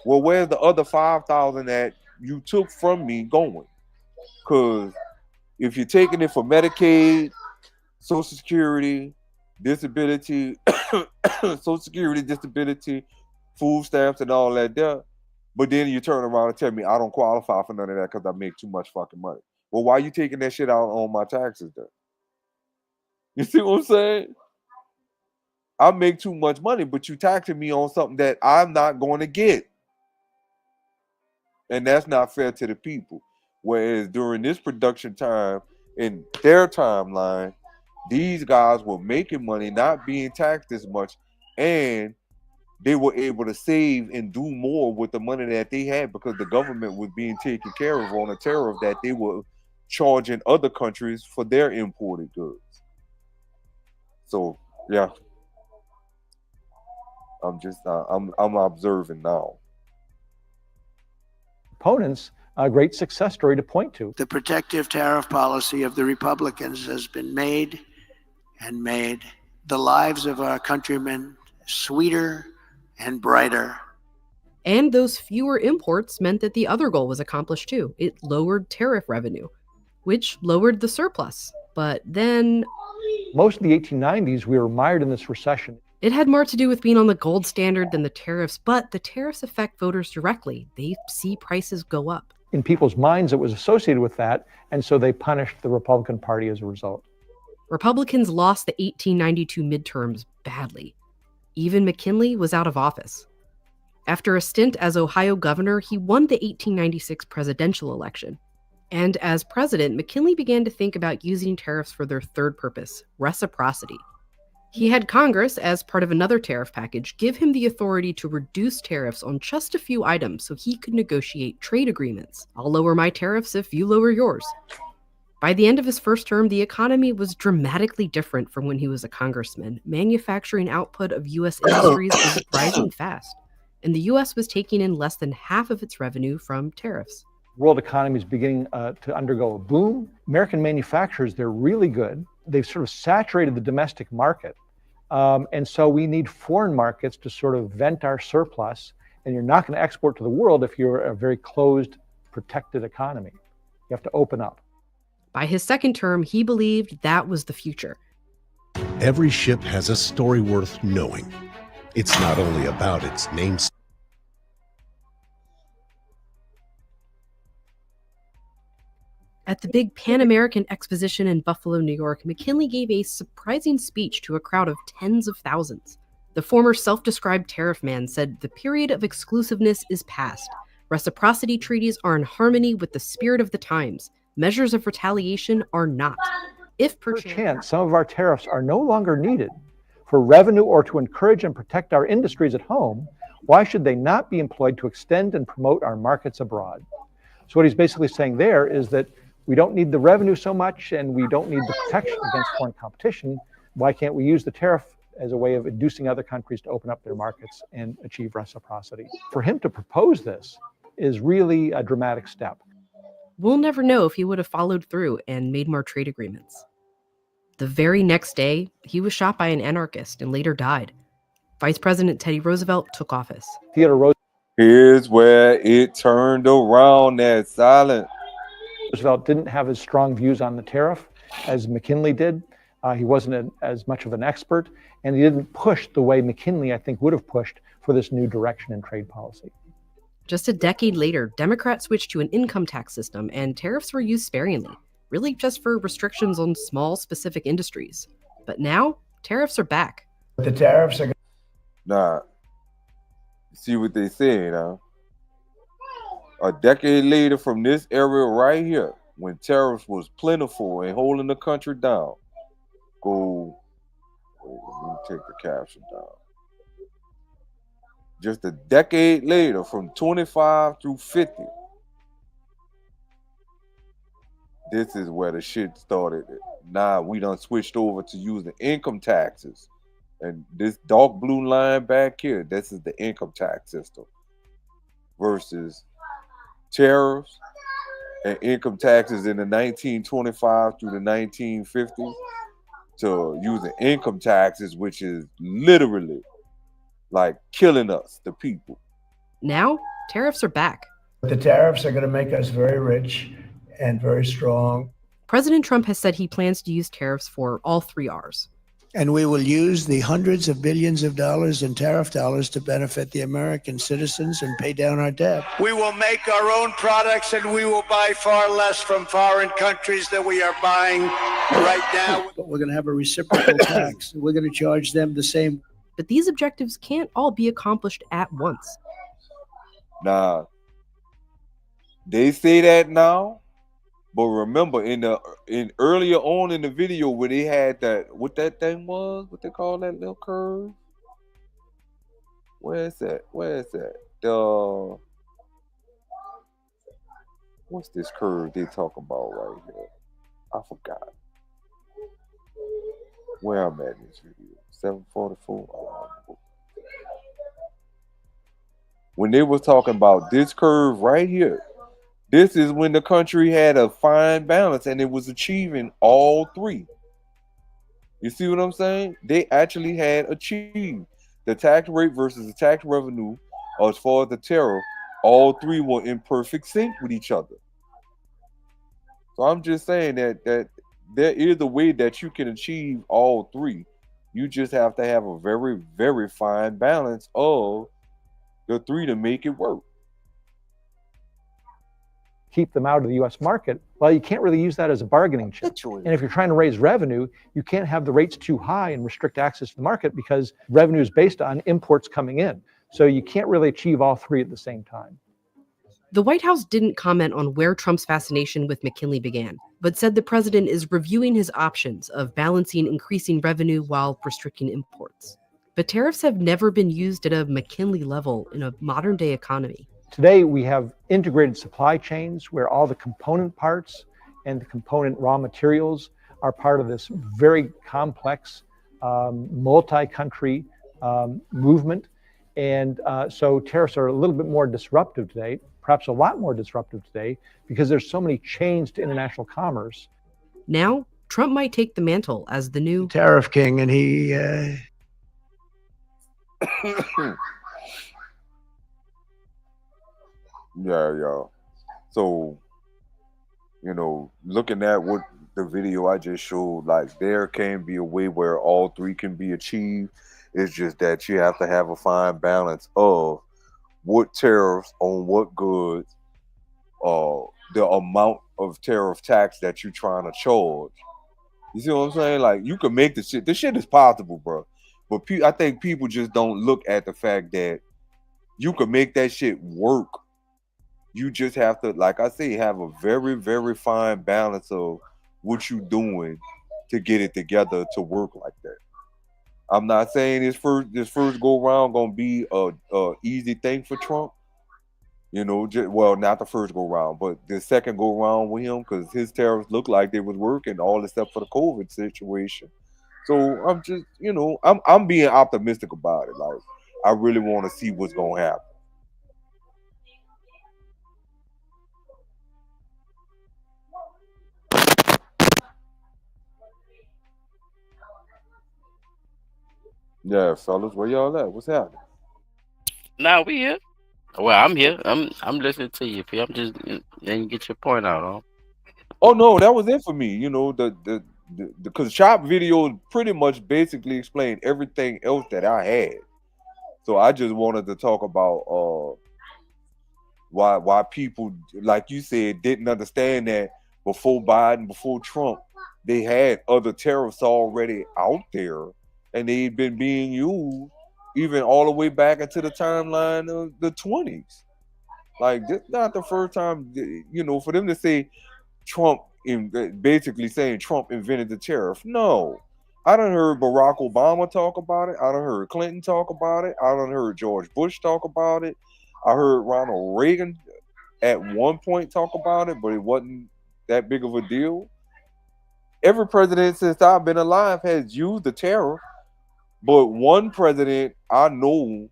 Well, where's the other 5,000 that you took from me going? Because if you're taking it for Medicaid, Social Security, disability, Social Security, disability, food stamps, and all that there, but then you turn around and tell me I don't qualify for none of that because I make too much fucking money. Well, why are you taking that shit out on my taxes then? You see what I'm saying? I make too much money, but you taxing me on something that I'm not going to get. And that's not fair to the people. Whereas during this production time, in their timeline, these guys were making money, not being taxed as much, and they were able to save and do more with the money that they had because the government was being taken care of on a tariff that they were charging other countries for their imported goods. So, yeah. I'm observing now. Opponents, a great success story to point to. The protective tariff policy of the Republicans has been made and made the lives of our countrymen sweeter and brighter. And those fewer imports meant that the other goal was accomplished too. It lowered tariff revenue, which lowered the surplus. But then most of the 1890s, we were mired in this recession. It had more to do with being on the gold standard than the tariffs, but the tariffs affect voters directly. They see prices go up. In people's minds, it was associated with that, and so they punished the Republican Party as a result. Republicans lost the 1892 midterms badly. Even McKinley was out of office. After a stint as Ohio governor, he won the 1896 presidential election. And as president, McKinley began to think about using tariffs for their third purpose, reciprocity. He had Congress, as part of another tariff package, give him the authority to reduce tariffs on just a few items so he could negotiate trade agreements. I'll lower my tariffs if you lower yours. By the end of his first term, the economy was dramatically different from when he was a congressman. Manufacturing output of U.S. industries was rising fast, and the U.S. was taking in less than half of its revenue from tariffs. World economy is beginning to undergo a boom. American manufacturers, they're really good. They've sort of saturated the domestic market. And so we need foreign markets to sort of vent our surplus And you're not going to export to the world if you're a very closed, protected economy. You have to open up. By his second term, he believed that was the future. Every ship has a story worth knowing. It's not only about its namesake. At the big Pan American Exposition in Buffalo, New York, McKinley gave a surprising speech to a crowd of tens of thousands. The former self-described tariff man said the period of exclusiveness is past. Reciprocity treaties are in harmony with the spirit of the times. Measures of retaliation are not. If perchance some of our tariffs are no longer needed for revenue or to encourage and protect our industries at home, why should they not be employed to extend and promote our markets abroad? So what he's basically saying there is that we don't need the revenue so much and we don't need the protection against foreign competition. Why can't we use the tariff as a way of inducing other countries to open up their markets and achieve reciprocity? For him to propose this is really a dramatic step. We'll never know if he would have followed through and made more trade agreements. The very next day, he was shot by an anarchist and later died. Vice President Teddy Roosevelt took office. Here's where it turned around, that silent. Roosevelt didn't have as strong views on the tariff as McKinley did. He wasn't as much of an expert, and he didn't push the way McKinley, I think, would have pushed for this new direction in trade policy. Just a decade later, Democrats switched to an income tax system, and tariffs were used sparingly, really just for restrictions on small, specific industries. But now, tariffs are back. The tariffs are... Nah. See what they saying, huh? A decade later from this era right here, when tariffs was plentiful and holding the country down, wait, let me take the caption down. Just a decade later, from 25 through 50, this is where the shit started. Now we done switched over to using income taxes. And this dark blue line back here, this is the income tax system versus tariffs and income taxes in the 1925 through the 1950s to using income taxes, which is literally like killing us, the people. Now, tariffs are back. The tariffs are going to make us very rich and very strong. President Trump has said he plans to use tariffs for all 3 Rs. And we will use the hundreds of billions of dollars in tariff dollars to benefit the American citizens and pay down our debt. We will make our own products and we will buy far less from foreign countries than we are buying right now. But we're going to have a reciprocal tax. We're going to charge them the same. But these objectives can't all be accomplished at once. Nah, they say that now, but remember in earlier on in the video where they had that, what that thing was, what they call that little curve? Where is that? What's this curve they talking about right here? I forgot. Where I'm at in this video. 744. When they was talking about this curve right here, this is when the country had a fine balance and it was achieving all 3. You see what I'm saying? They actually had achieved the tax rate versus the tax revenue as far as the tariff. All 3 were in perfect sync with each other. So I'm just saying that there is a way that you can achieve all 3. You just have to have a very, very fine balance of the 3 to make it work. Keep them out of the U.S. market, well, you can't really use that as a bargaining chip. And if you're trying to raise revenue, you can't have the rates too high and restrict access to the market because revenue is based on imports coming in. So you can't really achieve all 3 at the same time. The White House didn't comment on where Trump's fascination with McKinley began, but said the president is reviewing his options of balancing increasing revenue while restricting imports. But tariffs have never been used at a McKinley level in a modern-day economy. Today, we have integrated supply chains where all the component parts and the component raw materials are part of this very complex multi-country movement. And so tariffs are a little bit more disruptive today, perhaps a lot more disruptive today, because there's so many chains to international commerce. Now, Trump might take the mantle as the new tariff king, and he... Yeah. So, looking at what the video I just showed, like there can be a way where all three can be achieved. It's just that you have to have a fine balance of what tariffs on what goods, the amount of tariff tax that you're trying to charge. You see what I'm saying? Like you can make the shit. This shit is possible, bro. But I think people just don't look at the fact that you can make that shit work. You just have to, like I say, have a very, very fine balance of what you doing to get it together to work like that. I'm not saying this first go round gonna be a easy thing for Trump. Well, not the first go round, but the second go round with him, because his tariffs look like they was working, all except for the COVID situation. So I'm just, I'm being optimistic about it. Like I really want to see what's gonna happen. Yeah, fellas, where y'all at? What's happening? Now we here. Well, I'm here. I'm listening to you, P. I'm just then you get your point out, huh? Oh no, that was it for me. The because shop video pretty much basically explained everything else that I had. So I just wanted to talk about why people, like you said, didn't understand that before Biden, before Trump, they had other tariffs already out there, and they've been being used even all the way back into the timeline of the 20s. Like this not the first time, for them to say Trump basically saying Trump invented the tariff. No. I done heard Barack Obama talk about it. I done heard Clinton talk about it. I done heard George Bush talk about it. I heard Ronald Reagan at one point talk about it, but it wasn't that big of a deal. Every president since I've been alive has used the tariff, but one president I know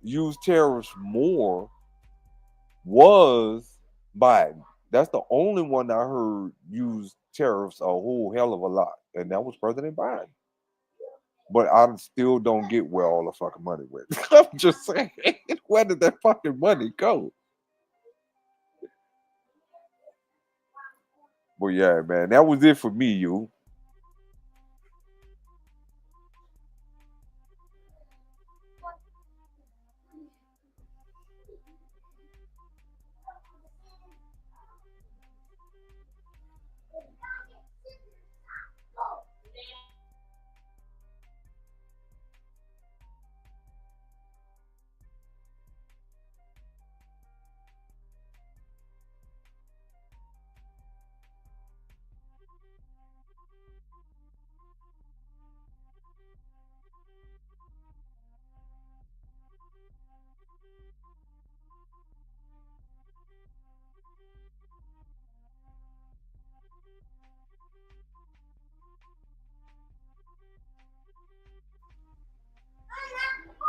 used tariffs more was Biden. That's the only one I heard use tariffs a whole hell of a lot, and that was President Biden. But I still don't get where all the fucking money went. I'm just saying, where did that fucking money go? But yeah, man, that was it for me, you.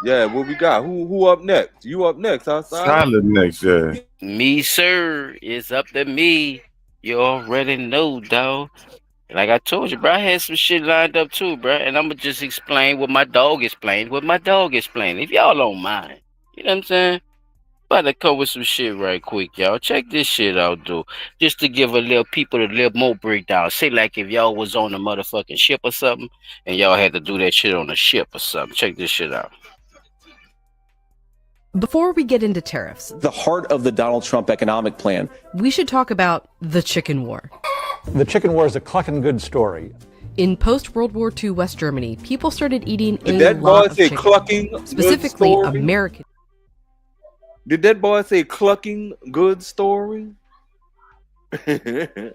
Yeah, what we got? Who up next? You up next, huh? Silent next, yeah. Me, sir. It's up to me. You already know, dog. Like I told you, bro, I had some shit lined up too, bro. And I'm going to just explain what my dog explained, if y'all don't mind. You know what I'm saying? About to come with some shit right quick, y'all. Check this shit out, dude. Just to give people a little more breakdown. Say like if y'all was on a motherfucking ship or something, and y'all had to do that shit on a ship or something. Check this shit out. Before we get into tariffs, The heart of the Donald Trump economic plan. we should talk about the chicken war. The chicken war is a clucking good story. In post-World War II West Germany, people started eating Did a that lot boy of say chicken, clucking good specifically story? American. Did that boy say clucking good story? It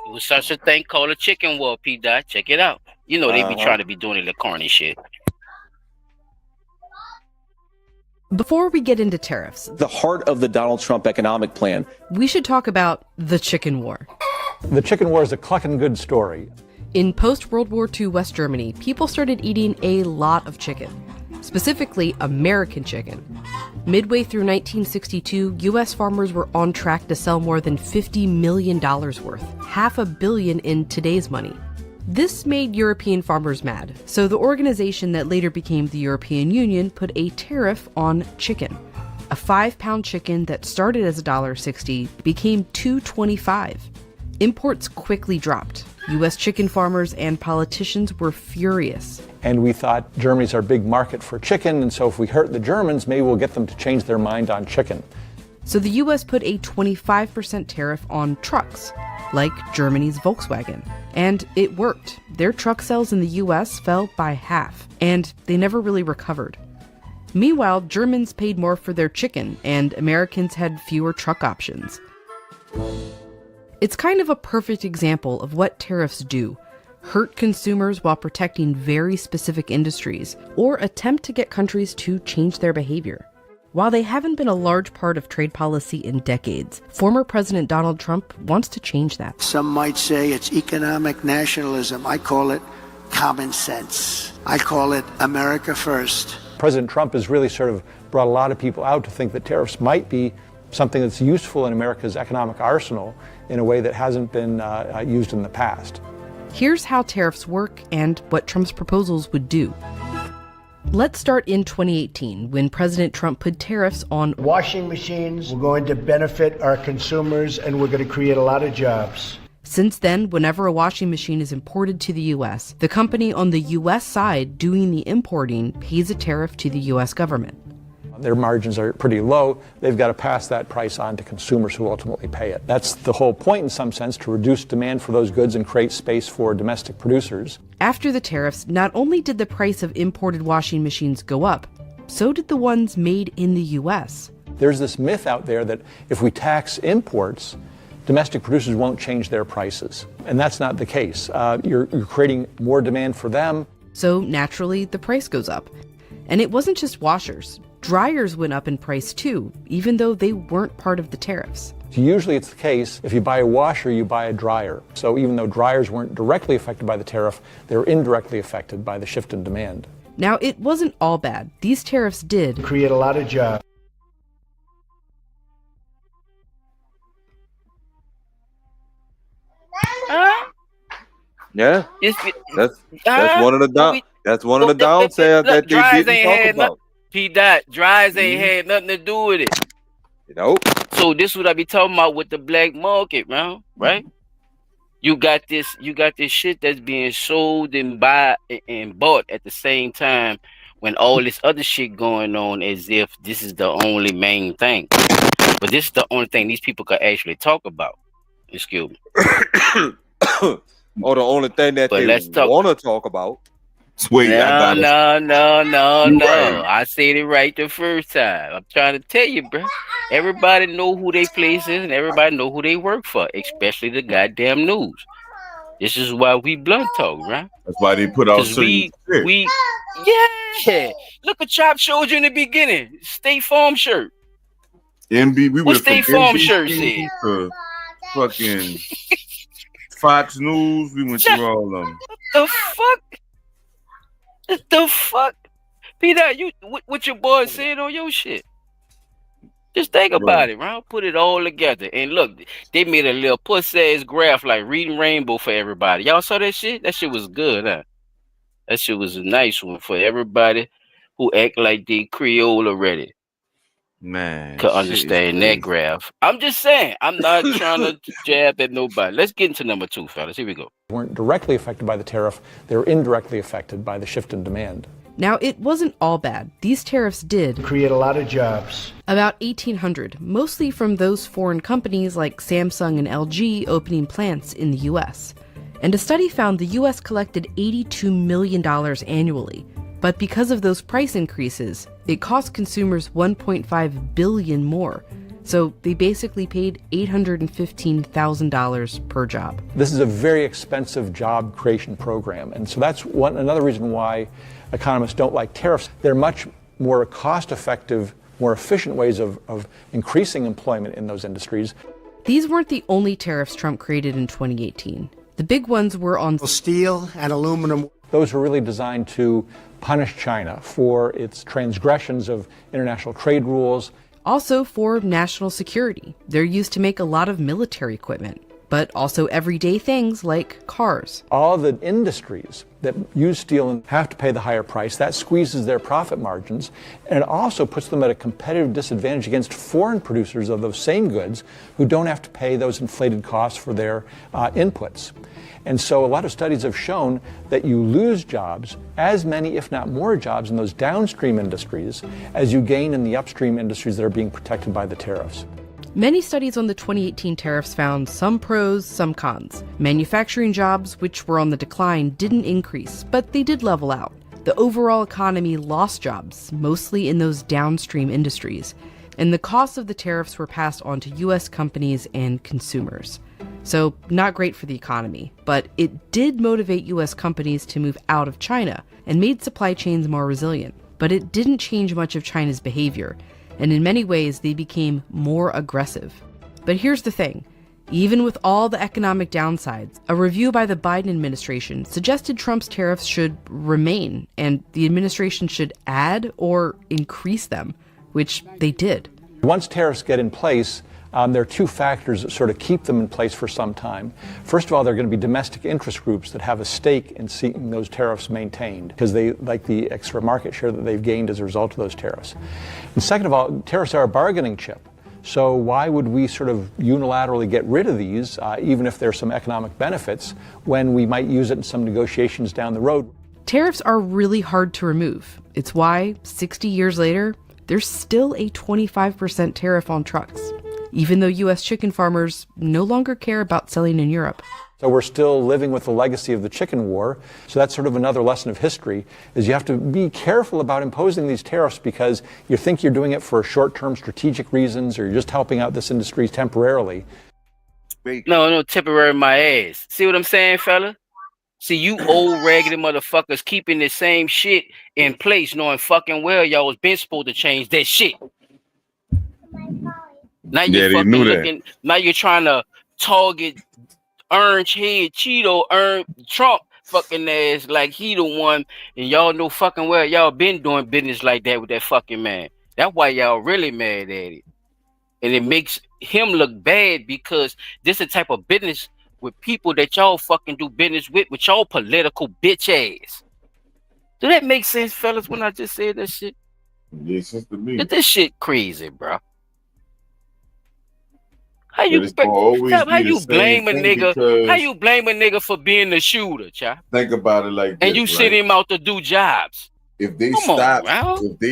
was such a thing called a chicken war, P. Dot. Check it out. You know they be trying to be doing the corny shit. Before we get into tariffs, The heart of the Donald Trump economic plan. we should talk about the chicken war. The chicken war is a clucking good story. In post-World War II West Germany, people started eating a lot of chicken, specifically American chicken. Midway through 1962, U.S. farmers were on track to sell more than $50 million worth, $500 million in today's money. This made European farmers mad, so the organization that later became the European Union put a tariff on chicken. A 5-pound chicken that started as $1.60 became $2.25. Imports quickly dropped. U.S. chicken farmers and politicians were furious. And we thought Germany's our big market for chicken, and so if we hurt the Germans, maybe we'll get them to change their mind on chicken. So the U.S. put a 25% tariff on trucks, like Germany's Volkswagen. And it worked. Their truck sales in the U.S. fell by half, and they never really recovered. Meanwhile, Germans paid more for their chicken, and Americans had fewer truck options. It's kind of a perfect example of what tariffs do: hurt consumers while protecting very specific industries, or attempt to get countries to change their behavior. While they haven't been a large part of trade policy in decades, former President Donald Trump wants to change that. Some might say it's economic nationalism. I call it common sense. I call it America first. President Trump has really sort of brought a lot of people out to think that tariffs might be something that's useful in America's economic arsenal in a way that hasn't been used in the past. Here's how tariffs work and what Trump's proposals would do. Let's start in 2018, when President Trump put tariffs on washing machines. We're going to benefit our consumers, and we're going to create a lot of jobs. Since then, whenever a washing machine is imported to the U.S., the company on the U.S. side doing the importing pays a tariff to the U.S. government. Their margins are pretty low. They've got to pass that price on to consumers who ultimately pay it. That's the whole point, in some sense, to reduce demand for those goods and create space for domestic producers. After the tariffs, not only did the price of imported washing machines go up, so did the ones made in the U.S. There's this myth out there that if we tax imports, domestic producers won't change their prices. And that's not the case. You're creating more demand for them. So naturally, the price goes up. And it wasn't just washers. Dryers went up in price too, even though they weren't part of the tariffs. Usually it's the case, if you buy a washer, you buy a dryer. So even though dryers weren't directly affected by the tariff, they were indirectly affected by the shift in demand. Now, it wasn't all bad. These tariffs did create a lot of jobs. Yeah, that's one of the that's one of the downsides that they didn't talk about. Dries ain't had nothing to do with it. Nope. So this is what I be talking about with the black market, man. Right? You got this shit that's being sold and bought at the same time, when all this other shit going on as if this is the only main thing. But this is the only thing these people could actually talk about. Excuse me. Or the only thing that they want to talk about. Wait, no. Right. I said it right the first time. I'm trying to tell you, bro. Everybody know who they place is, and everybody know who they work for, especially the goddamn news. This is why we blunt talk, right? That's why they put out we look at Chop showed you in the beginning. State Farm shirt. We what went State from Farm NBC shirt said? To fucking Fox News. We went through all of them. The fuck? Peter, what your boy said on your shit? Just think about it, right? Put it all together. And look, they made a little pussy-ass graph like Reading Rainbow for everybody. Y'all saw that shit? That shit was good, huh? That shit was a nice one for everybody who act like they Creole already. Man, could understand that graph. I'm just saying, I'm not trying to jab at nobody. Let's get into number 2, fellas. Here we go. Weren't directly affected by the tariff, they were indirectly affected by the shift in demand. Now, it wasn't all bad. These tariffs did create a lot of jobs. About 1,800, mostly from those foreign companies like Samsung and LG opening plants in the U.S. And a study found the U.S. collected $82 million annually. But because of those price increases, it cost consumers $1.5 billion more. So they basically paid $815,000 per job. This is a very expensive job creation program. And so that's another reason why economists don't like tariffs. They're much more cost-effective, more efficient ways of increasing employment in those industries. These weren't the only tariffs Trump created in 2018. The big ones were on steel and aluminum. Those were really designed to punish China for its transgressions of international trade rules. Also for national security. They're used to make a lot of military equipment. but also everyday things like cars. All the industries that use steel and have to pay the higher price, that squeezes their profit margins, and it also puts them at a competitive disadvantage against foreign producers of those same goods who don't have to pay those inflated costs for their inputs. And so a lot of studies have shown that you lose jobs, as many if not more jobs in those downstream industries as you gain in the upstream industries that are being protected by the tariffs. Many studies on the 2018 tariffs found some pros, some cons. Manufacturing jobs, which were on the decline, didn't increase, but they did level out. The overall economy lost jobs, mostly in those downstream industries, and the costs of the tariffs were passed on to U.S. companies and consumers. So, not great for the economy, but it did motivate U.S. companies to move out of China and made supply chains more resilient. But it didn't change much of China's behavior, and in many ways they became more aggressive. But here's the thing. Even with all the economic downsides, a review by the Biden administration suggested Trump's tariffs should remain, and the administration should add or increase them, which they did. Once tariffs get in place, there are two factors that sort of keep them in place for some time. First of all, there are going to be domestic interest groups that have a stake in seeing those tariffs maintained because they like the extra market share that they've gained as a result of those tariffs. And second of all, tariffs are a bargaining chip. So why would we sort of unilaterally get rid of these, even if there's some economic benefits, when we might use it in some negotiations down the road? Tariffs are really hard to remove. It's why, 60 years later, there's still a 25% tariff on trucks, even though U.S. chicken farmers no longer care about selling in Europe. So we're still living with the legacy of the chicken war. So that's sort of another lesson of history, is you have to be careful about imposing these tariffs because you think you're doing it for short-term strategic reasons or you're just helping out this industry temporarily. No, temporary my ass. See what I'm saying, fella? See, you old raggedy motherfuckers keeping the same shit in place, knowing fucking well y'all was been supposed to change that shit. Now you're fucking looking. Now you're trying to target orange head Cheeto, Trump fucking ass like he the one, and y'all know fucking well y'all been doing business like that with that fucking man. That's why y'all really mad at it, and it makes him look bad because this is the type of business with people that y'all fucking do business with y'all political bitch ass. Do that make sense, fellas? When I just said that shit, makes sense to me. This shit crazy, bro. How you blame a nigga? How you blame a nigga for being the shooter, child? Think about it like this, and you send him out to do jobs. If they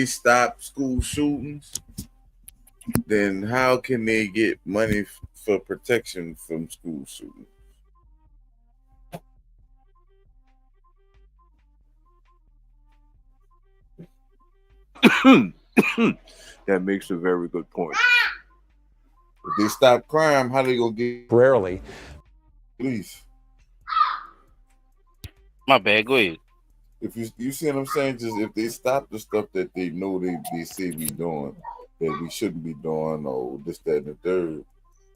stop school shootings, then how can they get money for protection from school shootings? That makes a very good point. If they stop crime, how they gonna get rarely? Please. My bad. Go ahead. If you see what I'm saying, just if they stop the stuff that they know they say we doing that we shouldn't be doing, or this, that, and the third.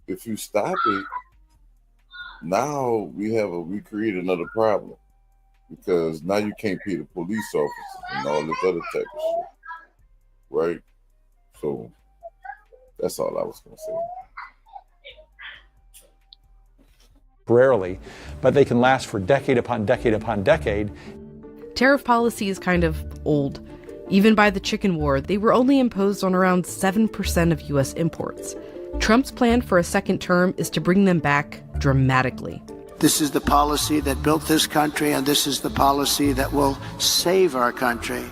If you stop it, now we create another problem because now you can't pay the police officers and all this other type of shit, right? So that's all I was gonna say. Rarely, but they can last for decade upon decade upon decade. Tariff policy is kind of old. Even by the chicken war, they were only imposed on around 7% of U.S. imports. Trump's plan for a second term is to bring them back dramatically. This is the policy that built this country, and this is the policy that will save our country.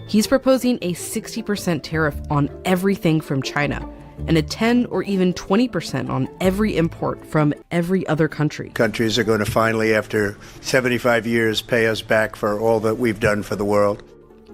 He's proposing a 60% tariff on everything from China, and a 10 or even 20% on every import from every other country. Countries are going to finally, after 75 years, pay us back for all that we've done for the world.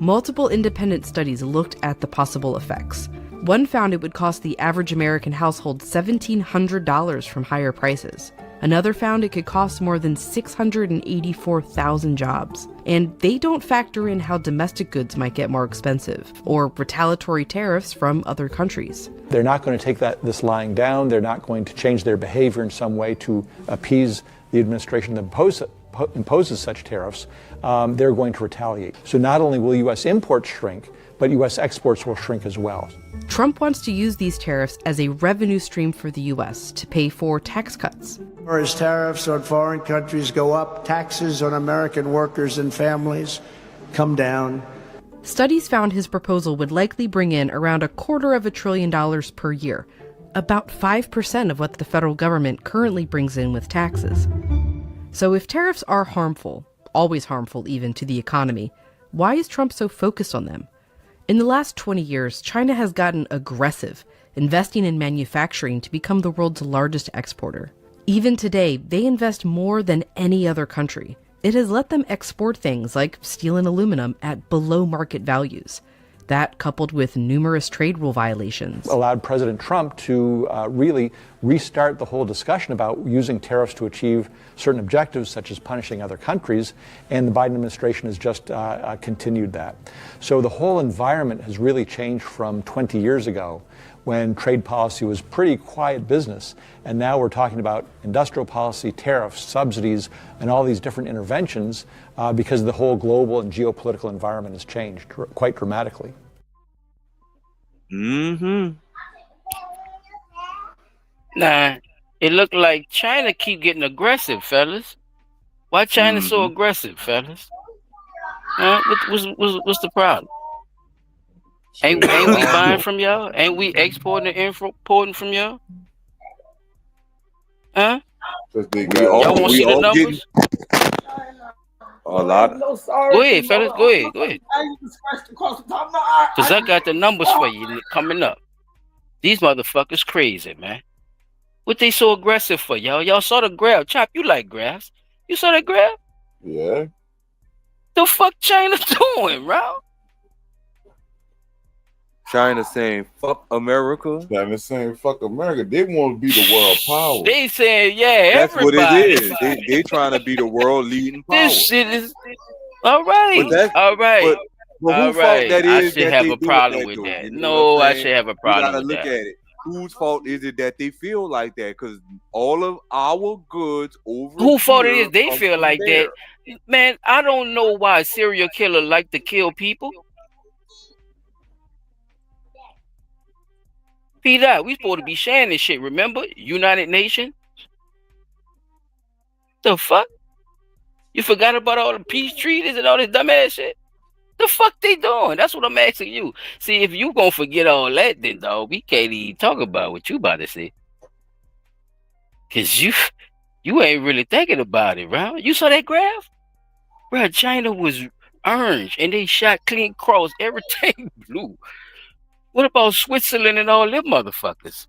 Multiple independent studies looked at the possible effects. One found it would cost the average American household $1,700 from higher prices. Another found it could cost more than 684,000 jobs. And they don't factor in how domestic goods might get more expensive, or retaliatory tariffs from other countries. They're not going to take this lying down. They're not going to change their behavior in some way to appease the administration that imposes such tariffs, they're going to retaliate. So not only will U.S. imports shrink, but U.S. exports will shrink as well. Trump wants to use these tariffs as a revenue stream for the U.S. to pay for tax cuts. Or as tariffs on foreign countries go up, taxes on American workers and families come down. Studies found his proposal would likely bring in around $250 billion per year, about 5% of what the federal government currently brings in with taxes. So if tariffs are harmful, always harmful even to the economy, why is Trump so focused on them? In the last 20 years, China has gotten aggressive, investing in manufacturing to become the world's largest exporter. Even today, they invest more than any other country. It has let them export things like steel and aluminum at below market values. That, coupled with numerous trade rule violations, allowed President Trump to really restart the whole discussion about using tariffs to achieve certain objectives, such as punishing other countries, and the Biden administration has just continued that. So the whole environment has really changed from 20 years ago, when trade policy was pretty quiet business, and now we're talking about industrial policy, tariffs, subsidies, and all these different interventions because the whole global and geopolitical environment has changed quite dramatically. Nah, it looked like China keep getting aggressive, fellas. Why China so aggressive, fellas? What's the problem? Ain't we buying from y'all? Ain't we exporting and importing from y'all? Huh? Y'all want to see the numbers? A lot. Go ahead, fellas. Go ahead. Because I got the numbers for you coming up. These motherfuckers crazy, man. What they so aggressive for, y'all? Y'all saw the graph. Chop, you like graphs. You saw that graph? Yeah. The fuck China doing, bro? China saying fuck America. China saying fuck America. They want to be the world power. They saying, yeah, that's everybody. what it is. They trying to be the world leading power. This shit is all right. All right. But all whose right. fault that I is should that have they a doing problem that, with though? that. You know No, what I'm I saying? should have a You problem gotta with look that. at it. Whose fault is it that they feel like that? Because all of our goods over Who fault it here is? They come feel from like there. that. Man, I don't know why a serial killer like to kill people. Peter, we supposed to be sharing this shit, remember? United Nations? The fuck? You forgot about all the peace treaties and all this dumbass shit? The fuck they doing? That's what I'm asking you. See, if you gonna forget all that, then dog, we can't even talk about what you about to say. Cause you ain't really thinking about it, bro. You saw that graph? Bro, China was orange and they shot clean cross, everything blue. What about Switzerland and all them motherfuckers?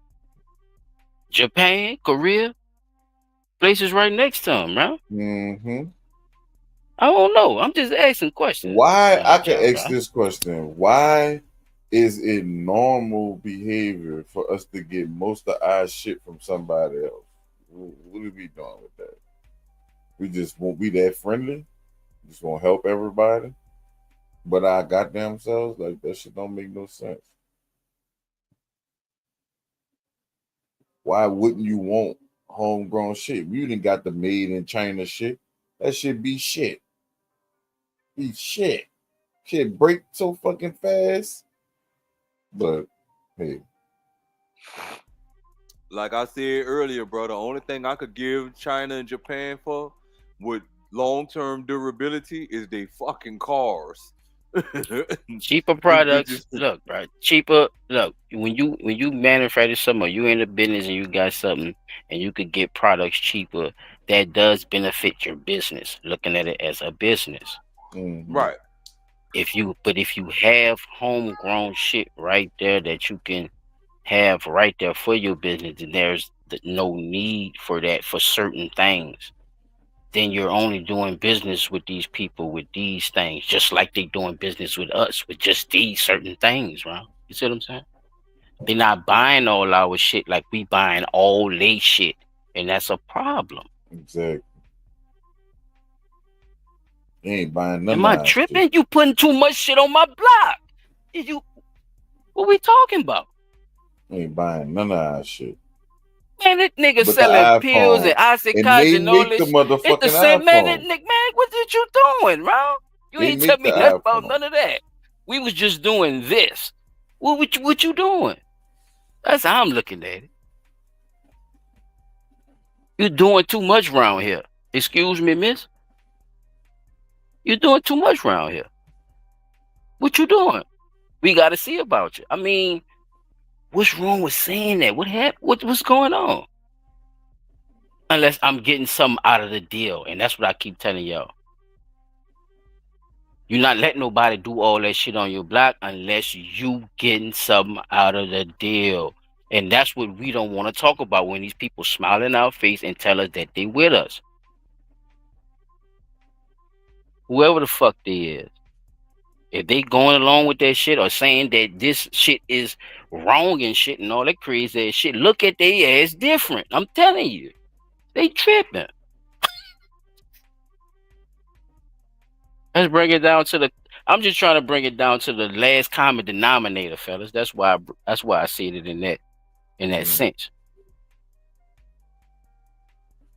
Japan, Korea, places right next to them, right? Mm-hmm. I don't know. I'm just asking questions. Why? I can ask this question. Why is it normal behavior for us to get most of our shit from somebody else? What are we doing with that? We just won't be that friendly? Just won't help everybody? But our goddamn selves? Like, that shit don't make no sense. Why wouldn't you want homegrown shit? You didn't got the made in China shit. That shit be shit. Be shit. Shit break so fucking fast. But hey. Like I said earlier, bro, the only thing I could give China and Japan for with long-term durability is they fucking cars. Cheaper products. Look, right? Cheaper. Look, when you manufacture something, or you in the business and you got something, and you could get products cheaper, that does benefit your business. Looking at it as a business, right? If you have homegrown shit right there that you can have right there for your business, then there's no need for that for certain things. Then you're only doing business with these people with these things, just like they doing business with us with just these certain things, right? You see what I'm saying? They're not buying all our shit like we buying all they shit, and that's a problem. Exactly. They ain't buying none. Am I tripping? Shit. You putting too much shit on my block. What we talking about? They ain't buying none of our shit. Man, this nigga With the selling pills and iPhone. And they oxycontin and all make this the shit. It's the motherfucking same man. iPhone. Man, what did you doing, bro? You They ain't tell make me the nothing about iPhone. none of that. We was just doing this. What you doing? That's how I'm looking at it. You're doing too much around here. Excuse me, miss. You're doing too much around here. What you doing? We got to see about you. I mean, what's wrong with saying that? What happened? What's going on? Unless I'm getting something out of the deal, and that's what I keep telling y'all. You're not letting nobody do all that shit on your block unless you getting something out of the deal. And that's what we don't want to talk about when these people smile in our face and tell us that they with us. Whoever the fuck they is. If they going along with that shit or saying that this shit is wrong and shit and all that crazy ass shit, look at their ass different. I'm telling you. They tripping. Let's bring it down to I'm just trying to bring it down to the last common denominator, fellas. That's why I see it in that sense.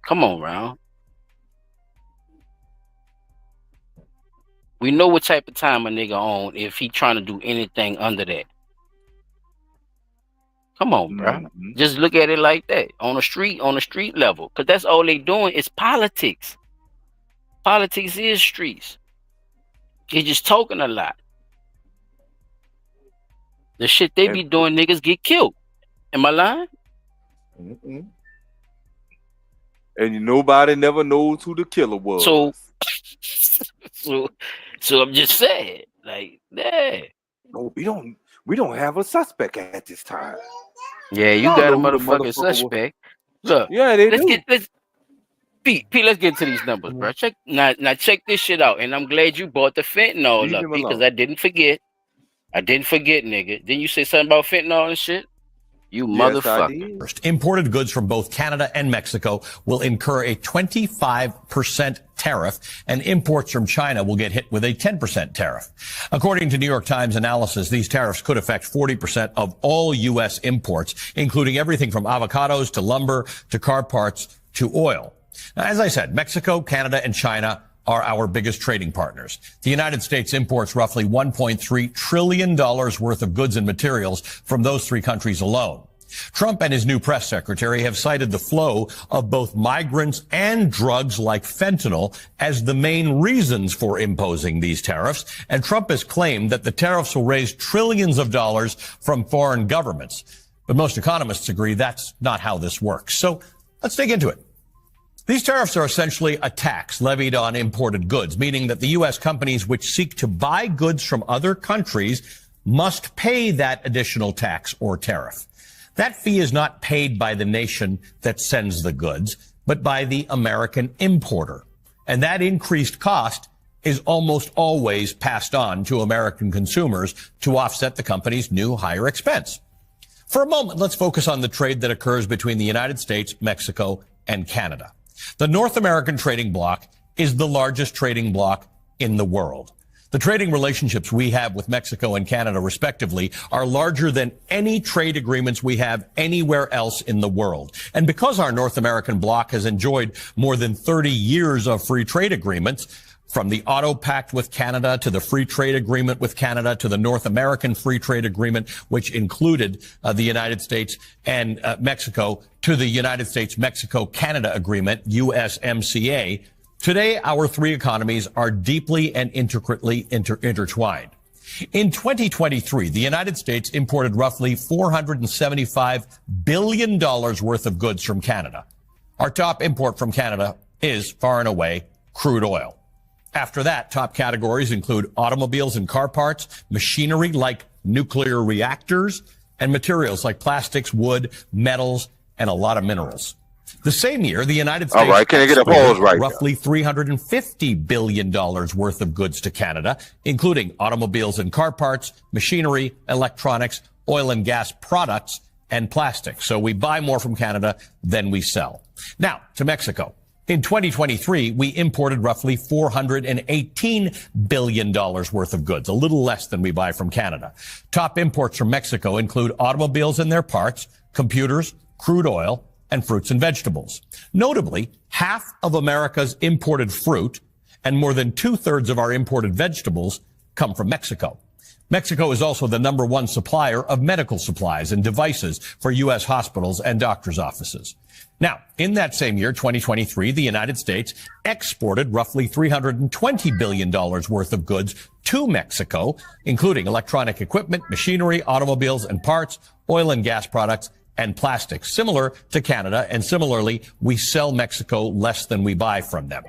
Come on, Round. We know what type of time a nigga on if he trying to do anything under that. Come on, bro. Just look at it like that on the street level, because that's all they doing is politics. Politics is streets. They just talking a lot. The shit they be doing, niggas get killed. Am I lying? And nobody never knows who the killer was. So I'm just saying, like, yeah. No, we don't have a suspect at this time. Yeah, you got a motherfucking suspect. Look, yeah, let's Pete, let's get to these numbers, bro. Check check this shit out. And I'm glad you brought the fentanyl up because I didn't forget. Nigga. Didn't you say something about fentanyl and shit? You motherfucker. First, imported goods from both Canada and Mexico will incur a 25% tariff, and imports from China will get hit with a 10% tariff. According to New York Times analysis, these tariffs could affect 40% of all U.S. imports, including everything from avocados to lumber to car parts to oil. Now, as I said, Mexico, Canada, and China are our biggest trading partners. The United States imports roughly $1.3 trillion worth of goods and materials from those three countries alone. Trump and his new press secretary have cited the flow of both migrants and drugs like fentanyl as the main reasons for imposing these tariffs, and Trump has claimed that the tariffs will raise trillions of dollars from foreign governments. But most economists agree that's not how this works. So let's dig into it. These tariffs are essentially a tax levied on imported goods, meaning that the U.S. companies which seek to buy goods from other countries must pay that additional tax or tariff. That fee is not paid by the nation that sends the goods, but by the American importer. And that increased cost is almost always passed on to American consumers to offset the company's new higher expense. For a moment, let's focus on the trade that occurs between the United States, Mexico, and Canada. The North American trading bloc is the largest trading bloc in the world. The trading relationships we have with Mexico and Canada, respectively, are larger than any trade agreements we have anywhere else in the world. And because our North American bloc has enjoyed more than 30 years of free trade agreements, from the Auto Pact with Canada to the Free Trade Agreement with Canada to the North American Free Trade Agreement, which included the United States and Mexico, to the United States-Mexico-Canada Agreement, USMCA, today our three economies are deeply and intricately intertwined. In 2023, the United States imported roughly $475 billion worth of goods from Canada. Our top import from Canada is, far and away, crude oil. After that, top categories include automobiles and car parts, machinery like nuclear reactors, and materials like plastics, wood, metals, and a lot of minerals. The same year, the United States exported roughly $350 billion worth of goods to Canada, including automobiles and car parts, machinery, electronics, oil and gas products, and plastics. So we buy more from Canada than we sell. Now, to Mexico. In 2023, we imported roughly $418 billion worth of goods, a little less than we buy from Canada. Top imports from Mexico include automobiles and their parts, computers, crude oil, and fruits and vegetables. Notably, half of America's imported fruit and more than 2/3 of our imported vegetables come from Mexico. Mexico is also the #1 supplier of medical supplies and devices for U.S. hospitals and doctors' offices. Now, in that same year, 2023, the United States exported roughly $320 billion worth of goods to Mexico, including electronic equipment, machinery, automobiles and parts, oil and gas products, and plastics, similar to Canada. And similarly, we sell Mexico less than we buy from them.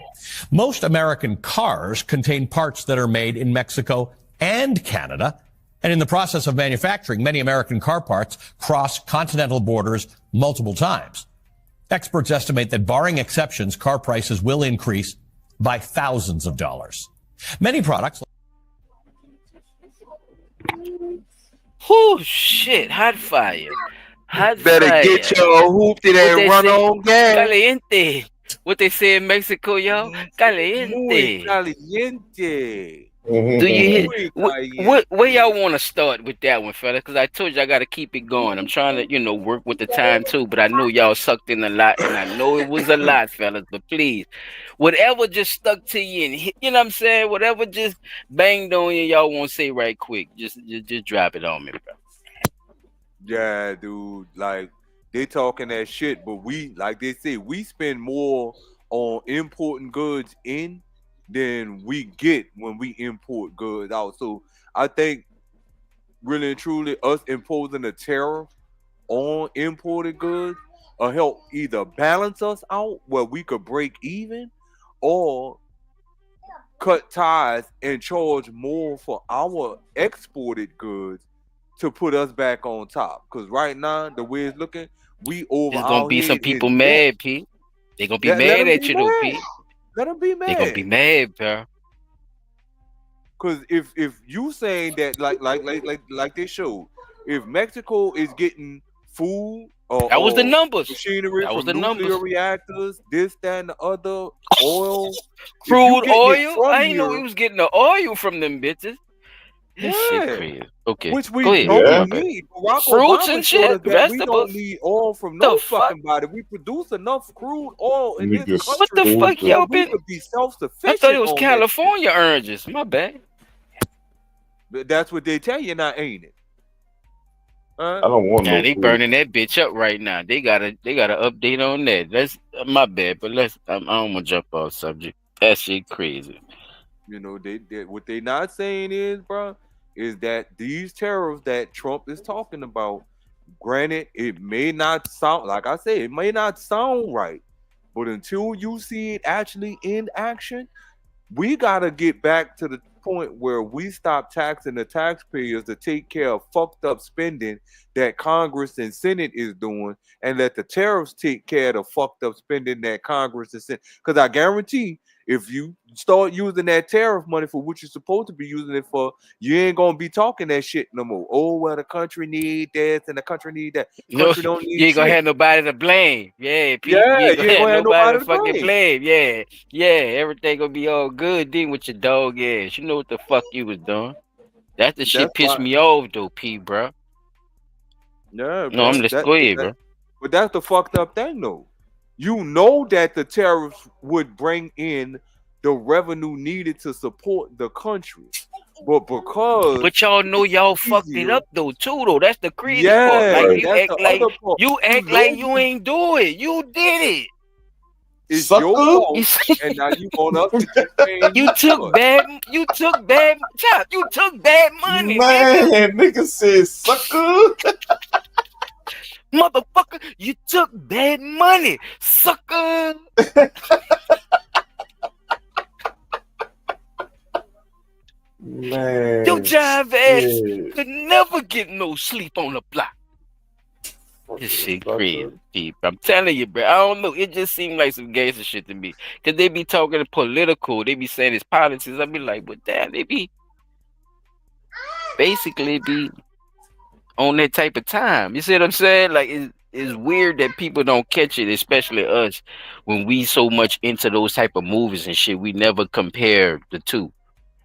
Most American cars contain parts that are made in Mexico and Canada. And in the process of manufacturing, many American car parts cross continental borders multiple times. Experts estimate that, barring exceptions, car prices will increase by thousands of dollars. Many products. Oh shit! Hot fire! Hot Better fire! get your hoop that What they run say? on gas. Caliente. What they say in Mexico, yo? Muy Caliente. caliente. Do you Muy hear? Where y'all want to start with that one, fella? Because I told you I got to keep it going. I'm trying to, work with the time too. But I know y'all sucked in a lot, and I know it was a lot, fellas. But please, whatever just stuck to you, and you know what I'm saying, whatever just banged on you, y'all want to say right quick. Just drop it on me, bro. Yeah, dude. Like, they talking that shit, but we, like they say, we spend more on importing goods in than we get when we import goods out. So I think, really and truly, us imposing a tariff on imported goods will help either balance us out where we could break even, or cut ties and charge more for our exported goods to put us back on top. Because right now, the way it's looking, we over There's our gonna be some head people is mad, debt. Pete. They gonna be Let mad them at be you, though, mad. Pete. Let them be They gonna be mad. mad, bro. Because if you saying that like they showed, if Mexico is getting food That was the or numbers. machinery That was from the nuclear numbers. reactors, this, that, and the other, oil, if you Crude getting it oil? from I ain't know we here, was getting the oil from them bitches. This shit yeah, crazy. Okay, which go we ahead. My don't bad. need. Barack Fruits Obama and showed us shit, that we don't vegetables. need oil from The no fuck? fucking body. We produce enough crude oil in this Niggas What the country fuck where y'all we been? could be I thought self-sufficient it was on that shit. California oranges. My bad. But that's what they tell you now, ain't it? I don't want Nah, no they food. burning that bitch up right now. They gotta update on that. That's my bad, but I don't want to jump off subject. That shit crazy. You know, they what they not saying is, bro, is that these tariffs that Trump is talking about, granted, it may not sound, like I said, it may not sound right, but until you see it actually in action, we gotta get back to the point where we stop taxing the taxpayers to take care of fucked up spending that Congress and Senate is doing, and let the tariffs take care of the fucked up spending that Congress and Senate. Because I guarantee, if you start using that tariff money for what you're supposed to be using it for, you ain't gonna be talking that shit no more. Oh, well, the country need this and the country need that. No, Country don't you need ain't gonna shit. have nobody to blame. Yeah, Pete. Yeah, You ain't you gonna ain't have gonna have nobody nobody to to fucking blame. blame. Yeah. Everything gonna be all good then with your dog ass. You know what the fuck you was doing. That the shit That's pissed why. me off though, P, bro. Yeah, No, I'm bro. listening. Go ahead, bro. But that's the fucked up thing, though. You know that the tariffs would bring in the revenue needed to support the country, but because But y'all know y'all it's fucked it easier, up though, too. Though that's the crazy part. yeah, Like you that's act the like other part. you know ain't do it. You did it. it's your Sucker. fault, and now you want us to keep paying You you took for it. bad. You took bad. Chop. You took bad money, nigga. Man, nigga said sucker. Motherfucker, you took bad money, sucker. Man, Your jive ass shit. could never get no sleep on the block. This shit Sucker. crazy, deep. I'm telling you, bro. I don't know. It just seemed like some gangster shit to me. Cause they be talking political. They be saying it's politics. I be like, but damn, they be basically be on that type of time. You see what I'm saying? Like it's weird that people don't catch it, especially us, when we so much into those type of movies and shit. We never compare the two.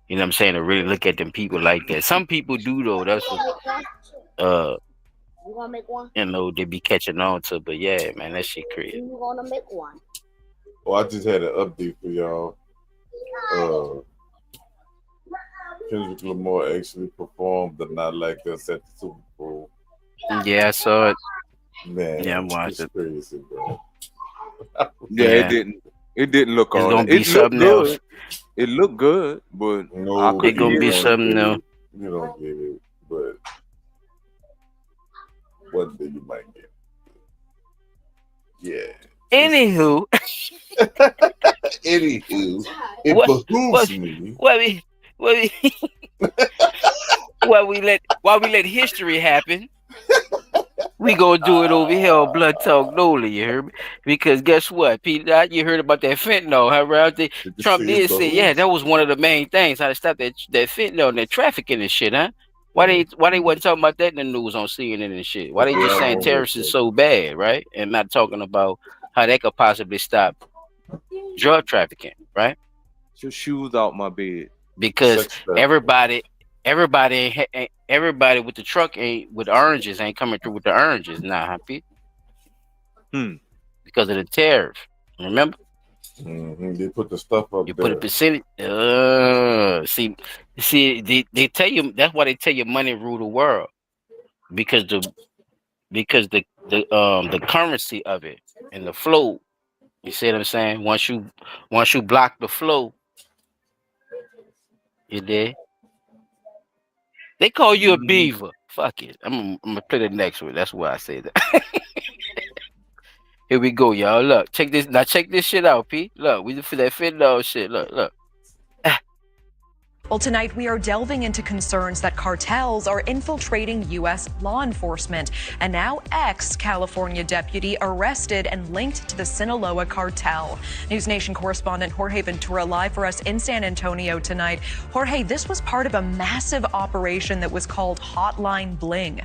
You know what I'm saying? To really look at them people like that. Some people do though. That's what You gonna make one? You know, they be catching on to. But yeah, man, that shit crazy. You gonna make one? Oh, I just had an update for y'all. Kendrick Lamar actually performed the Not Like Us at the Super Bowl. Yeah, I saw it. Man, Yeah, I watched it. Crazy, bro. Yeah, it didn't look It's all gonna that. be It looked something good. else. It looked good, but No, It gonna be something else. You don't get it, but one day you might get it. Yeah. Anywho, it behooves me. While we let history happen, we gonna do it over here on Blood Talk Nola, you heard me? Because guess what, Peter? You heard about that fentanyl, huh? Right? Trump did say, yeah, that was one of the main things, how to stop that fentanyl and that trafficking and shit, huh? Why they wasn't talking about that in the news on CNN and shit? Why they just saying terrorists is so bad, right? And not talking about how that could possibly stop drug trafficking, right? your shoes out my bed. Because everybody with the truck with oranges ain't coming through with the oranges now, huh, Pete? Because of the tariff. Remember? They put the stuff up. You put a percentage. See, they tell you that's why they tell you money rule the world, because the currency of it and the flow. You see what I'm saying? Once you block the flow, you did. They call you a beaver. Fuck it. I'm gonna play the next one. That's why I say that. Here we go, y'all. Look, check this. Now check this shit out, P. Look, we for that fentanyl shit. Look. Well, tonight we are delving into concerns that cartels are infiltrating U.S. law enforcement. And now ex-California deputy arrested and linked to the Sinaloa cartel. News Nation correspondent Jorge Ventura live for us in San Antonio tonight. Jorge, this was part of a massive operation that was called Hotline Bling.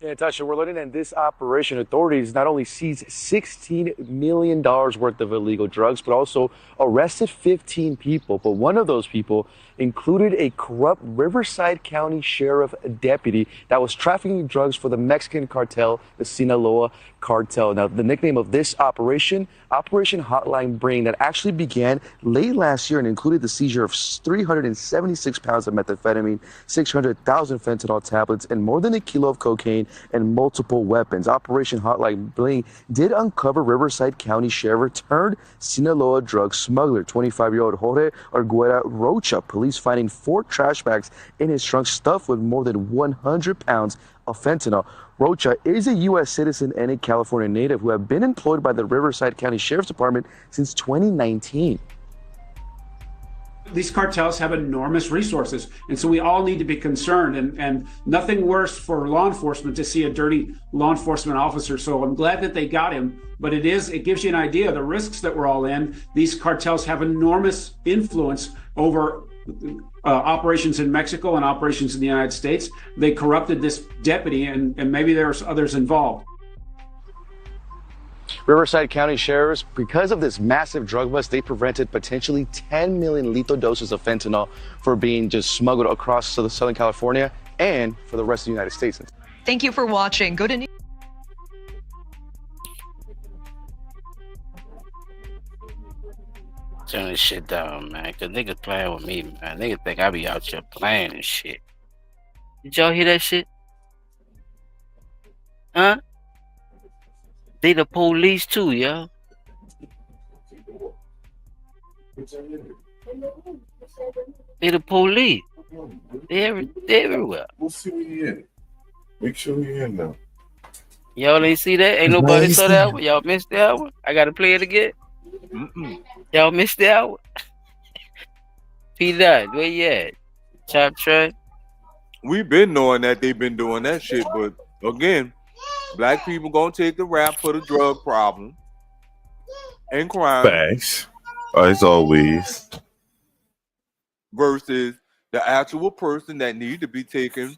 Yeah, Tasha, we're learning that in this operation, authorities not only seized $16 million worth of illegal drugs, but also arrested 15 people. But one of those people included a corrupt Riverside County Sheriff deputy that was trafficking drugs for the Mexican cartel, the Sinaloa cartel. Now, the nickname of this operation, Operation Hotline Bling, that actually began late last year and included the seizure of 376 pounds of methamphetamine, 600,000 fentanyl tablets, and more than a kilo of cocaine and multiple weapons. Operation Hotline Bling did uncover Riverside County Sheriff turned Sinaloa drug smuggler, 25-year-old Jorge Argueta Rocha. Police finding 4 trash bags in his trunk stuffed with more than 100 pounds of fentanyl. Rocha is a U.S. citizen and a California native who have been employed by the Riverside County Sheriff's Department since 2019. These cartels have enormous resources, and so we all need to be concerned, and nothing worse for law enforcement to see a dirty law enforcement officer. So I'm glad that they got him, but it gives you an idea of the risks that we're all in. These cartels have enormous influence over operations in Mexico and operations in the United States. They corrupted this deputy, and maybe there's others involved. Riverside County sheriffs, because of this massive drug bust, they prevented potentially 10 million lethal doses of fentanyl for being just smuggled across Southern California and for the rest of the United States. Thank you for watching. Go to Turn this shit down, man. Cause niggas playing with me, man. Niggas think I be out here playing and shit. Did y'all hear that shit? Huh? They the police too, yo. They the police. They everywhere. We'll see when you in. Make sure you're in now. Y'all ain't see that? Ain't nobody saw that one? Y'all missed that one? I gotta play it again? Y'all missed that one? P-Dot, where you at? Chop Truck? We've been knowing that they've been doing that shit, but again, black people gonna take the rap for the drug problem and crime. Thanks. As always. Versus the actual person that need to be taken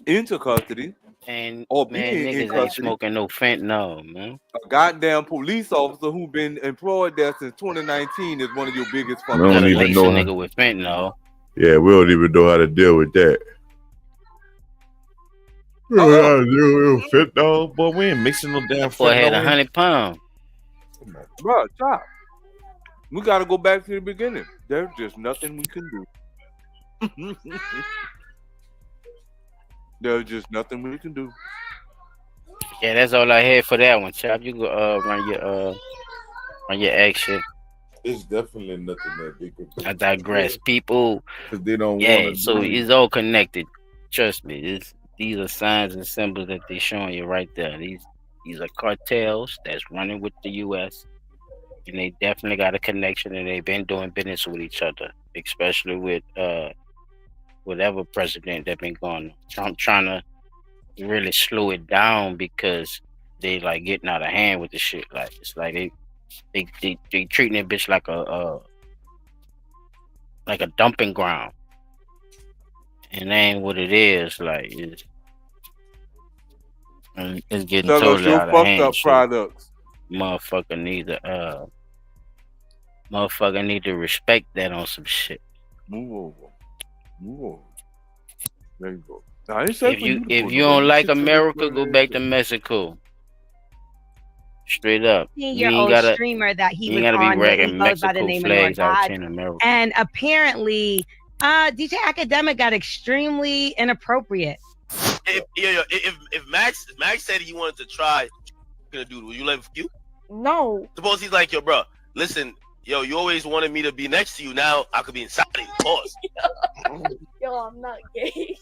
into custody And or man, being in niggas ain't custody. smoking no fentanyl, man. A goddamn police officer who been employed there since 2019 is one of your biggest I fucking. don't Gotta even lace a know nigga with fentanyl. Yeah, we don't even know how to deal with that. You fit though, but we ain't mixing no damn Boy had fentanyl. 100 pounds. Bro, stop. We gotta go back to the beginning. There's just nothing we can do. There's just nothing we can do. Yeah, that's all I had for that one, Chop. You go run your action. It's definitely nothing that they could do. I digress. People, because they don't yeah. want to. So it's all connected. Trust me. These are signs and symbols that they're showing you right there. These are cartels that's running with the U.S. and they definitely got a connection, and they've been doing business with each other, especially with whatever president that been going. Trump trying to really slow it down because they like getting out of hand with the shit. Like it's like they treating that bitch like a dumping ground, and that ain't what it is. Like it's getting Sell us totally your out of fucked hand. up products. Motherfucker need to respect that on some shit. Move over. There you go. Now, I ain't say for to If go you nowhere. don't like sit your America, little go ass back to down. Mexico. Straight up. You ain't 15-year-old gotta streamer that he you was ain't gotta be on that he ragging goes by the Mexico name of flags out Norgod. here in America. And apparently, DJ Academic got extremely inappropriate. If Max said he wanted to try, gonna do, will you let him you? No. Suppose he's like, yo, bro, listen, yo, you always wanted me to be next to you. Now I could be inside of you. Pause. Yo, I'm not gay.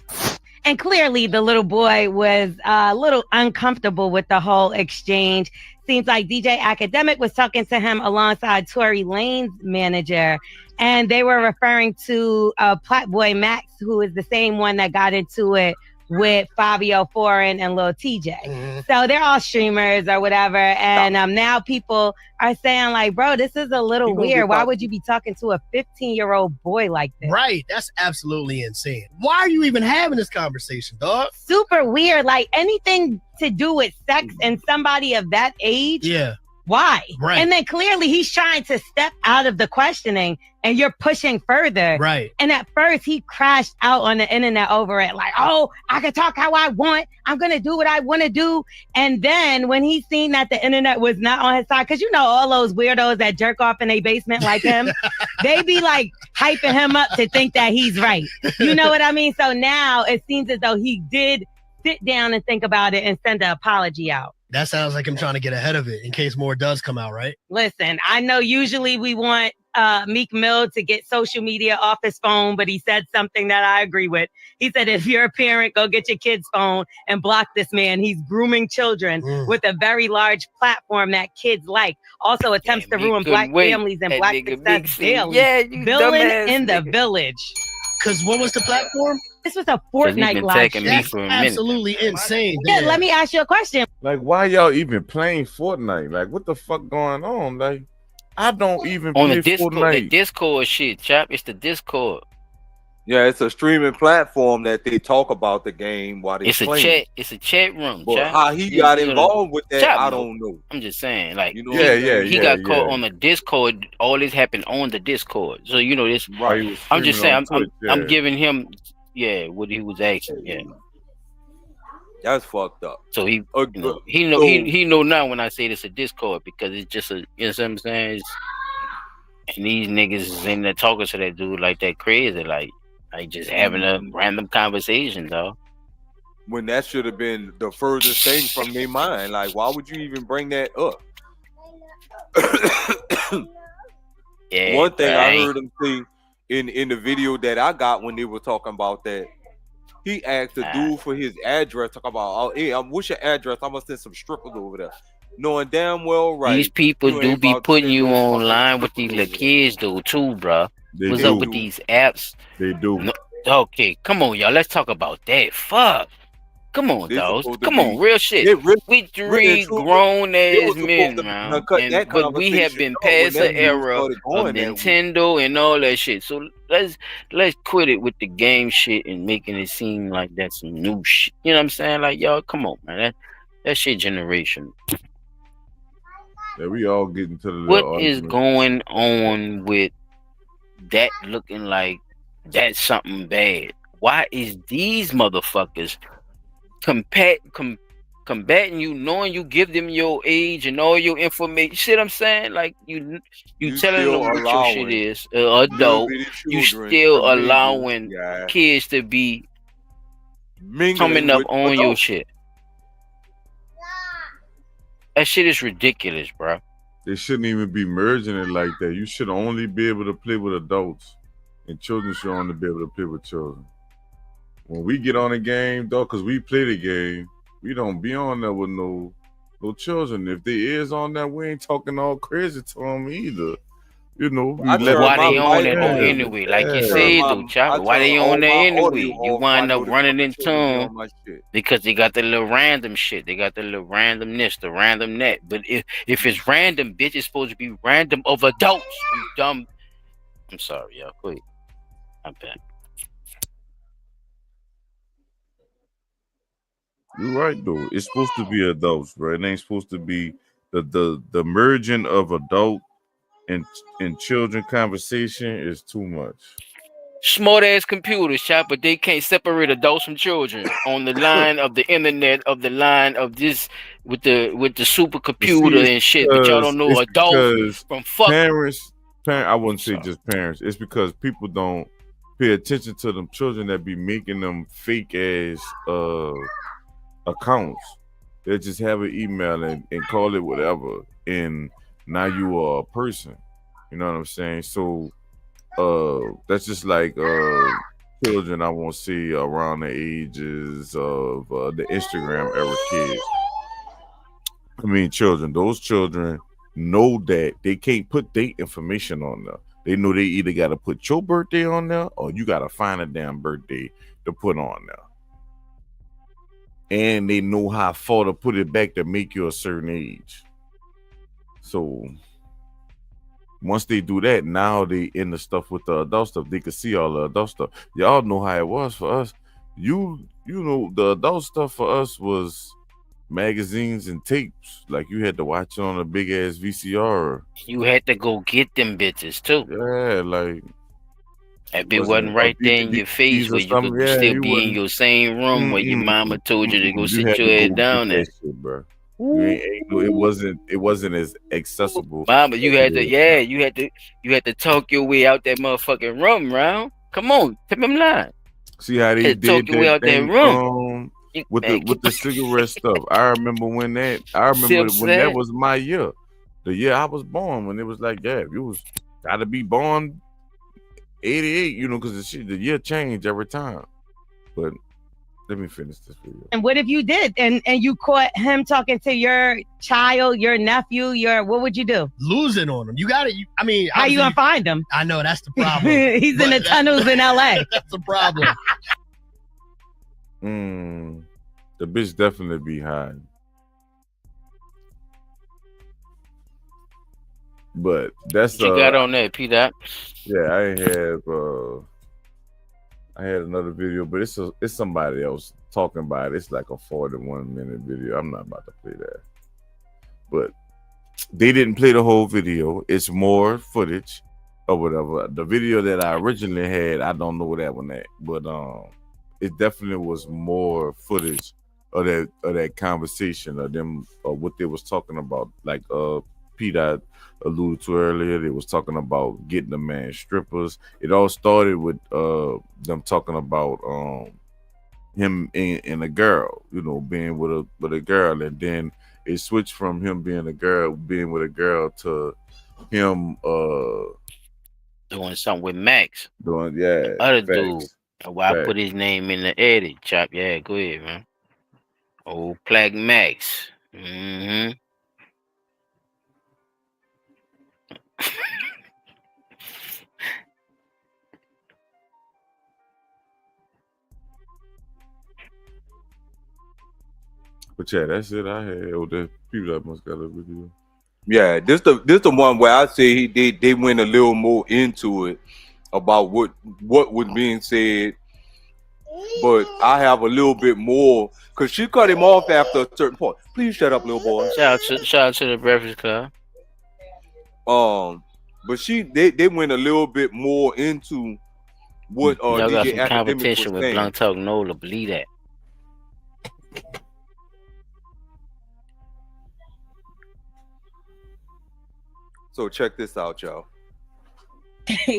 And clearly, the little boy was a little uncomfortable with the whole exchange. Seems like DJ Academic was talking to him alongside Tory Lane's manager, and they were referring to Platboy Max, who is the same one that got into it with Fabio Foreign and Lil TJ. So they're all streamers or whatever. And now people are saying like, bro, this is a little weird. Why would you be talking to a 15-year-old boy like this? Right. That's absolutely insane. Why are you even having this conversation, dog? Super weird. Like anything to do with sex and somebody of that age. Yeah. Why? Right. And then clearly he's trying to step out of the questioning and you're pushing further. Right. And at first he crashed out on the internet over it. Like, oh, I can talk how I want. I'm going to do what I want to do. And then when he seen that the internet was not on his side, because you know all those weirdos that jerk off in a basement like him, they be like hyping him up to think that he's right. You know what I mean? So now it seems as though he did sit down and think about it and send an apology out. That sounds like him trying to get ahead of it in case more does come out, right? Listen, I know usually we want Meek Mill to get social media off his phone, but he said something that I agree with. He said, if you're a parent, go get your kid's phone and block this man. He's grooming children with a very large platform that kids like. Also attempts to ruin black families and black success daily. Yeah, you Villain dumbass in the nigga. village. Because what was the platform? This was a Cause he Fortnite been live tagging show. me That's for a minute. absolutely insane. Yeah, let me ask you a question. Like, why y'all even playing Fortnite? Like, what the fuck going on? Like, I don't even On play the Discord, the Fortnite. Discord shit, chap. It's the Discord. Yeah, it's a streaming platform that they talk about the game while they It's a playing. chat. It's a chat room. But chap. how he You got know, involved with that, chap I know. don't know. I'm just saying, like, You know Yeah, yeah, he yeah, got caught yeah. on the Discord. All this happened on the Discord. So you know this. Right. He was I'm just streaming saying. on Twitch, I'm yeah. giving him, what he was asking. Yeah. That's fucked up. So he, So- he know now when I say this a Discord because it's just a, you know what I'm saying? And these niggas is in there talking to that dude like that crazy, like just having a random conversation, though. When that should have been the furthest thing from their mind. Like, why would you even bring that up? Yeah. One thing I right. heard him say in the video that I got when they were talking about that, he asked the dude for his address, talking about, oh, hey, what's your address? I'm gonna send some strippers over there. Knowing damn well right. These people you do ain't be about to putting send you no fucking online with these strippers little over there. kids, though, too, bro. They What's do. up with these apps? They do. No, okay, come on, y'all. Let's talk about that. Fuck. Come on, They dogs. supposed to Come be- on, real shit. they really- We really three and truly, grown they ass was supposed men, to man. cut that But we have conversation been short when past that the news era started of going that way. Nintendo and all that shit. So let's quit it with the game shit and making it seem like that's some new shit. You know what I'm saying? Like, y'all, come on, man. That shit generation. Yeah, we all getting to the What little is argument. going on with that looking like that's something bad? Why is these motherfuckers combating you, knowing you give them your age and all your information. See what I'm saying? Like you telling still them what your shit allowing is. little Adult, bitty you children to still mingle, allowing yeah, kids to be coming mingling up with on your adults. shit. That shit is ridiculous, bro. They shouldn't even be merging it like that. You should only be able to play with adults, and children should only be able to play with children. When we get on a game, though, because we play the game, we don't be on there with no children. If they is on there, we ain't talking all crazy to them either. You know, we I let turn Why my they on mic that though on. anyway? Like you Turn said my though, Chopper. I Why turn they all on there my audio anyway? You off. I wind up know the running fucking into children be them on my shit. because they got the little random shit. They got the little random this, the random that. But if it's random, bitch, it's supposed to be random of adults. You dumb. I'm sorry, y'all. Go ahead. I'm back. You're right though. It's supposed to be adults, bro. It ain't supposed to be the merging of adult and children conversation is too much. Smart ass computers, Chop, but they can't separate adults from children on the line of the internet, of the line of this with the But see, supercomputer and shit. But y'all don't know it's adults because from fuck. I wouldn't say just parents. It's because people don't pay attention to them children that be making them fake ass accounts. They just have an email and call it whatever, and now you are a person. You know what I'm saying? So that's just like children I won't see around the ages of the Instagram era kids. I mean children. Those children know that they can't put their information on there. They know they either got to put your birthday on there or you got to find a damn birthday to put on there. And they know how far to put it back to make you a certain age. So once they do that, now they in the stuff with the adult stuff. They can see all the adult stuff. Y'all know how it was for us. You know the adult stuff for us was magazines and tapes. Like you had to watch it on a big ass VCR. You had to go get them bitches too. Yeah, like if it wasn't right there in your face where you could still be in your same room where your mama told you to go sit your head down at. Bro. It wasn't as accessible. Mama, you had to talk your way out that motherfucking room, round. Come on, tell them lie. See how they did talk your way out that room. With the cigarette stuff. I remember when that was my year. The year I was born, when it was like, yeah, you was gotta be born 88, you know, because the year changed every time. But let me finish this video. And what if you did and you caught him talking to your child, your nephew, what would you do? Losing on him. You got it. I mean, how you gonna find him? I know that's the problem. He's in the tunnels in LA. That's the problem. The bitch definitely be hiding. But that's what you got on there, P. Dot. Yeah, I had another video, but it's somebody else talking about it. It's like a 41-minute video. I'm not about to play that. But they didn't play the whole video. It's more footage or whatever. The video that I originally had, I don't know where that one at, but it definitely was more footage of that conversation of them what they was talking about. Like Pete alluded to earlier, they was talking about getting the man strippers. It all started with them talking about him and a girl, you know, being with a girl, and then it switched from him being with a girl to him doing something with Max. Doing the other dude. Why I put his name in the edit, Chop. Yeah, go ahead, man. Old Plague Max. Mm-hmm. But yeah, that's it. I had the people that must got a video. Yeah, this the one where I say they went a little more into it about what was being said, but I have a little bit more because she cut him off after a certain point. Please shut up, little boy. Shout out to the Breakfast Club. But they went a little bit more into what y'all got DJ some Akademiks competition was with saying. Blunt Talk Nola, believe that. So check this out, y'all.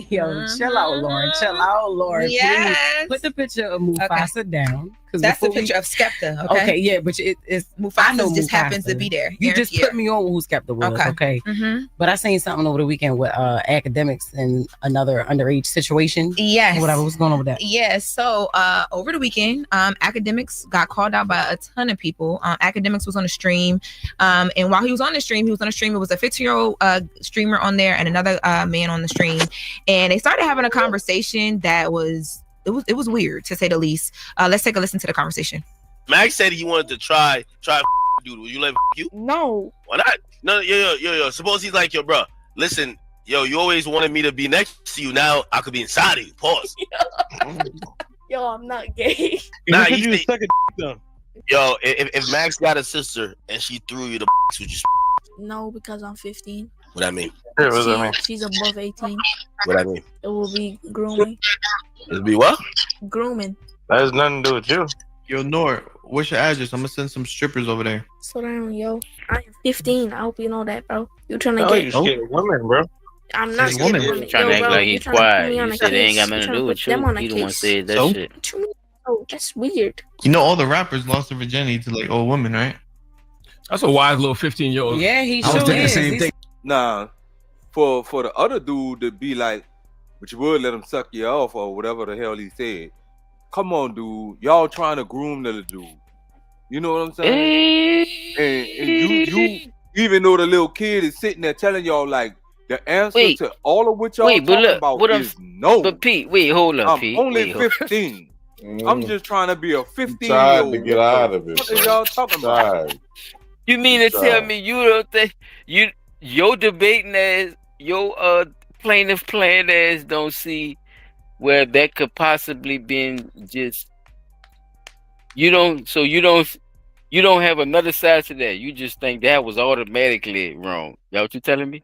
Yo, chill out, Lauren. Chill out, Lauren. Yes. Please put the picture of Mufasa down. That's the picture of Skepta. Okay. Okay, yeah, but it's Mufasa I know just Mufasa. happens to be there. You just put me on who Skepta was. Okay. Mhm. But I seen something over the weekend with academics and another underage situation. Yes. Whatever. What's going on with that? Yes. So over the weekend, Akademiks got called out by a ton of people. Akademiks was on a stream. And while he was on the stream, it was a 15-year-old streamer on there and another man on the stream. And they started having a conversation that was weird, to say the least. Let's take a listen to the conversation. Max said he wanted to try dude. Will you let you? No. Why not? No, yo. Suppose he's like, yo, bro. Listen, yo, you always wanted me to be next to you. Now I could be inside of you. Pause. Yo, I'm not gay. Nah, you suck a yo, if Max got a sister and she threw you the would you? No, because I'm 15. What I mean? She's above 18. What I mean? It will be grooming. It'll be what? Grooming. That has nothing to do with you. Yo, Nor, what's your address? I'm gonna send some strippers over there. So down, yo. I am 15. I hope you know that, bro. You trying to Oh, get? you scared of women, bro. I'm not He's scared of woman. women. Trying to act bro, like you he's trying to put quiet. me on You a said it ain't case. got You nothing to trying do to with put them you. on a He the one case. said that So? shit. What you mean? Oh, that's weird. You know all the rappers lost their virginity to like old women, right? That's a wise little 15-year-old. Yeah, he I was sure thinking the is. same He's- thing. Nah, for the other dude to be like, but you would let him suck you off or whatever the hell he said. Come on, dude. Y'all trying to groom the dude. You know what I'm saying? And you even though the little kid is sitting there telling y'all like the answer to all of what y'all Wait, but talking look, about what is no. But Pete, wait, hold up, I'm Pete. only Wait, hold- 15. I'm just trying to be a 15-year-old. tried to get out of it, What bro. are y'all talking about? You mean to tell me you don't think your debating ass, your plaintiff playing ass don't see where that could possibly been just you don't have another side to that. You just think that was automatically wrong. That what you telling me?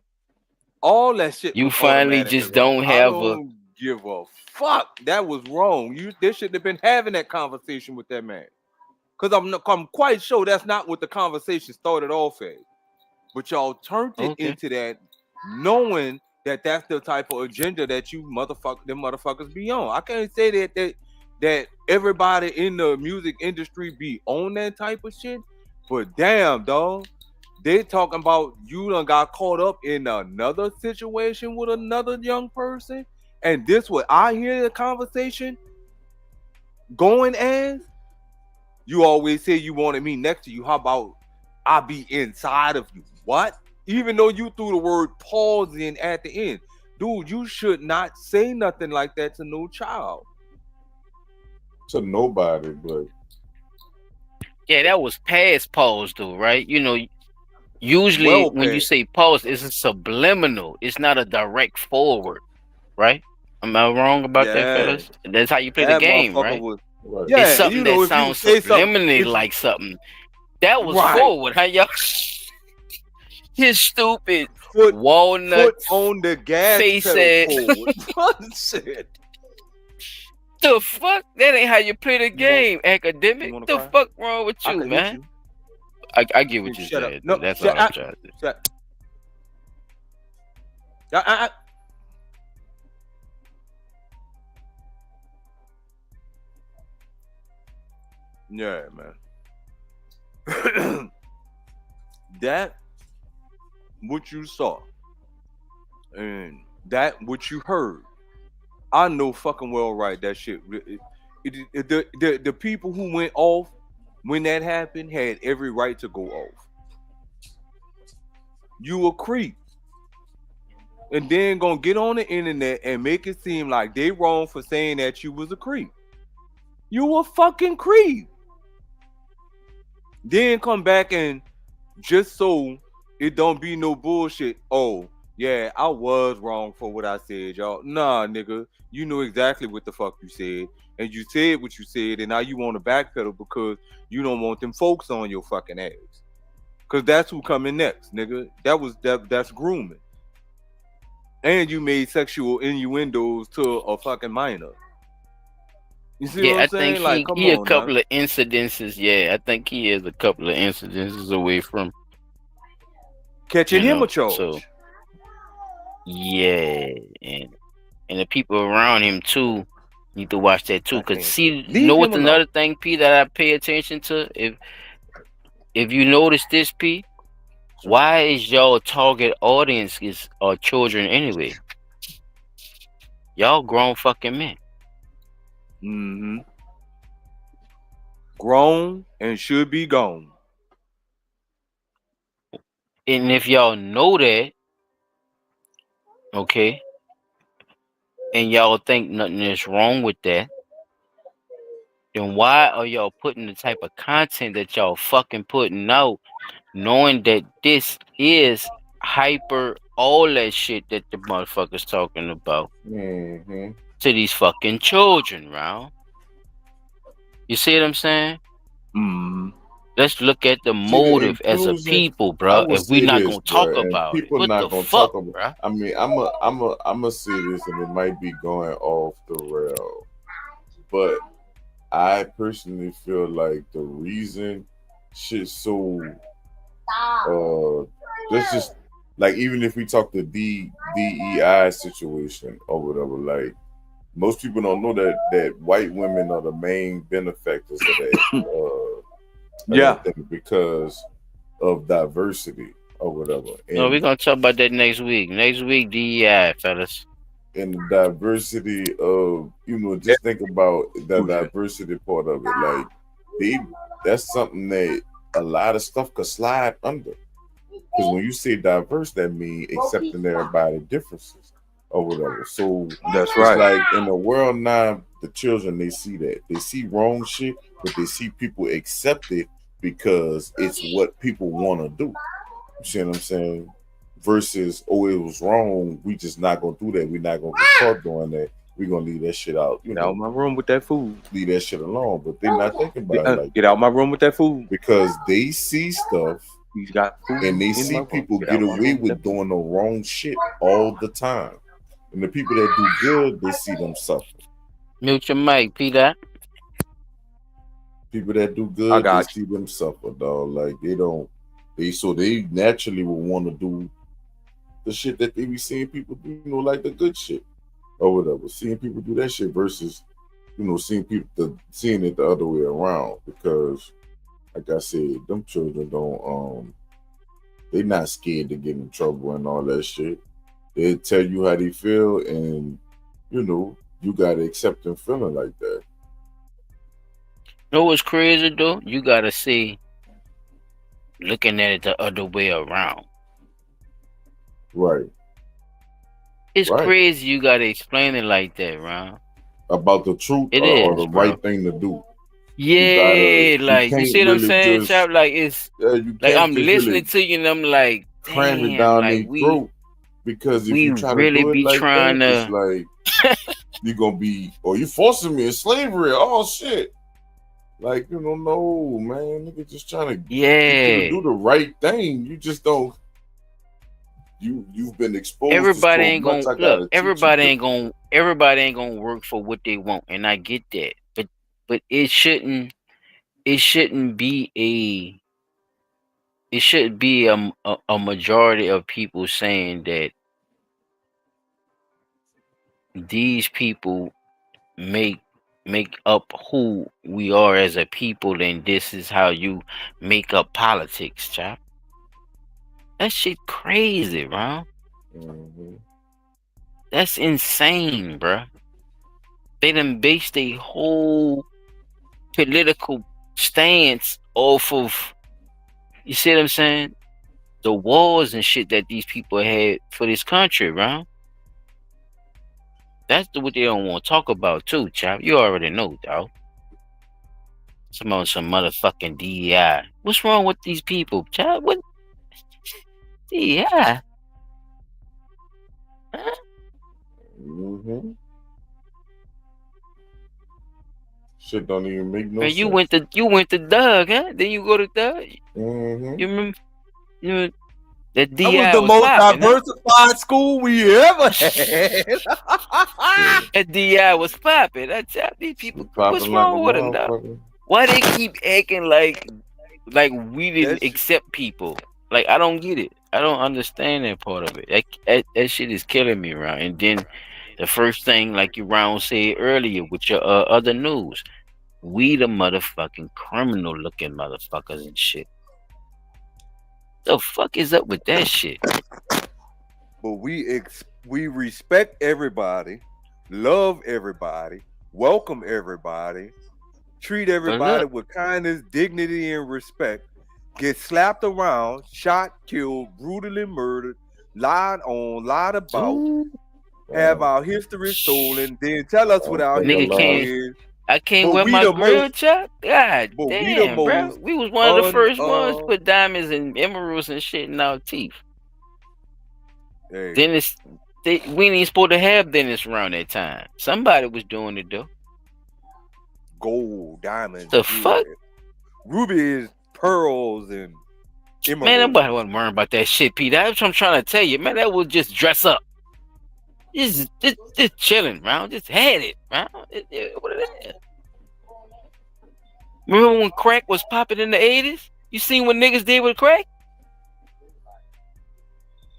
All that shit. You was finally automatically just wrong. don't I have don't give a fuck. That was wrong. They shouldn't have been having that conversation with that man. Cause I'm quite sure that's not what the conversation started off as. But y'all turned it into that, knowing that that's the type of agenda that them motherfuckers be on. I can't say that everybody in the music industry be on that type of shit. But damn, dog. They talking about you done got caught up in another situation with another young person, and this what I hear the conversation going as. You always say you wanted me next to you. How about I be inside of you? What? Even though you threw the word pause in at the end, dude, you should not say nothing like that to no child. To nobody, but Yeah, that was past pause though, right? You know, usually Well when you past. say pause, it's a subliminal. It's not a direct forward, right? Am I wrong about that, Yeah. fellas? That's how you play the That game, motherfucker right? was. right. Yeah, It's something you know, that if you sounds say something, subliminally if- like something. That was Right. forward, huh, y'all? His stupid foot walnut on the gas face pedal ass. forward. Shit. The fuck? That ain't how you play the game, academic. wanna The cry? fuck wrong with I you, can hit man? you. I get what you Shut up. said. No, That's shut all I'm up. trying to do. Shut. Yeah, man. That what you saw and that what you heard, I know fucking well right that shit. The people who went off when that happened had every right to go off. You a creep. And then gonna get on the internet and make it seem like they wrong for saying that you was a creep. You a fucking creep. Then come back and just so it don't be no bullshit. Oh, yeah, I was wrong for what I said, y'all. Nah, nigga, you know exactly what the fuck you said. And you said what you said, and now you want to backpedal because you don't want them folks on your fucking ass. Cause that's who coming next, nigga. That's grooming. And you made sexual innuendos to a fucking minor. You see what Yeah, I'm I saying? think Like, come he a on, couple now. of incidences. Yeah, I think he is a couple of incidences away from Catching him a charge. So yeah, and the people around him too need to watch that too. Cause see, you Leave know him what's alone. another thing, P, that I pay attention to? If you notice this, P, why is y'all target audience are children anyway? Y'all grown fucking men. Mm-hmm. Grown and should be gone. And if y'all know that, okay, and y'all think nothing is wrong with that, then why are y'all putting the type of content that y'all fucking putting out, knowing that this is hyper all that shit that the motherfuckers talking about Mm-hmm. to these fucking children, round? You see what I'm saying? Mm-hmm. Let's look at the See, the motive as a inclusion, people, I bro. would If we say not this, gonna talk bro, and about it, people what not the gonna fuck, talk about. bro? I mean, I'm a say this, and it might be going off the rail, but I personally feel like the reason shit so let's just like, even if we talk the DEI situation or whatever, like most people don't know that white women are the main benefactors of that. Yeah. That thing because of diversity or whatever. No, we're And gonna talk about that next week. Next week, DEI, fellas. in the diversity of, just think about the diversity part of it. Like that's something that a lot of stuff could slide under. Because when you say diverse, that means accepting everybody's differences or whatever. So That's it's right. like in the world now, the children, they see that. They see wrong shit, but they see people accept it because it's what people want to do. You see what I'm saying? Versus, oh, it was wrong. We just not gonna do that. We're not gonna get caught doing that. We're gonna leave that shit out. Get out of my room with that food. Leave that shit alone. But they're not thinking about it like Get out my room with that food. because they see stuff He's got food and they in see my room. people Get get out my away room with doing the wrong shit all the time. And the people that do good, they see them suffer. Mute your mic, Peter. People that do good, they see them suffer, dog. Like they naturally will want to do the shit that they be seeing people do, like the good shit or whatever. Seeing people do that shit versus, seeing it the other way around. Because, like I said, them children don't they not scared to get in trouble and all that shit. They tell you how they feel, and you gotta accept them feeling like that. You know what's crazy though? You gotta see, looking at it the other way around. Right. It's Right. crazy you gotta explain it like that, Ron. About the truth It or is, the bro. right thing to do. Yeah, like you can't see what I'm really saying, just- Chap? Like it's you like can't I'm just listening really to you and I'm like, cram it damn, down like their throat, because if we you try to really do it be like trying that, it's to like you're gonna be, or you forcing me in slavery. Oh shit! Like, no, man, nigga, just trying to get you to do the right thing. You just don't. You've been exposed. everybody to so ain't much. gonna I gotta look, teach you everybody ain't gonna work for what they want, and I get that. But it shouldn't be it should be a majority of people saying that these people make up who we are as a people, and this is how you make up politics, chap. That shit crazy, bro. That's insane, bro. They done based their whole political stance off of, you see what I'm saying? The wars and shit that these people had for this country, bro. That's what they don't want to talk about too, chap. You already know, dog. Some motherfucking DEI. What's wrong with these people, chap? What DEI? Shit don't even make no Man, sense. you went to Doug, huh? Then you go to Doug. Mm-hmm. You remember? That That DI was the was most popping, huh? diversified school we ever had. That DI was popping. I tell these people, what's Popping like a wrong with them, dog? motherfucker. Why they keep acting like we didn't accept people? Like, I don't get it. I don't understand that part of it. That shit is killing me, around. And then the first thing, like you Round said earlier with your other news, we the motherfucking criminal looking motherfuckers and shit. The fuck is up with that shit? But we respect everybody, love everybody, welcome everybody, treat everybody with kindness, dignity, and respect. Get slapped around, shot, killed, brutally murdered, lied on, lied about, have our history stolen, then tell us what our history is. I can't wear my grill, Chuck. God damn, bro. We was one of the first ones to put diamonds and emeralds and shit in our teeth. Hey. Dennis, we ain't supposed to have Dennis around that time. Somebody was doing it though. Gold, diamonds, the fuck, rubies, pearls, and emeralds. Man, nobody wasn't worrying about that shit, Pete. That's what I'm trying to tell you, man. That was just dress up. Just chilling, man. Just had it, man. What is that? Remember when crack was popping in the 80s? You seen what niggas did with crack?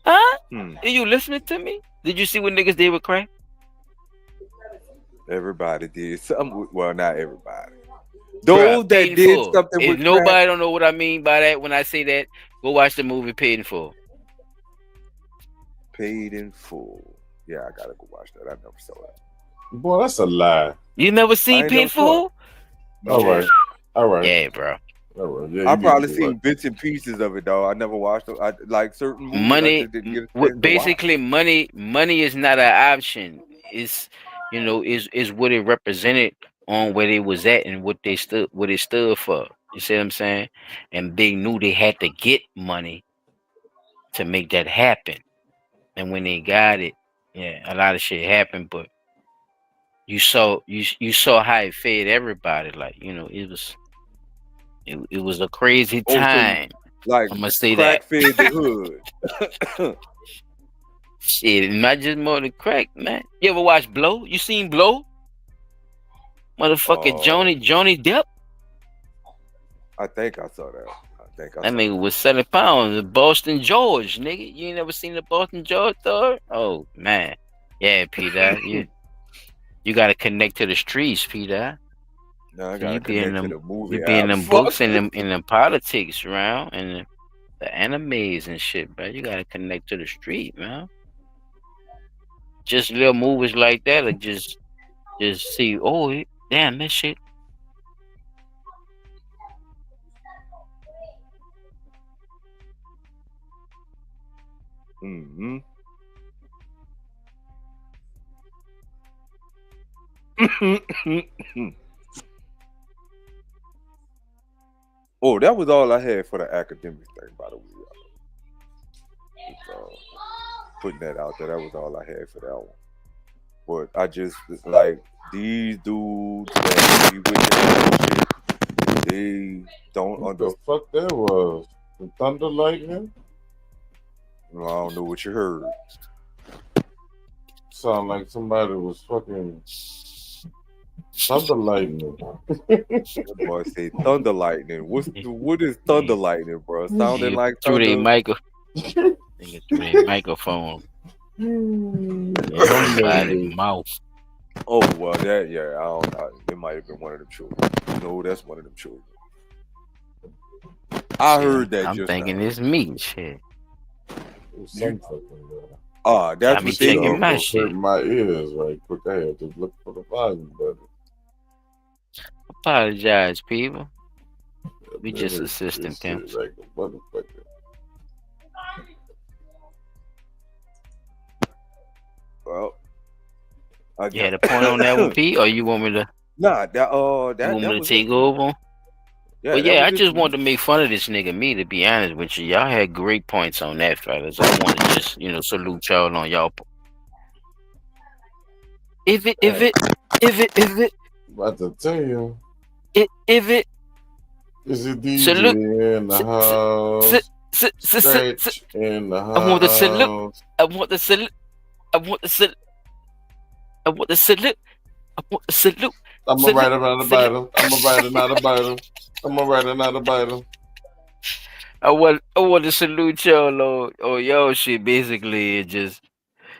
Huh? Are you listening to me? Did you see what niggas did with crack? Everybody did something. Well, not everybody. Those that did something if with nobody crack, don't know what I mean by that when I say that, go watch the movie Paid in Full. Paid in Full. Yeah, I gotta go watch that. I never saw that. Boy, that's a lie. You never seen Paid in Full? All right. Yeah, bro. All right. Yeah, I probably seen bits and pieces of it, though. I never watched it. I like certain movies. Money, I just didn't get a chance to basically, money is not an option. It's is what it represented on where they was at and what it stood for. You see what I'm saying? And they knew they had to get money to make that happen. And when they got it, yeah, a lot of shit happened. But you saw how it fed everybody. Like, it was a crazy time. Like, I'm gonna say crack that. fed the hood. Shit, not just more than crack, man. You ever watch Blow? You seen Blow? Motherfucker, Johnny Depp. I think I saw that. That nigga was 7 pounds. The Boston George, nigga. You ain't never seen the Boston George, dog? Oh man, yeah, Peter. you gotta connect to the streets, Peter. No, I gotta connect to the movie. You be in them books and them politics around and the animes and shit, bro. You gotta connect to the street, man. Just little movies like that, or just see. Oh, damn, that shit. Mm-hmm. Oh, that was all I had for the academics thing, by the way. Putting that out there, that was all I had for that one. But I just like these dudes that be with that shit, they don't What understand. the fuck that was? The thunder lightning? I don't know what you heard. Sound like somebody was fucking thunder lightning. That boy say thunder lightning. What is thunder lightning, bro? Sounding like through thunder. their nigga through their microphone. Somebody's mouth. Oh well, that I don't know. It might have been one of them children. No, that's one of them children. I heard that. I'm thinking it's me. Shit. That's what they checking my shit. My ears right quick. I had to look for the volume button. Apologize, people. We just assistant pimps. Like a motherfucker. Well, you had a point on that one, Pete, or you want me to? Nah, that you want me to take over? Yeah, but yeah, I just wanted to make fun of this nigga. Me, to be honest with you, y'all had great points on that, fellas. I want to just salute y'all on y'all. If it. About to tell you. If it. Is it DJ in the house? Stretch in the house. I want to salute. I want to salute. I want to salute. I'm gonna write about a battle. I'm gonna write another battle. I'm gonna write another battle. I want to salute y'all, Lord. Oh, y'all shit. Basically, it just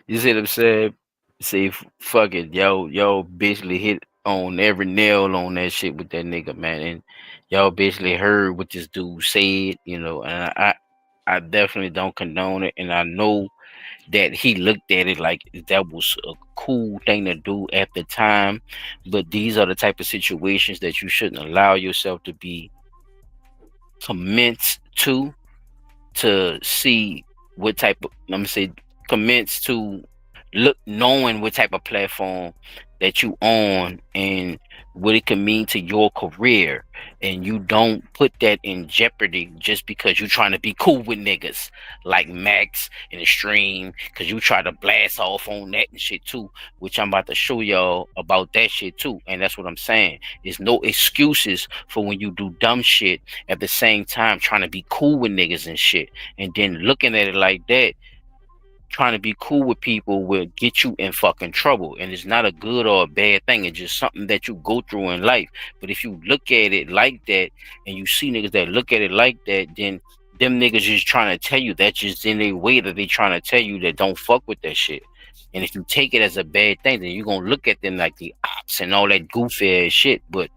you see what I'm saying. Say fuck it, y'all basically hit on every nail on that shit with that nigga, man, and y'all basically heard what this dude said, you know, and I definitely don't condone it, and I know that he looked at it like that was a cool thing to do at the time, but these are the type of situations that you shouldn't allow yourself to be commenced to see what type of, let me say, commence to look, knowing what type of platform that you on and what it can mean to your career, and you don't put that in jeopardy just because you're trying to be cool with niggas like Max and Extreme, because you try to blast off on that and shit too, which I'm about to show y'all about that shit too. And that's what I'm saying. There's no excuses for when you do dumb shit at the same time trying to be cool with niggas and shit, and then looking at it like that. Trying to be cool with people will get you in fucking trouble, and it's not a good or a bad thing. It's just something that you go through in life. But if you look at it like that, and you see niggas that look at it like that, then them niggas just trying to tell you that's just in a way that they trying to tell you that don't fuck with that shit. And if you take it as a bad thing, then you're gonna look at them like the ops and all that goofy ass shit. But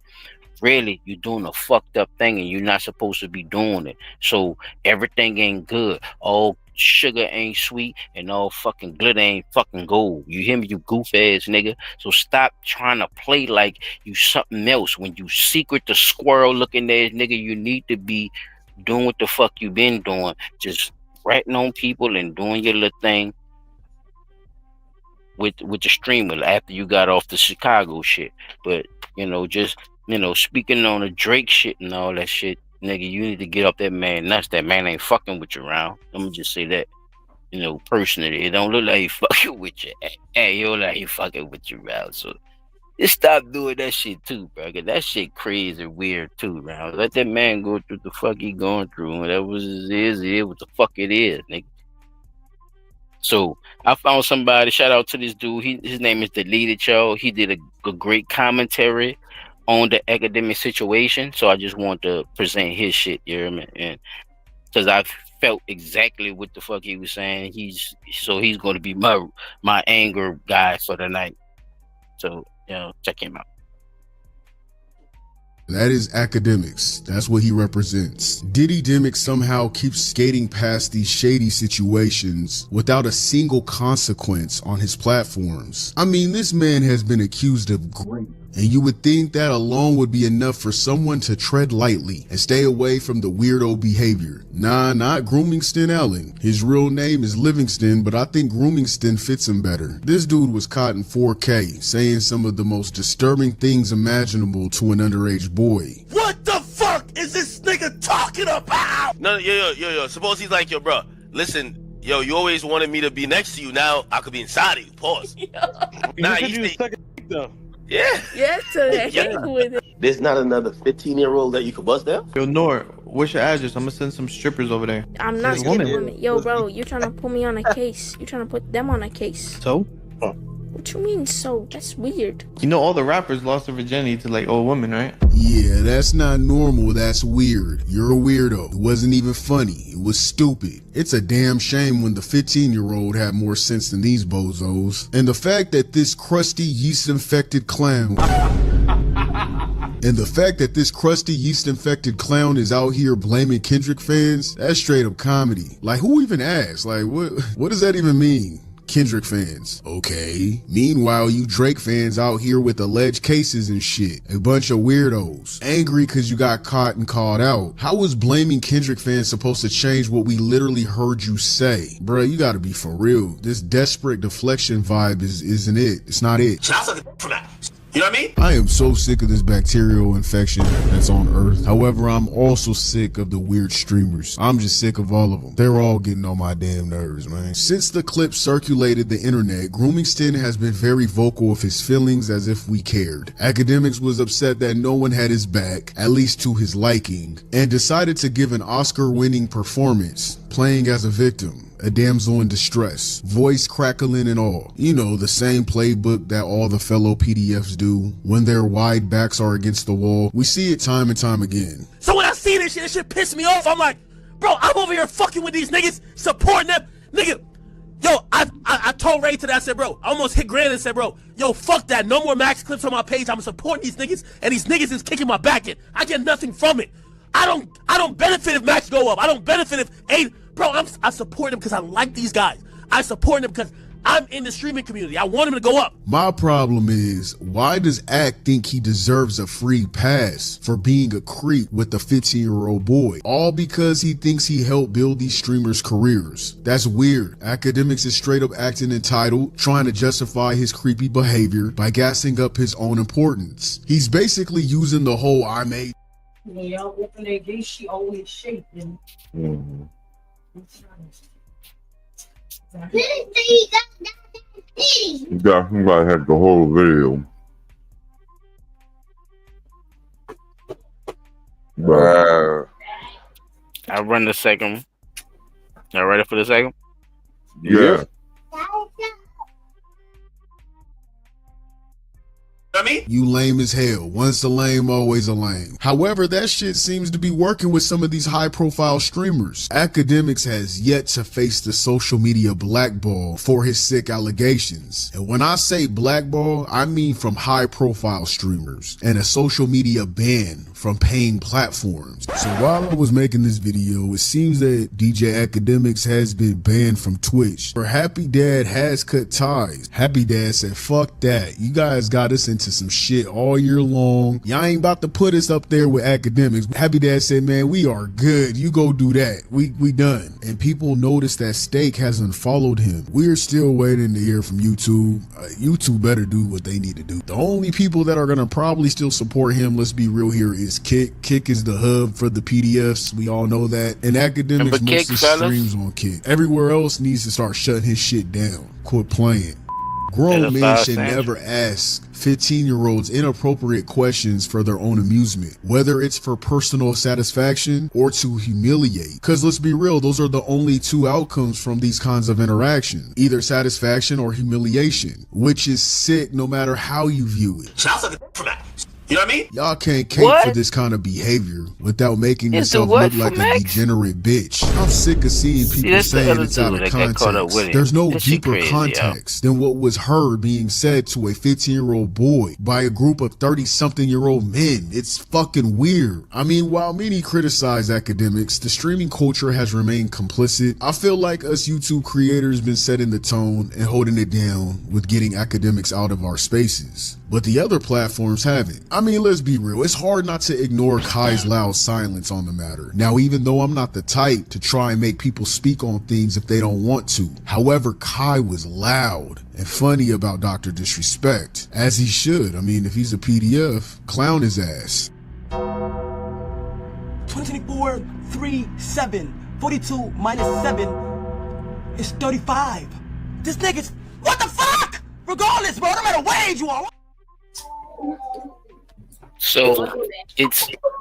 really, you're doing a fucked up thing, and you're not supposed to be doing it. So everything ain't good. All sugar ain't sweet, and all fucking glitter ain't fucking gold. You hear me, you goof ass nigga? So stop trying to play like you something else. When you secret the squirrel looking ass nigga, you need to be doing what the fuck you been doing. Just ratting on people and doing your little thing with the streamer after you got off the Chicago shit. But you know, just speaking on the Drake shit and all that shit, nigga, you need to get up that man nuts. That man ain't fucking with you around. Let me just say that. Personally, it don't look like he fucking with you. Hey, you look like he fucking with you around. So just stop doing that shit too, bro. 'Cause that shit crazy and weird too, man. Let that man go through the fuck he going through. Whatever it is what the fuck it is, nigga. So I found somebody. Shout out to this dude. His name is Deleted, y'all. He did a great commentary on the academic situation. So I just want to present his shit, you know what I mean? And because I felt exactly what the fuck he was saying. He's going to be my anger guy for the night. So check him out. That is Akademiks. That's what he represents. Diddy Demic somehow keeps skating past these shady situations without a single consequence on his platforms. I mean, this man has been accused of great, and you would think that alone would be enough for someone to tread lightly and stay away from the weirdo behavior. Nah, not Groomingston Allen. His real name is Livingston, but I think Groomingston fits him better. This dude was caught in 4K saying some of the most disturbing things imaginable to an underage boy. What the fuck is this nigga talking about? No, yo. Suppose he's like, yo, bro, listen, yo, you always wanted me to be next to you. Now I could be inside of you. Pause. Nah, you though. Yeah. Yeah, so with it. There's not another 15-year-old that you could bust down? Yo, Nor, what's your address? I'm gonna send some strippers over there. I'm not getting women. Yo, bro, you trying to put me on a case. You trying to put them on a case. So? What you mean so? That's weird. You know all the rappers lost their virginity to like old women, right? Yeah, that's not normal. That's weird. You're a weirdo. It wasn't even funny. It was stupid. It's a damn shame when the 15-year-old had more sense than these bozos. And the fact that this crusty yeast-infected clown is out here blaming Kendrick fans, that's straight up comedy. Like, who even asked? Like, what does that even mean? Kendrick fans. Okay. Meanwhile, you Drake fans out here with alleged cases and shit. A bunch of weirdos. Angry because you got caught and called out. How is blaming Kendrick fans supposed to change what we literally heard you say? Bruh, you gotta be for real. This desperate deflection vibe isn't it. It's not it. Should I suck a for that? You know what I mean? I am so sick of this bacterial infection that's on Earth. However, I'm also sick of the weird streamers. I'm just sick of all of them. They're all getting on my damn nerves, man. Since the clip circulated the internet, Groomingston has been very vocal of his feelings as if we cared. Akademiks was upset that no one had his back, at least to his liking, and decided to give an Oscar-winning performance. playing as a victim, a damsel in distress, voice crackling and all. You know, the same playbook that all the fellow PDFs do when their wide backs are against the wall. We see it time and time again. So when I see this shit piss me off. I'm like, bro, I'm over here fucking with these niggas, supporting them. Nigga, yo, I told Ray today, I said, bro, I almost hit Grant and said, bro, yo, fuck that. No more Max clips on my page. I'm supporting these niggas, and these niggas is kicking my back in. I get nothing from it. I don't benefit if Max go up. I don't benefit if bro, I support them because I like these guys. I support them because I'm in the streaming community. I want him to go up. My problem is, why does Act think he deserves a free pass for being a creep with a 15-year-old boy? All because he thinks he helped build these streamers' careers. That's weird. Akademiks is straight up acting entitled, trying to justify his creepy behavior by gassing up his own importance. He's basically using the whole I made. When y'all open that gate, she always shaking. Mm-hmm. You gotta have the whole video. I run the second one. Y'all ready for the second? Yeah. You lame as hell. Once a lame, always a lame. However, that shit seems to be working with some of these high-profile streamers. Akademiks has yet to face the social media blackball for his sick allegations. And when I say blackball, I mean from high-profile streamers and a social media ban from paying platforms. So while I was making this video, it seems that DJ Akademiks has been banned from Twitch. Or Happy Dad has cut ties. Happy Dad said, fuck that. You guys got us into some shit all year long. Y'all ain't about to put us up there with Akademiks. Happy Dad said, man, we are good. You go do that. We done. And people notice that Steak has unfollowed him. We're still waiting to hear from YouTube. YouTube better do what they need to do. The only people that are gonna probably still support him, let's be real here, is Kick. Kick is the hub for the PDFs. We all know that. And Akademiks mostly streams on Kick. Everywhere else needs to start shutting his shit down. Quit playing. Grown men should never ask 15-year-olds inappropriate questions for their own amusement, whether it's for personal satisfaction or to humiliate. Because let's be real, those are the only two outcomes from these kinds of interaction, either satisfaction or humiliation, which is sick no matter how you view it. You know what I mean? Y'all can't cape for this kind of behavior without making yourself look like a degenerate bitch. I'm sick of seeing people saying it's out of context. There's no deeper context than what was heard being said to a 15-year-old boy by a group of 30-something-year-old men. It's fucking weird. I mean, while many criticize Akademiks, the streaming culture has remained complicit. I feel like us YouTube creators been setting the tone and holding it down with getting Akademiks out of our spaces. But the other platforms haven't. I mean, let's be real. It's hard not to ignore Kai's loud silence on the matter. Now, even though I'm not the type to try and make people speak on things if they don't want to. However, Kai was loud and funny about Dr. Disrespect, as he should. I mean, if he's a PDF, clown his ass. 24, 3, 7. 42 minus 7 is 35. This nigga's, what the fuck? Regardless, bro, no matter what age you are.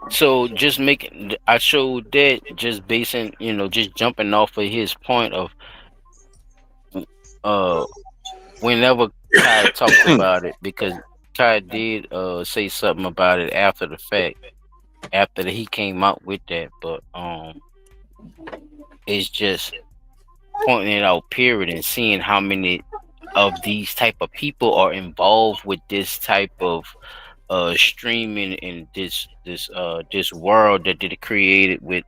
So just making, I showed that just basing, just jumping off of his point of whenever Kai talked about it, because Kai did say something about it after the fact, after he came out with that, but it's just pointing it out, period, and seeing how many of these type of people are involved with this type of streaming and this world that they created with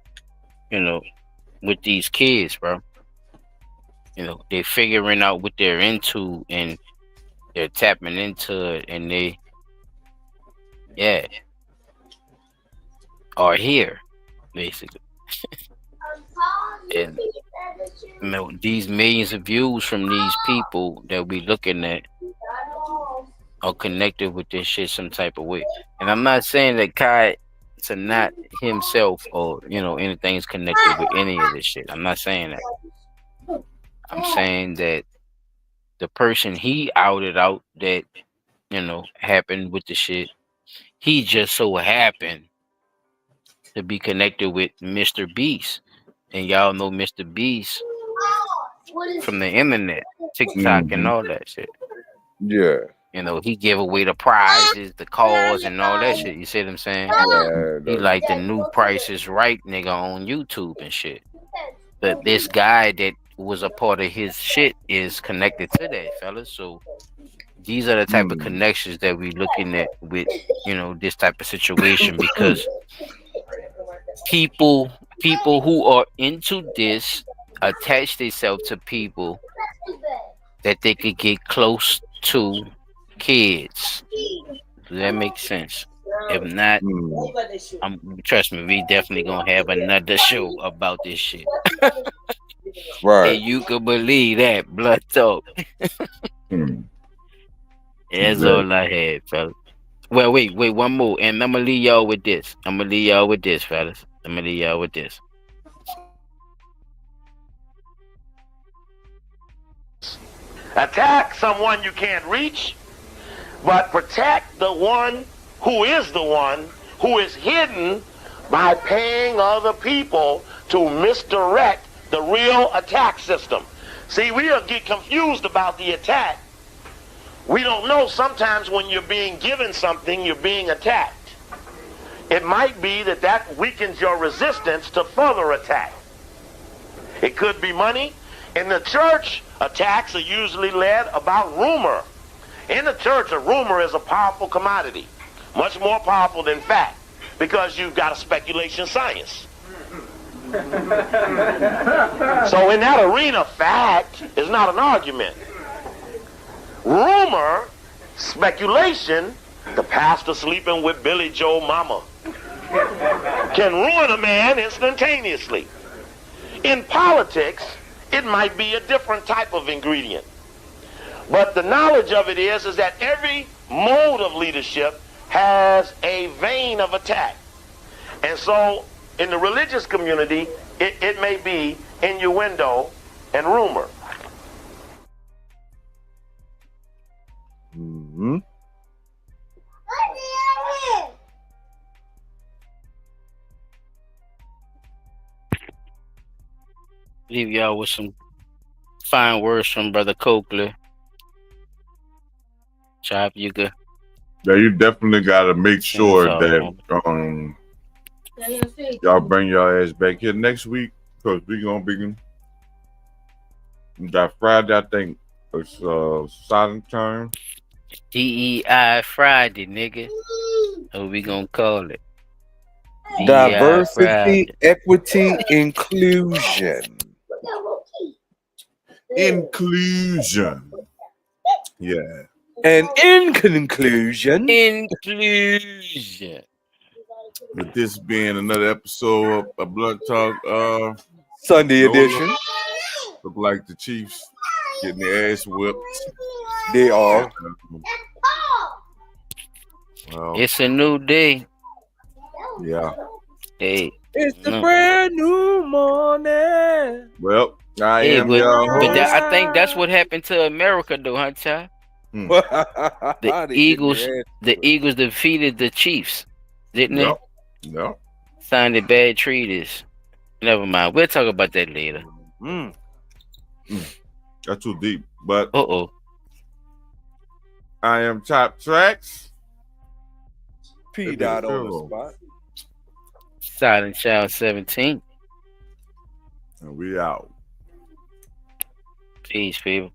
with these kids, bro. They're figuring out what they're into and they're tapping into it, and they are here basically. And these millions of views from these people that we looking at are connected with this shit some type of way. And I'm not saying that Kai to not himself or anything's connected with any of this shit. I'm not saying that. I'm saying that the person he outed out that happened with the shit, he just so happened to be connected with Mr. Beast. and y'all know Mr. Beast from the internet, TikTok, and all that shit. Yeah. You know, he give away the prizes, the cars, and all that shit. You see what I'm saying? Yeah, He like the new Price is Right nigga on YouTube and shit. But this guy that was a part of his shit is connected to that, fellas. So these are the type of connections that we looking at with, you know, this type of situation, because people who are into this attach themselves to people that they could get close to kids. Does that make sense? If not, trust me, we definitely gonna have another show about this shit. Right. And you can believe that, blood talk. That's all I had, fellas. Well, wait, one more, and I'm gonna leave y'all with this. Fellas. I'm gonna leave y'all with this. Attack someone you can't reach, but protect the one who is hidden by paying other people to misdirect the real attack system. See, we get confused about the attack. We don't know sometimes when you're being given something, you're being attacked. It might be that weakens your resistance to further attack. It could be money. In the church, attacks are usually led about rumor. In the church, a rumor is a powerful commodity, much more powerful than fact, because you've got a speculation science. So in that arena, fact is not an argument. Rumor, speculation, the pastor sleeping with Billy Joe mama, can ruin a man instantaneously. In politics, it might be a different type of ingredient. But the knowledge of it is that every mode of leadership has a vein of attack. And so in the religious community, it may be innuendo and rumor. Mm-hmm. Leave y'all with some fine words from Brother Coakley. Chop, you good? Yeah, you definitely gotta make sure that y'all bring y'all ass back here next week, because we gonna be that Friday. I think it's silent time. DEI Friday, nigga. What we gonna call it? Diversity, equity, inclusion. Inclusion. Yeah. And in conclusion, with this being another episode of Blood Talk Sunday edition. Look like the Chiefs getting their ass whipped. They are. Well, it's a new day. Yeah. Hey. It's a brand new morning. Well, I am your host. I think that's what happened to America, though, huh, Ty? The Eagles defeated the Chiefs, didn't they? No. Signed a bad treaties. Never mind. We'll talk about that later. That's too deep. But I am Top Tracks. P dot on the spot. Silent Child 17. And we out. Peace, people.